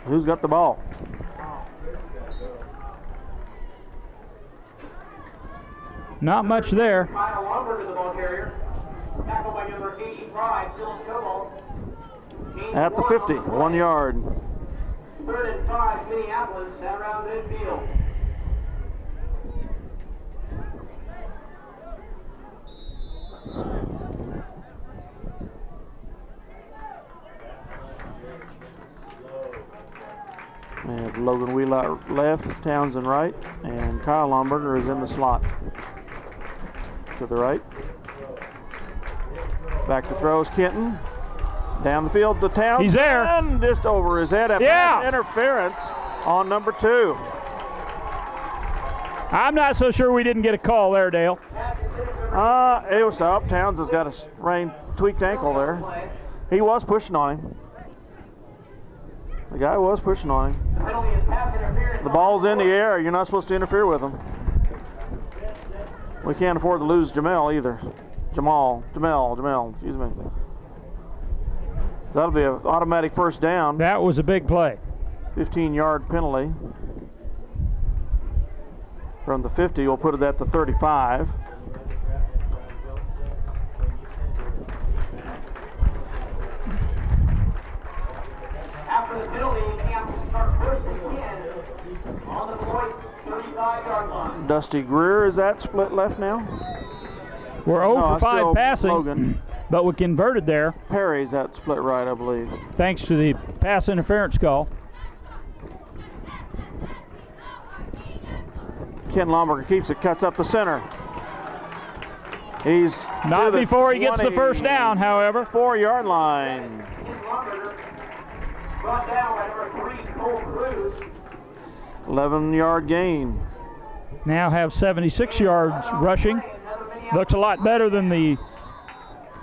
Who's got the ball? Not much there. Kyle Lomberger, the ball carrier. Tackle by number 85, Dylan Cobalt. At the 50, 1 yard. 3rd and 5, Minneapolis, at around midfield. We have Logan Wheelout left, Townsend right, and Kyle Lomberger is in the slot. To the right. Back to throws Kenton. Down the field to Townsend. He's there. And just over his head. Yeah. Interference on number 2. I'm not so sure we didn't get a call there, Dale. It was up. Townsend's got a tweaked ankle there. He was pushing on him. The guy was pushing on him. The penalty is pass interference. The ball's in the air. You're not supposed to interfere with him. We can't afford to lose Jamel either. Jamel, excuse me. That'll be an automatic first down. That was a big play. 15-yard penalty. From the 50, we'll put it at the 35. After the penalty, Minneapolis start first and 10 on the Beloit 35-yard line. Dusty Greer is at split left now. We're 0 for 5 still passing, Logan. but we converted there Perry's at split right, I believe. thanks to the pass interference call. Ken Lomberger keeps it, cuts up the center. He's Not to the before he gets the first down, however. 4-yard line. Ken Lomberger brought down by number 3, Cole Cruz. 11-yard gain. Now have 76 yards rushing. Looks a lot better than the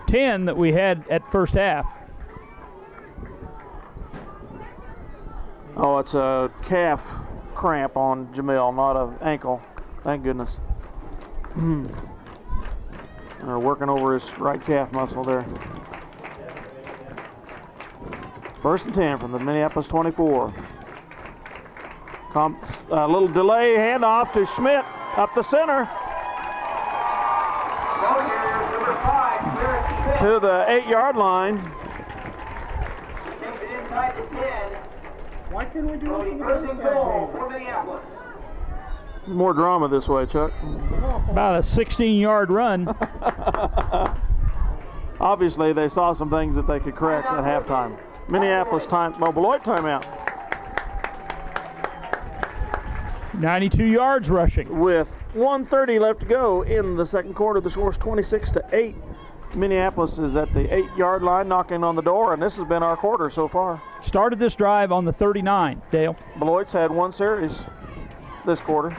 10 that we had at first half. Oh, it's a calf cramp on Jamel, not an ankle. Thank goodness. They're working over his right calf muscle there. First and 10 from the Minneapolis 24. A little delay, handoff to Schmidt up the center. Number 5, Jared Schmidt. To the 8-yard line. Takes it inside the 10. Why can't we do this in the First and first half, goal Dave? for Minneapolis. More drama this way, Chuck. About a 16-yard run. Obviously, they saw some things that they could correct at halftime. Minneapolis Beloit timeout. 92 yards rushing. With 1:30 left to go in the second quarter, the score's 26-8. Minneapolis is at the 8-yard line, knocking on the door, and this has been our quarter so far. Started this drive on the 39, Dale. Beloit's had one series this quarter.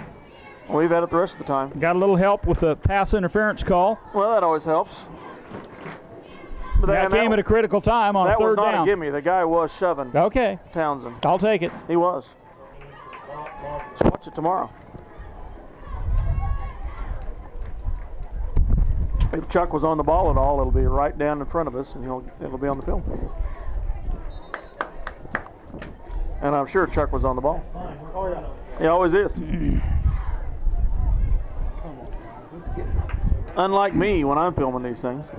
We've had it the rest of the time. Got a little help with the pass interference call. Well, that always helps. But That came at a critical time on that was third not down. a gimme. The guy was shoving Okay, Townsend. I'll take it. He was. Let's watch it tomorrow. If Chuck was on the ball at all, it'll be right down in front of us, and it'll be on the film. And I'm sure Chuck was on the ball. Oh, yeah. He always is. Unlike me when I'm filming these things.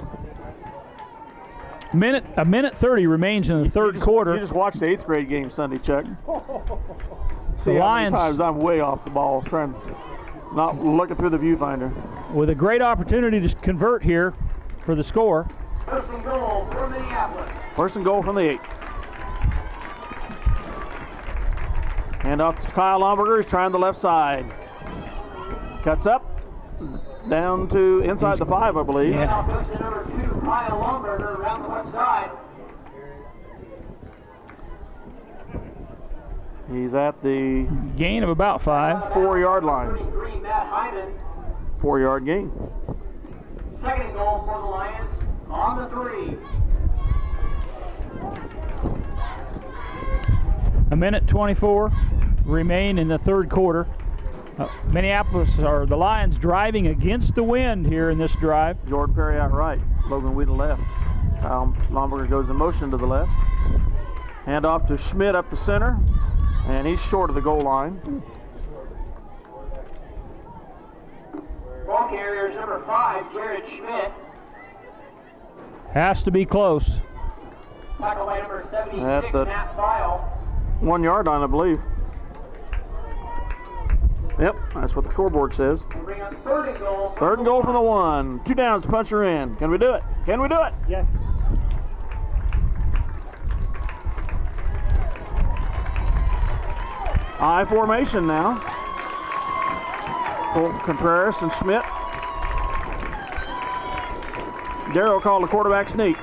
A minute 30 remains in the third quarter. You just watched the 8th grade game Sunday, Chuck. See The how Lions- many times I'm way off the ball, trying not looking through the viewfinder. With a great opportunity to convert here for the score. First and goal for Minneapolis. First and goal from the 8. Hand off to Kyle Lomberger. He's trying the left side. Cuts up. Down to inside the 5, I believe. Yeah. Now goes to number 2, Kyle Lomberger, around the left side. He's at the Gain of about 5. 4-yard line. 33, Matt Hyman. 4-yard gain. Second and goal for the Lions on the 3. A minute 24 remain in the third quarter. Minneapolis, or the Lions, driving against the wind here in this drive. Jordan Perry out right. Logan Weedle left. Kyle Lomberger goes in motion to the left. Hand off to Schmidt up the center. And he's short of the goal line. Ball carriers number 5, Jared Schmidt. Has to be close. Tackled by number 76, At the- Matt File. 1-yard line, I believe. Yep, that's what the scoreboard says. We'll bring up third and goal. Third and goal from the 1. 2 downs to punch her in. Can we do it? Can we do it? Yes. I formation now. For Contreras and Schmidt. Darrell called the quarterback sneak.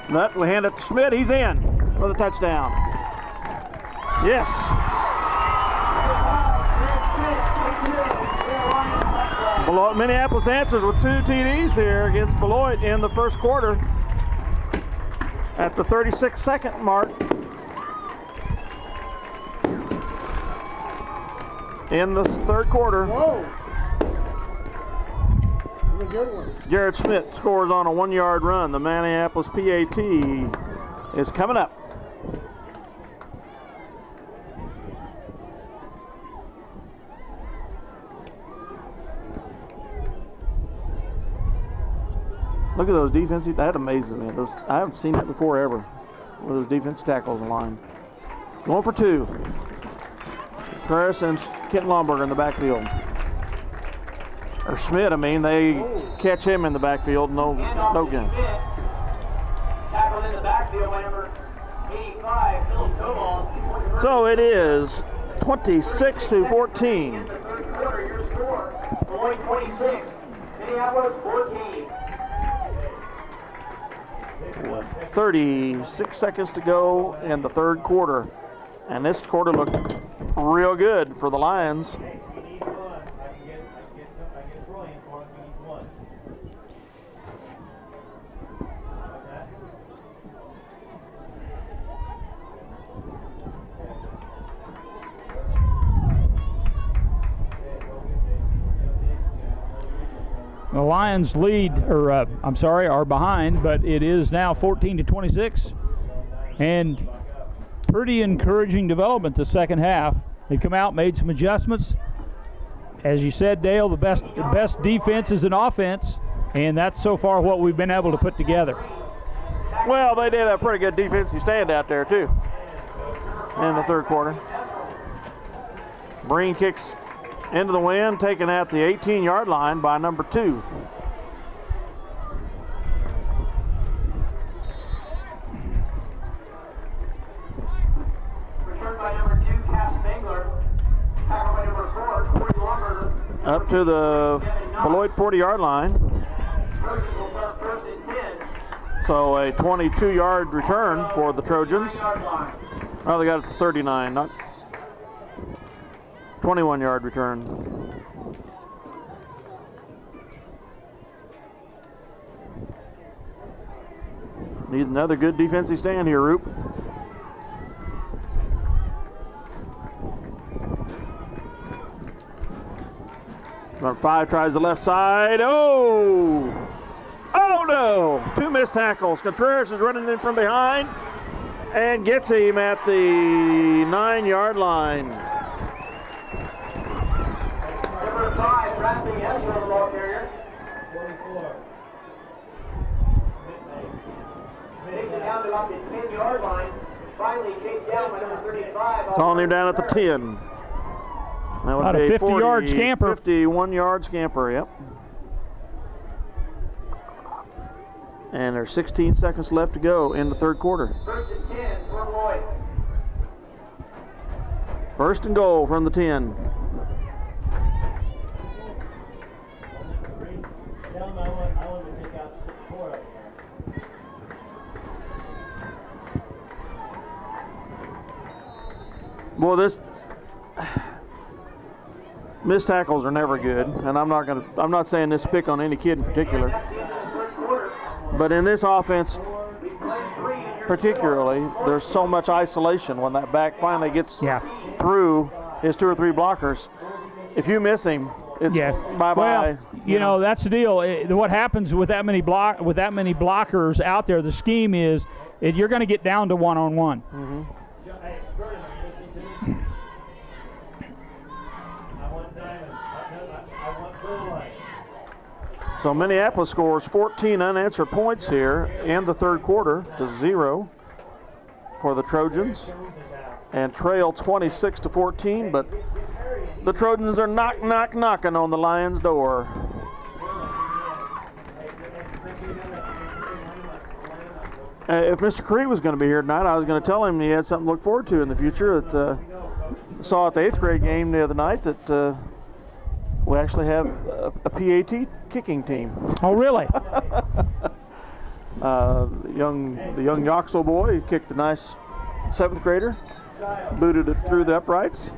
But we hand it to Schmidt. He's in for the touchdown. Yes. Beloit, Minneapolis answers with 2 TDs here against Beloit in the first quarter at the 36-second mark. in the third quarter. Whoa. That's a good one. Jared Schmidt scores on a 1-yard run. The Minneapolis PAT is coming up. Look at those defensive, that amazes me. I haven't seen that before ever, with those defensive tackles in line. Going for 2. Ferris and Kent Lomberg in the backfield. Or Schmidt, I mean, they catch him in the backfield, no gain. Tackled in the backfield by number 85, Phil Cobalt. So it is 26-14. Third quarter, your score, Beloit 26, Minneapolis 14. With 36 seconds to go in the third quarter. And this quarter looked real good for the Lions. We need 1. I can get Troy in for it. We need 1. What's that? The Lions lead, or are behind, but it is now 14-26, and pretty encouraging development the second half. They come out, made some adjustments. As you said, Dale, the best defense is an offense, and that's so far what we've been able to put together. Well, they did a pretty good defensive stand out there too in the third quarter. Breen kicks into the wind, taken at the 18-yard line by number 2. Returned by number 2, Cass Spangler. Tackled by number 4, Corey Lomberg. Up to the Beloit 40-yard line. Trojans will start first and 10. So a 22-yard return for the Trojans. 9-yard line. Oh, they got it to 39, not 21-yard return. Need another good defensive stand here, Roop. Number 5 tries the left side. Oh! Oh no! 2 missed tackles. Contreras is running in from behind and gets him at the 9-yard line. Number 5, Bradley Hester on the ball carrier. 44. Takes it down to about the 10-yard line. Finally chased down by number 35. Calling him down at the 10. That would About a be 50-yard scamper. 51-yard scamper, yep. And there's 16 seconds left to go in the third quarter. First and 10 for Beloit. First and goal from the 10. Tell them I want to take out 6-4 up there. Boy, this missed tackles are never good, and I'm not saying this to pick on any kid in particular, but in this offense particularly, there's so much isolation when that back finally gets through his 2 or 3 blockers. If you miss him, it's bye-bye. Well, you know, that's the deal. What happens with that many blockers out there, the scheme is you're going to get down to one-on-one. Mm-hmm. Hey, Gordon, are you listening to me? I want diamond. I want blue light. So Minneapolis scores 14 unanswered points here in the third quarter to 0 for the Trojans, and trail 26-14, but the Trojans are knocking on the Lions' door. If Mr. Cree was going to be here tonight, I was going to tell him he had something to look forward to in the future. That saw at the 8th grade game the other night that we actually have a PAT kicking team. Oh, really? The young Yoxel boy kicked a nice 7th grader, booted it through the uprights,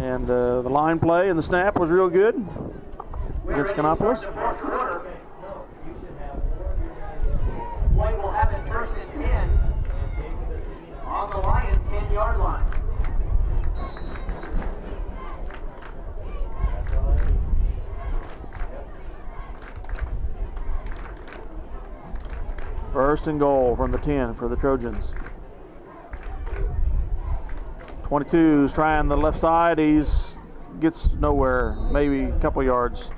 and the line play and the snap was real good against Canopolis. Beloit will have it first and 10 on the Lions 10-yard line. First and goal from the 10 for the Trojans. 22's trying the left side. He's gets nowhere, maybe a couple yards.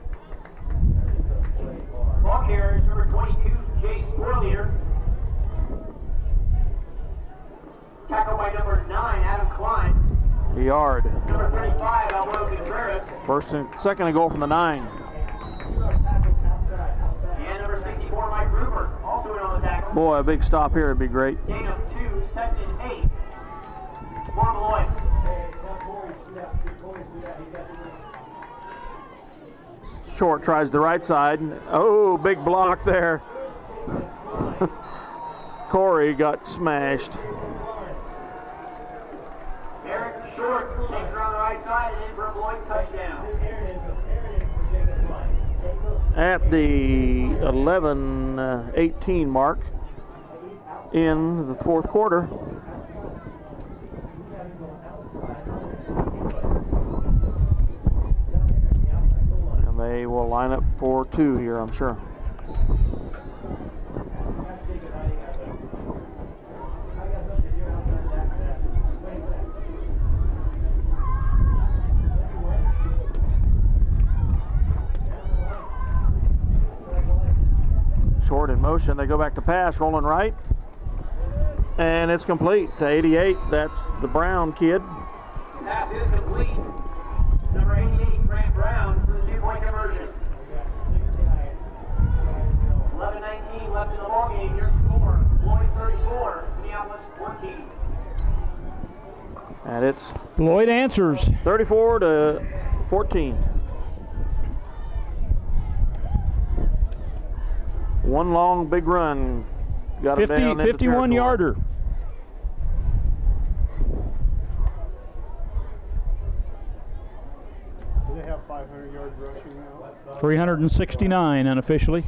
Ball carrier is number 22, Jay Sporleader. Tackled by number 9, Adam Klein. A yard. Number 35, Alvaro Contreras. First and second and goal from the 9. And number 64, Mike Rupert, also in on the tackle. Boy, a big stop here would be great. Gain of 2, second and 8. For Beloit. Short tries the right side. Oh, big block there. Corey got smashed. Eric Short takes it on the right side and in for a Beloit touchdown. At the 11:18 mark in the fourth quarter. And they will line up for 2 here, I'm sure. Short in motion, they go back to pass, rolling right, and it's complete to 88. That's the Brown kid. Pass is complete. Number 88, Grant Brown, for the 2-point conversion. 11:19 left in the ballgame. Your score: Beloit 34, Minneapolis 14. And it's Beloit answers. 34-14. One long big run got him down into 51 yarder. Do they have 500 yards rushing now? 369 unofficially.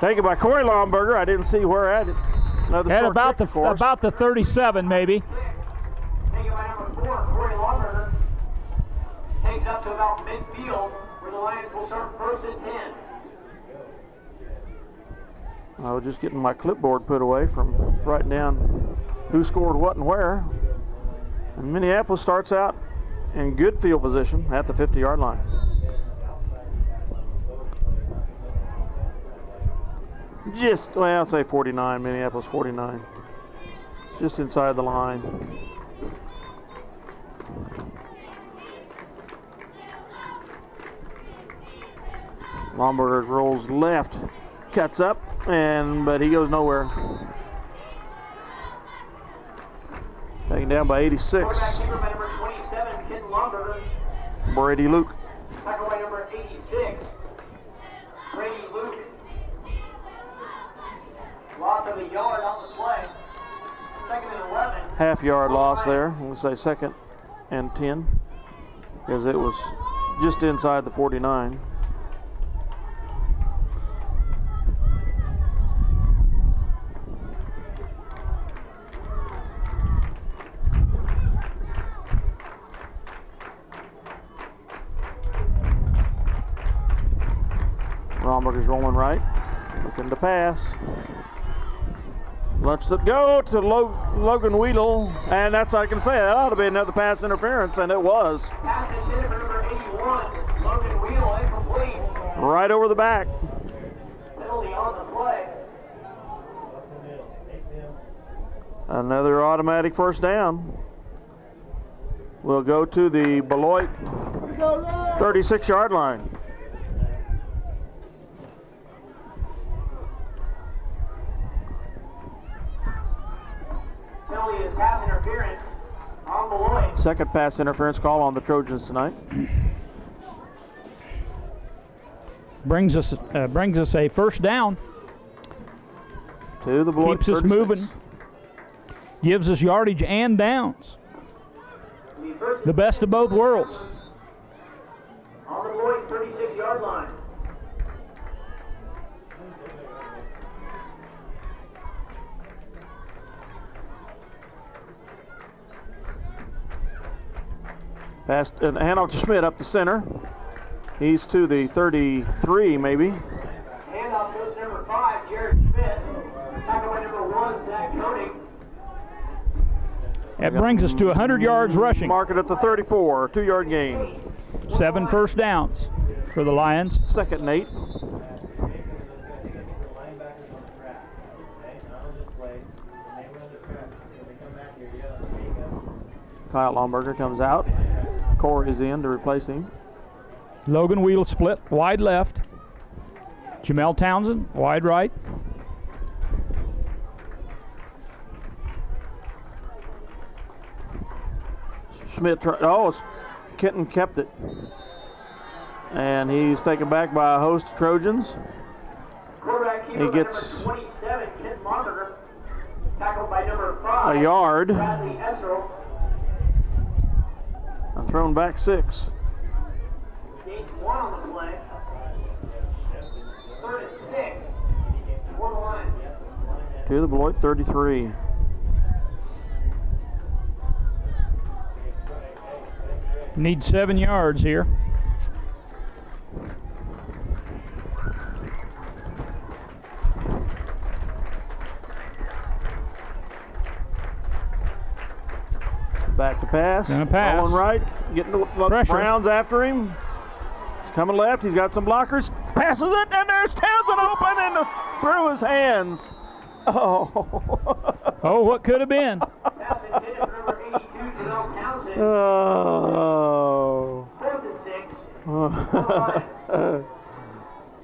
Taken by Corey Lomberger. I didn't see where at it. Another At short about kick, of course. about the 37 maybe. Taken by number 4, Corey Lomberger. Takes it up to about midfield, where the Lions will start first and 10. I was just getting my clipboard put away from writing down who scored what and where. And Minneapolis starts out in good field position at the 50-yard line. Just, well, I'll say 49, Minneapolis 49. It's just inside the line. Lomberger rolls left, cuts up, but he goes nowhere. Taken down by 86. Quarterback keeper by number 27, Ken Lomberger. Brady Luke. Tackle by number 86, Brady Luke. Loss of a yard on the play. Second and 11. Half-yard loss there. We'll say second and 10 because it was just inside the 49. Romberger's rolling right, looking to pass. Let's go to Logan Weedle, and that's all I can say. That ought to be another pass interference, and it was. Pass intended for number 81, Logan Wheel, incomplete. Right over the back. Penalty on the play. Another automatic first down. We'll go to the Beloit 36-yard line. Penalty is pass interference. Beloit. Second pass interference call on the Trojans tonight. Brings us a first down. To the Beloit Keeps us 36. moving. Gives us yardage and downs. The best of both worlds. On the Beloit 36-yard line. Pass and handoff to Schmidt up the center. He's to the 33, maybe. Handoff goes to number 5, Jared Schmidt. Tackled by number 1, Zach Koenig. That brings us to 100 yards rushing. Mark it at the 34, 2-yard gain. 7 first downs for the Lions. Second and 8. Kyle Lomberger comes out. Corey is in to replace him. Logan Wheel split, wide left. Jamel Townsend, wide right. Schmidt, Kitten kept it. And he's taken back by a host of Trojans. He gets number 27, Kent Lomberger. Tackled by number 5, a yard. Bradley Esserl. And thrown back 6. Gains 1 on the play. 3rd and 6 for the Lions. To the Beloit 33. Need 7 yards here. Back to pass. Gonna pass. Going right. Getting the Pressure. Browns after him. He's coming left. He's got some blockers. Passes it, and there's Townsend open and through his hands. Oh. Oh, what could have been? Pass intended for number 82, Jamel Townsend. Oh. 4th and 6 for the Lions.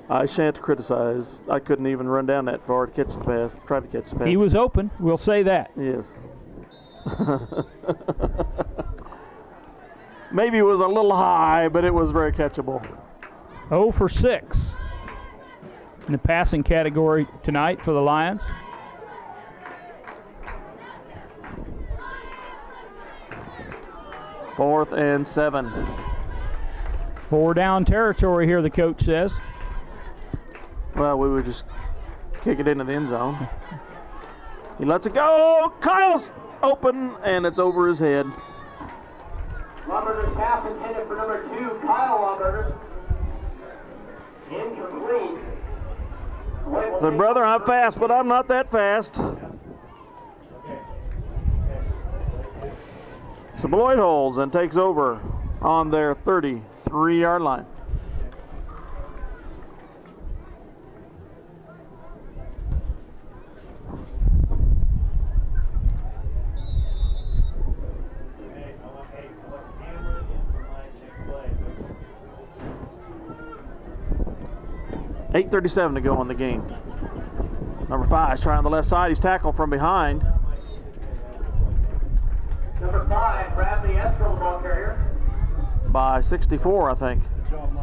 I shan't criticize. I couldn't even run down that far to catch the pass. Tried to catch the pass. He was open, we'll say that. Yes. Maybe it was a little high, but it was very catchable. 0 for 6 in the passing category tonight for the Lions. Fourth and 7. 4 down territory here, the coach says. Well, we would just kick it into the end zone. He lets it go. Kyle's open, and it's over his head. Lomberger's pass intended for number 2, Kyle Lomberger. Incomplete. Said, brother, I'm fast, but I'm not that fast. So Beloit holds and takes over on their 33-yard line. .8:37 to go on the game. Number 5 is trying on the left side. He's tackled from behind. Number 5, Bradley Esserl, the ball carrier. By 64, I think. Tackled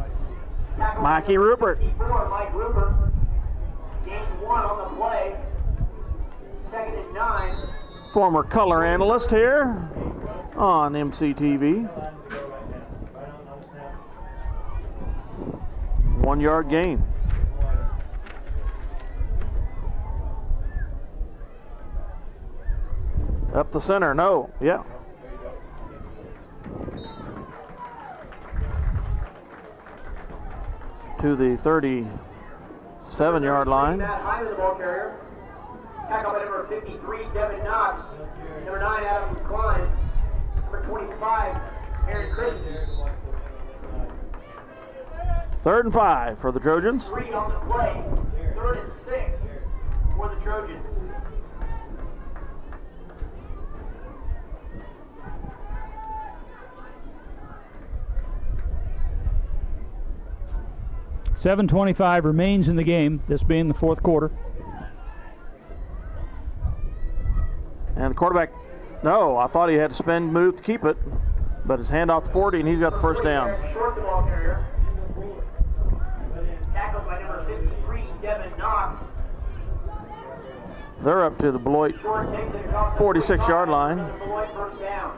Mikey by number Rupert. 64, Mike Rupert. Gains 1 on the play. 2nd and 9. Former color analyst here on MCTV. 1-yard gain. Up the center, no, yeah. To the 37-yard line. Matt Hyman, the ball carrier. Tackled by number 53, Devin Knox. Number 9, Adam Klein. Number 25, Aaron Christensen. 3rd and 5 for the Trojans. 3 on the play. 3rd and 6 for the Trojans. .725 remains in the game, this being the 4th quarter. And the quarterback No, I thought he had to spin move to keep it, but his hand off the 40, and he's got the first down. Short the ball carrier. Tackled by number 53, Devin Knox. They're up to the Beloit Short takes it across the 46-yard line. Beloit first down.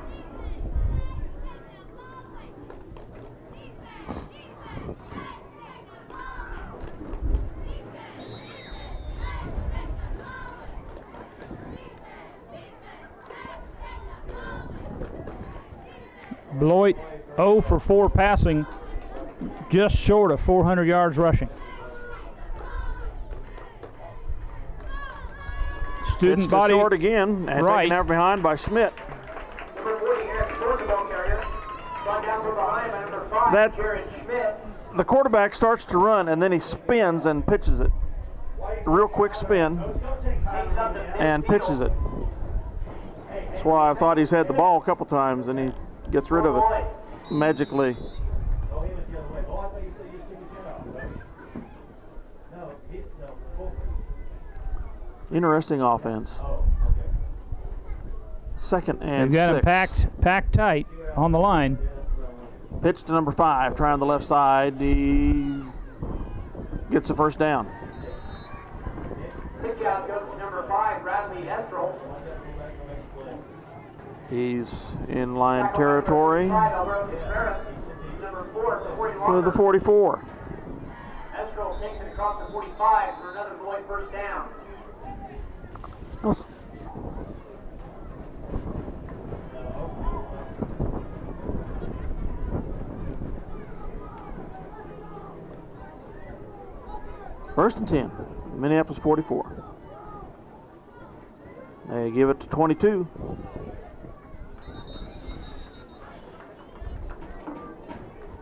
Beloit 0 for 4 passing, just short of 400 yards rushing. Student It's body short again, and right. taken out behind by Schmidt. Number 40, Eric Short, the ball carrier. Brought down from behind by number 5, That- Jared Schmidt. The quarterback starts to run, and then he spins and pitches it. Real quick spin Takes up the and pitches it. That's why I thought he's had the ball a couple times, and he gets rid of it magically. Oh, he went the other way. Oh, I thought you said you just took his head off, right? No, forward. Interesting offense. Oh, okay. Second and They've got him 6. packed tight on the line. Pitch to number 5, trying the left side. He gets the first down. Pitch out goes to number 5, Bradley Estrel. He's in line territory Number 4, to the 44. Estrel takes it across the 45 for another Beloit first down. First and 10, Minneapolis 44. They give it to 22.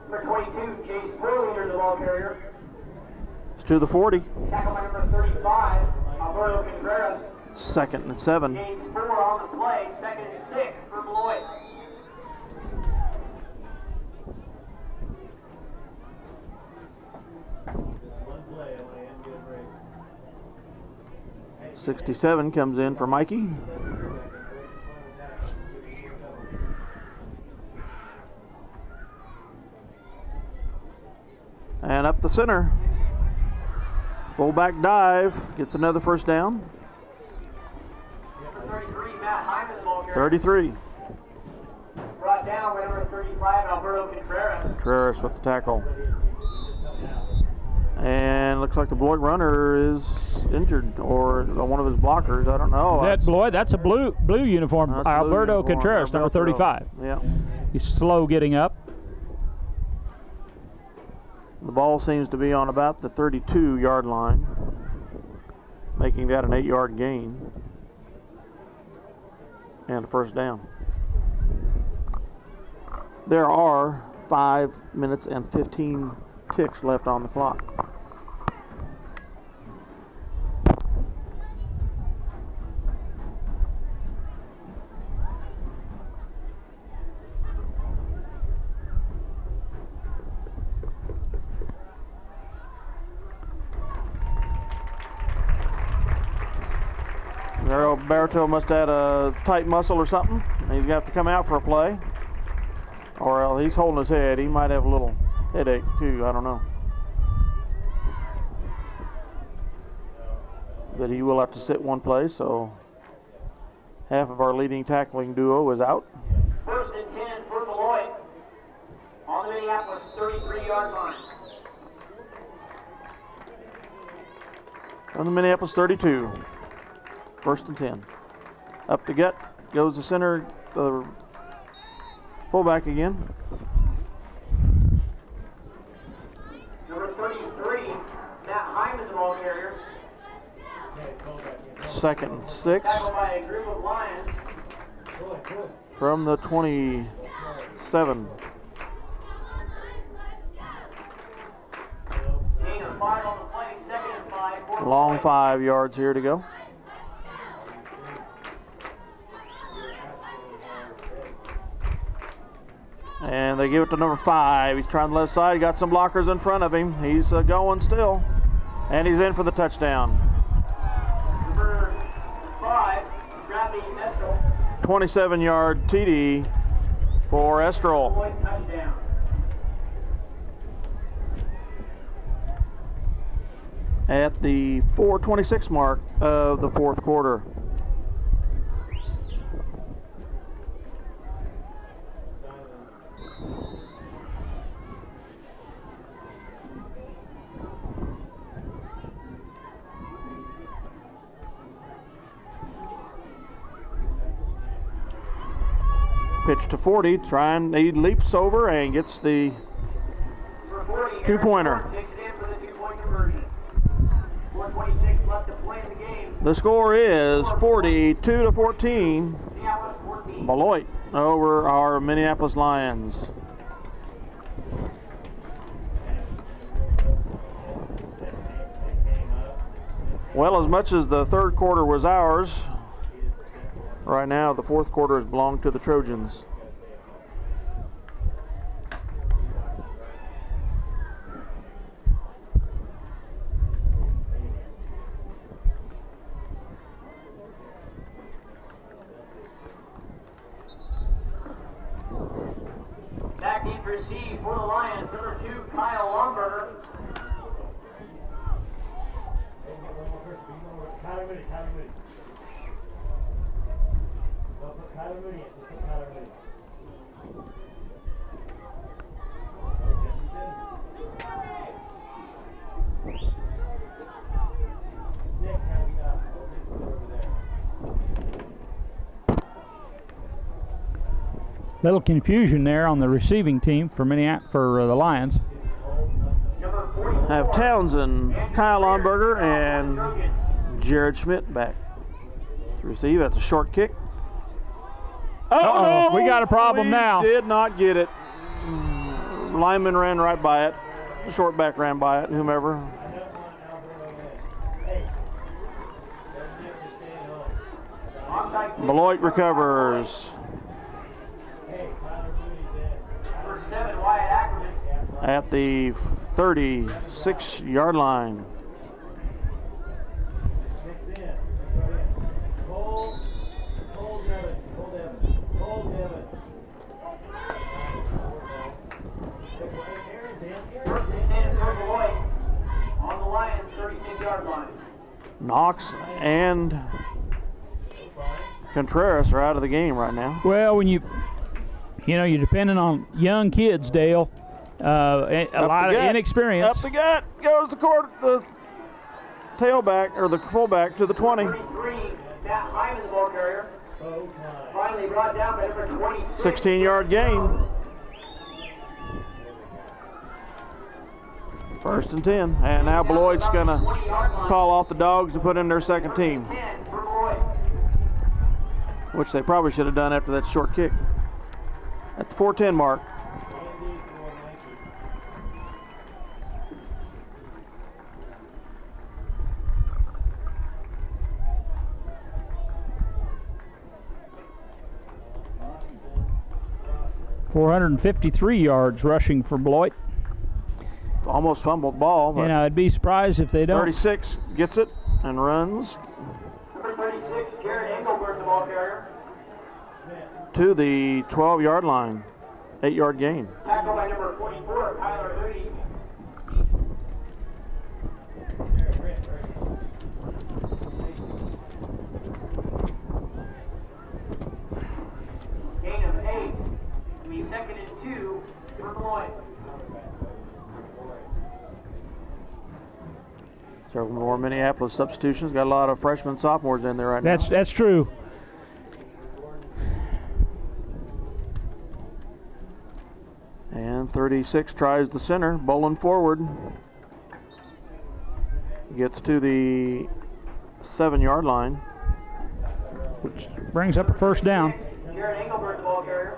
Number 22, Chase Burlinger, the ball carrier. It's to the 40. Tackled by number 35, Alberto Contreras. Second and 7. Gains 4 on the play, second and 6 for Beloit. One play, I want to end good break. 67 comes in for Mikey. And up the center. Fullback dive, gets another first down. Number 33, Matt Hyman, the ball carrier. 33. Brought down by number 35, Alberto Contreras. Contreras with the tackle. And looks like the Beloit runner is injured, or one of his blockers. I don't know. That's Beloit. That's a blue uniform. That's blue Alberto uniform. Contreras, number Alberto. 35. Yeah. He's slow getting up. The ball seems to be on about the 32-yard line, making that an 8-yard gain and a first down. There are 5 minutes and 15 ticks left on the clock. Alberto must have had a tight muscle or something. He's going to have to come out for a play. Or he's holding his head. He might have a little headache too. I don't know. But he will have to sit one place, so half of our leading tackling duo is out. First and 10 for Beloit on the Minneapolis 33-yard line. On the Minneapolis 32. First and 10. Up to gut goes the center, the fullback again. Number 33, Matt Hyman, the ball carrier. Second and 6 Tackled by a group of Lions. from the 27. Gain of 5 on the play, second and 5 for Long Beloit. 5 yards here to go. And they give it to number 5. He's trying the left side. He got some blockers in front of him. He's going still. And he's in for the touchdown. Number 5, Bradley Estrel. 27-yard TD for Estrel. Beloit touchdown. At the 4:26 mark of the fourth quarter. Pitch to 40, he leaps over and gets the two-pointer. Takes it in for the two-point conversion. 4:26 left to play in the game. The score is 42-14, Minneapolis 14. Beloit over our Minneapolis Lions. Well, as much as the third quarter was ours, right now the fourth quarter has belonged to the Trojans. Back in to receive for the Lions, number 2, Kyle Lomberger. Tyler Moody. Don't put Tyler Moody in. Just put Tyler Moody. Nick, how we got? Over there. Little confusion there on the receiving team for the Lions. Number 44. Have Townsend, Kyle Lomberger, and Jared Schmidt back to receive. That's a short kick. Uh-oh, no! we got a problem We now. did not get it. Lineman ran right by it. The short back ran by it, whomever. Beloit recovers. Number 7, Wyatt Ackerman. At the 36-yard line. First and 10 for Beloit. On the Lions, 36-yard line. Knox and Contreras are out of the game right now. Well, when you're depending on young kids, Dale, a lot of inexperience. Up the gut goes the tailback or the fullback to the 20. 33, Matt Hyman, the ball carrier. Finally brought down by number 26. 16-yard gain. First and 10. And now Beloit's going to call off the Dogs and put in their second team, 10 for Beloit. which they probably should have done after that short kick. At the 4:10 mark. .453 yards rushing for Beloit. Almost fumbled ball. But I'd be surprised if they don't. 36 gets it and runs Number 36, Jared Engelbert, the ball carrier. to the 12-yard line. 8-yard gain. Tackled by number 44, Tyler Moody. Gain of 8. To be second and 2 for Beloit. Several more Minneapolis substitutions. Got a lot of freshmen, sophomores in there right now. That's true. And 36 tries the center, bowling forward. Gets to the 7-yard line. Which brings up a first down. Jared Engelbert, the ball carrier.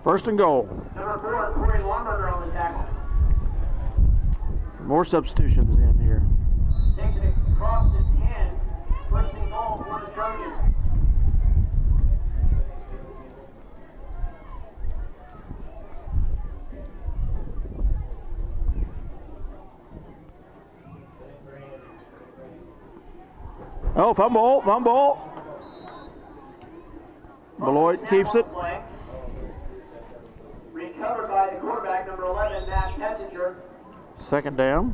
First and goal. Number 4, Corey Lomberger on the tackle. More substitutions in here. Takes it across the 10. First and goal for the Trojans. Oh, fumble. Beloit keeps it. Recovered by the quarterback, number 11, Matt Messenger. Second down.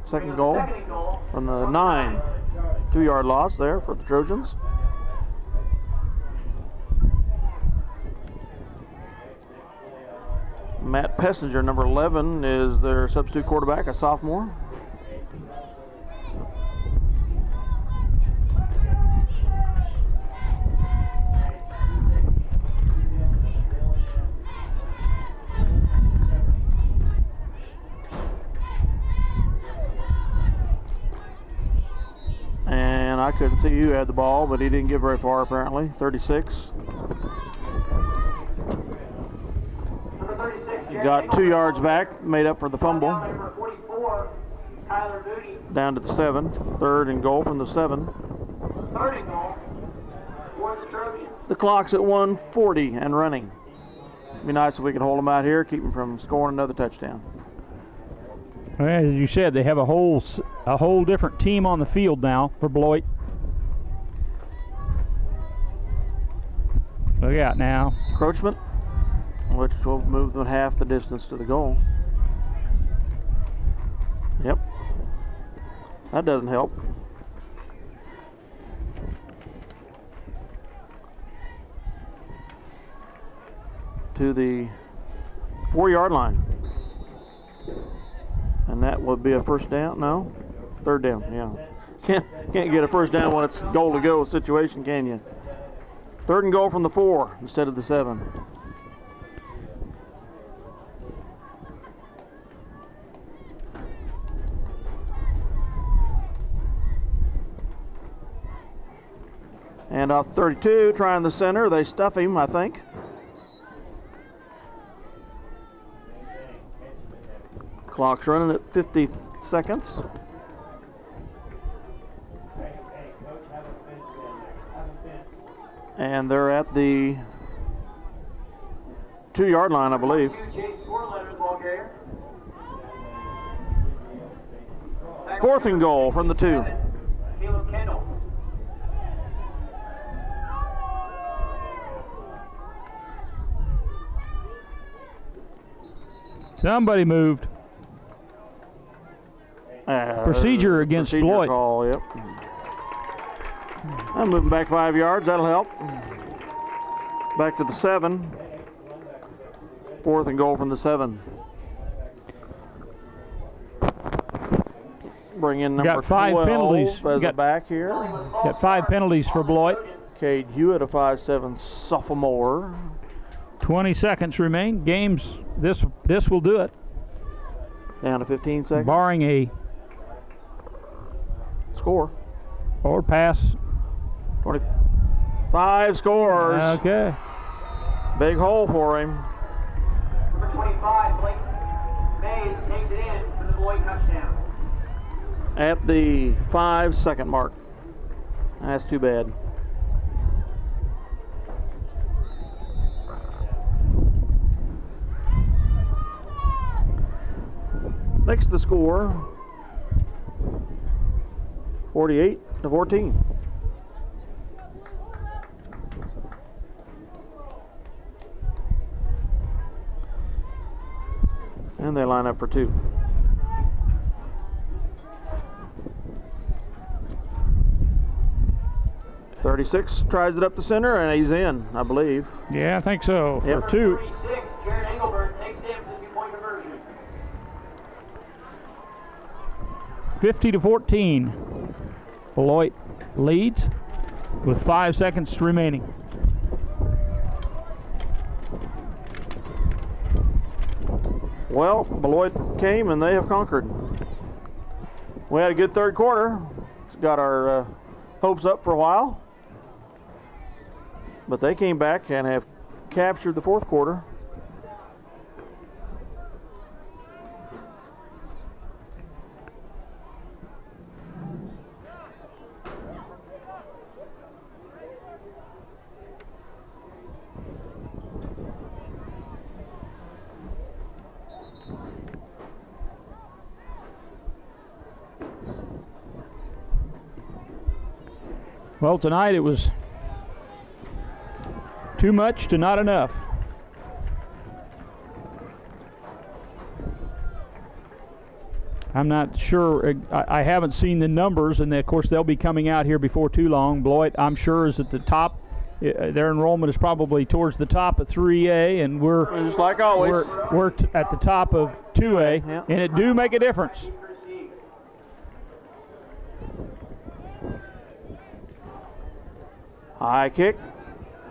Second goal Second goal. from the 9. 2-yard loss there for the Trojans. Matt Pessinger, number 11, is their substitute quarterback, a sophomore. And I couldn't see who had the ball, but he didn't get very far apparently. 36. He got 2 yards back, made up for the fumble. Number 44, Tyler Moody. Down to the 7. 3rd and goal from the 7. Third and goal for the Trojans. The clock's at 1:40 and running. It'd be nice if we could hold them out here, keep them from scoring another touchdown. Well, as you said, they have a whole different team on the field now for Beloit. Look out now. Encroachment, which will move them half the distance to the goal. Yep. That doesn't help. To the 4-yard line. And that would be a first down. No? 3rd down, yeah. Can't get a first down when it's goal to go situation, can you? 3rd and goal from the 4 instead of the 7. And off 32, trying the center. They stuff him, I think. Clock's running at 50 seconds. And they're at the 2-yard line, I believe. Fourth and goal from the 2. Somebody moved. Procedure against Beloit. Call, yep. I'm moving back 5 yards. That'll help. Back to the 7. 4th and goal from the 7. Bring in number 12 penalties. as a back here. Got 5 penalties for Beloit. Cade Hewitt, a 5'7" sophomore. 20 seconds remain. Games, this will do it. Down to 15 seconds. Barring a score. Or pass. 25 scores. Okay. Big hole for him. Number 25, Blake Mays takes it in for the Beloit touchdown. At the 5-second mark. That's too bad. Makes the score 48-14. And they line up for 2. .36 tries it up the center, and he's in, I believe. Yeah, I think so. Yep. For 2. 36, Jared Engelbert takes it in for the 2-point conversion. 50-14. Beloit leads with 5 seconds remaining. Well, Beloit came and they have conquered. We had a good 3rd quarter. Got our hopes up for a while. But they came back and have captured the 4th quarter. Well, tonight it was Too much to not enough. I'm not sure. I haven't seen the numbers, and of course they'll be coming out here before too long. Beloit, I'm sure, is at the top. Their enrollment is probably towards the top of 3A, and we're just like always. We're at the top of 2A, yeah. And it do make a difference. High kick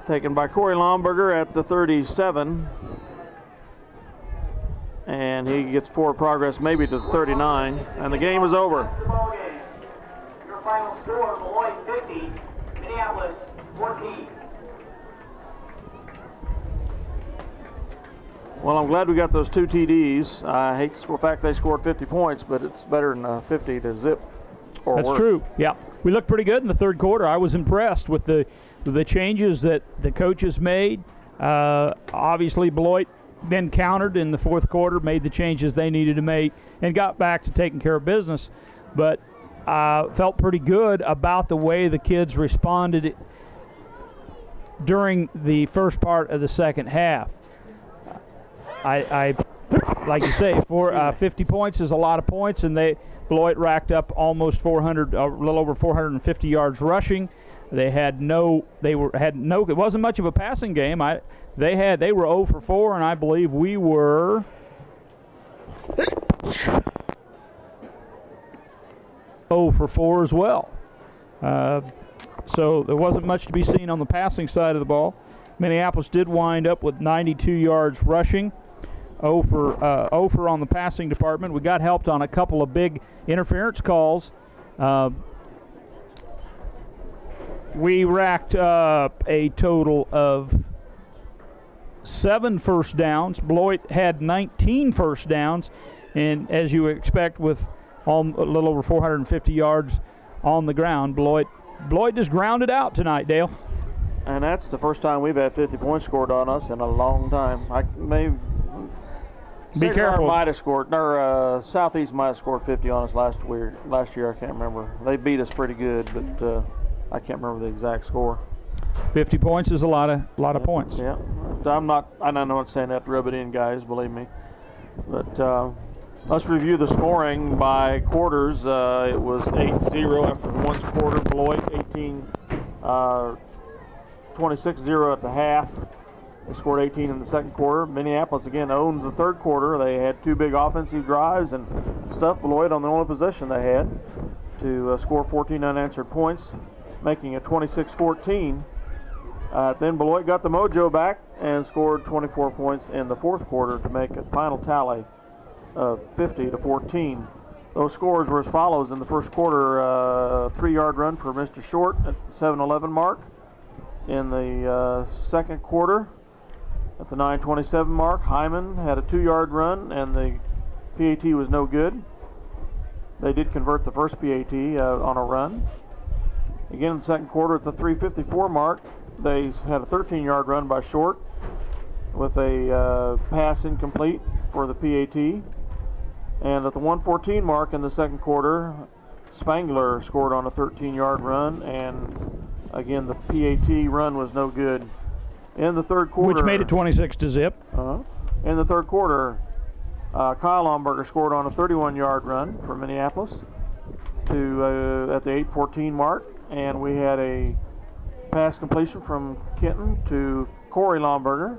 taken by Corey Lomberger at the 37. And he gets forward progress maybe to the 39. And the game is over. Your final score, Beloit 50, Minneapolis 14. Well, I'm glad we got those 2 TDs. I hate the fact they scored 50 points, but it's better than 50 to zip or That's worse. true. Yeah, we looked pretty good in the third quarter. I was impressed with the changes that the coaches made. Obviously, Beloit then countered in the fourth quarter, made the changes they needed to make, and got back to taking care of business. But felt pretty good about the way the kids responded during the first part of the second half. I like to say, 50 points is a lot of points, and Beloit racked up almost 400, a little over 450 yards rushing. It wasn't much of a passing game. They were 0 for 4, and I believe we were 0 for 4 as well. So there wasn't much to be seen on the passing side of the ball. Minneapolis did wind up with 92 yards rushing. 0 for on the passing department. We got helped on a couple of big interference calls. We racked up a total of 7 first downs. Beloit had 19 first downs, and as you would expect, with a little over 450 yards on the ground, Beloit just grounded out tonight, Dale. And that's the first time we've had 50 points scored on us in a long time. Be careful. Might have scored, or Southeast might have scored 50 on us last year. I can't remember. They beat us pretty good, but I can't remember the exact score. 50 points is a lot of points. Yeah, I'm not saying that to rub it in, guys. Believe me. But let's review the scoring by quarters. It was 8-0 after one quarter. Beloit 26-0 at the half. They scored 18 in the second quarter. Minneapolis again owned the third quarter. They had 2 big offensive drives and stuffed Beloit on the only possession they had to score 14 unanswered points, making it 26-14. Then Beloit got the mojo back and scored 24 points in the fourth quarter to make a final tally of 50-14. Those scores were as follows in the first quarter: 3-yard run for Mr. Short at the 7-11 mark. In the second quarter, at the 9:27 mark, Hyman had a 2-yard run, and the PAT was no good. They did convert the first PAT on a run. Again, in the second quarter, at the 3:54 mark, they had a 13-yard run by Short with a pass incomplete for the PAT. And at the 1:14 mark in the second quarter, Spangler scored on a 13-yard run, and again, the PAT run was no good. In the third quarter, which made it 26-0. In the third quarter, Kyle Lomberger scored on a 31-yard run for Minneapolis at the 8:14 mark, and we had a pass completion from Kenton to Corey Lomberger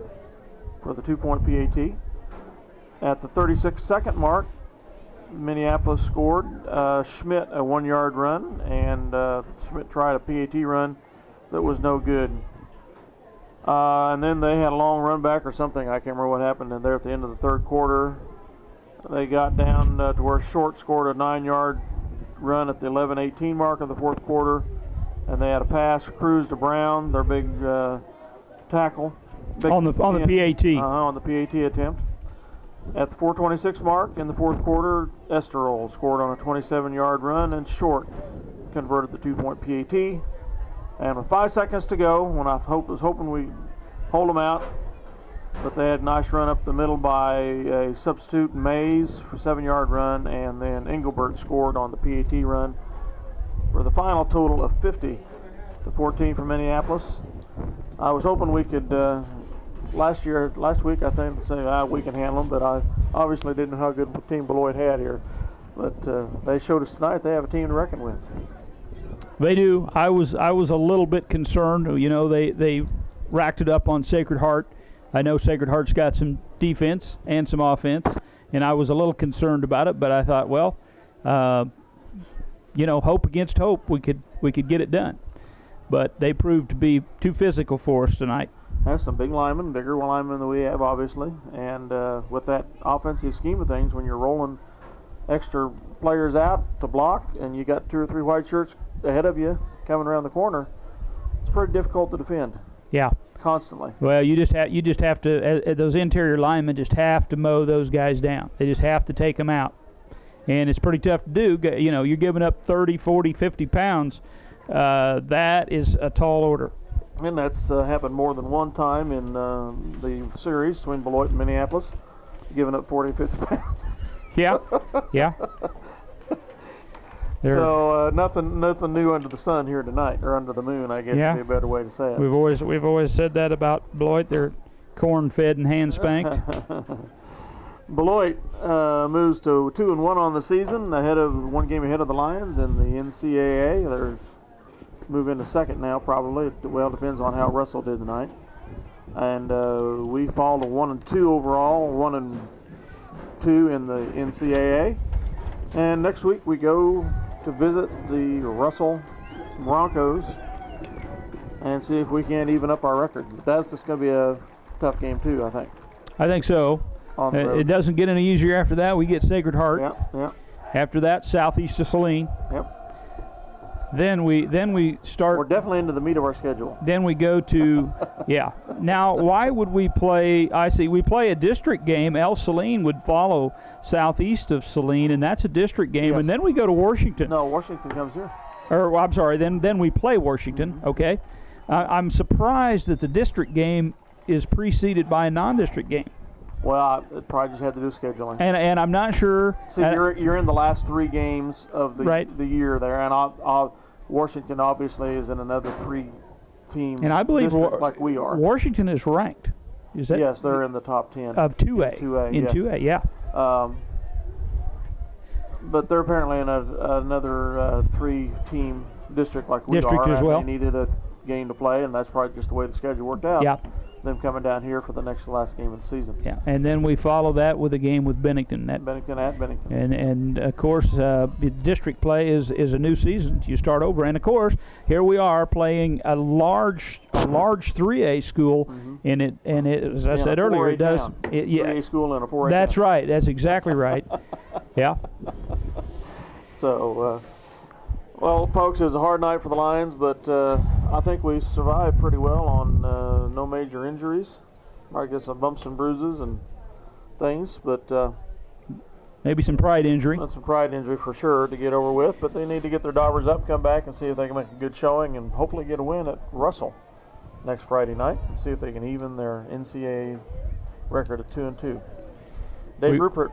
for the 2-point PAT. At the 36-second mark, Minneapolis scored. Schmidt a 1-yard run, and Schmidt tried a PAT run that was no good. And then they had a long run back or something. I can't remember what happened in there at the end of the third quarter. They got down to where Short scored a 9-yard run at the 11:18 mark of the fourth quarter, and they had a pass, Cruz to Brown, their big tackle. On the PAT. On the PAT attempt. At the 4:26 mark in the fourth quarter, Esterol scored on a 27-yard run, and Short converted the 2-point PAT. And with 5 seconds to go, when I was hoping we'd hold them out, but they had a nice run up the middle by a substitute, Mays, for a 7-yard run, and then Engelbert scored on the PAT run for the final total of 50-14 for Minneapolis. I was hoping we could, last week I think, say we can handle them, but I obviously didn't know how good a team Beloit had here. But they showed us tonight they have a team to reckon with. They do. I was a little bit concerned. You know, they racked it up on Sacred Heart. I know Sacred Heart's got some defense and some offense, and I was a little concerned about it. But I thought, well, you know, hope against hope, we could get it done. But they proved to be too physical for us tonight. That's some big linemen, bigger linemen than we have, obviously. And with that offensive scheme of things, when you're rolling extra players out to block and you got 2 or 3 white shirts ahead of you coming around the corner, it's pretty difficult to defend. Yeah. Constantly. Well, you just have to those interior linemen just have to mow those guys down. They just have to take them out. And it's pretty tough to do. You know, you're giving up 30, 40, 50 pounds. That is a tall order. And that's happened more than one time in the series between Beloit and Minneapolis, giving up 40, 50 pounds. Yeah, yeah. So nothing new under the sun here tonight, or under the moon, I guess would be a better way to say it. We've always said that about Beloit. They're corn-fed and hand-spanked. Beloit moves to 2-1 on the season, one game ahead of the Lions in the NCAA. They're moving to second now, probably. Well, depends on how Russell did tonight. And we fall to 1-2 overall, 1-2 in the NCAA. And next week we go to visit the Russell Broncos and see if we can't even up our record. But that's just going to be a tough game too, I think. I think so. It doesn't get any easier after that. We get Sacred Heart. Yeah. After that, southeast of Saline. Yep. Then we start. We're definitely into the meat of our schedule. Then we go to, yeah. Now, why would we play? I see. We play a district game. El Saline would follow southeast of Saline, and that's a district game. Yes. And then we go to Washington. No, Washington comes here. Or I'm sorry. Then we play Washington. Mm-hmm. Okay. I'm surprised that the district game is preceded by a non-district game. Well, it probably just had to do scheduling. And I'm not sure. See, you're in the last 3 games of the year there, and Washington obviously is in another 3-team. And I believe like we are. Washington is ranked. Is that? Yes, they're in the top 10 of 2A. 2A, in yes. 2A, yeah. But they're apparently in another 3-team district like we district are. As well. They needed a game to play, and that's probably just the way the schedule worked out. Yeah. Them coming down here for the last game of the season. Yeah, and then we follow that with a game with Bennington. Bennington at Bennington. And of course, district play is a new season. You start over, and of course, here we are playing a large 3A school, mm-hmm. and it as I said earlier, it does. 3A school and a 4A. That's town. right. That's exactly right. Yeah. So. Well, folks, it was a hard night for the Lions, but I think we survived pretty well on no major injuries. Might get some bumps and bruises and things, but maybe some pride injury. That's some pride injury for sure to get over with, but they need to get their daubers up, come back, and see if they can make a good showing and hopefully get a win at Russell next Friday night. See if they can even their NCAA record at 2-2. Dave Rupert,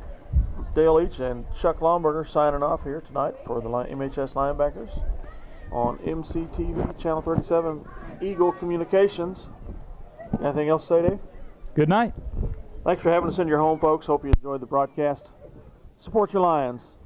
Dale Leach, and Chuck Lomberger signing off here tonight for the MHS Linebackers on MCTV Channel 37 Eagle Communications. Anything else to say, Dave? Good night. Thanks for having us in your home, folks. Hope you enjoyed the broadcast. Support your Lions.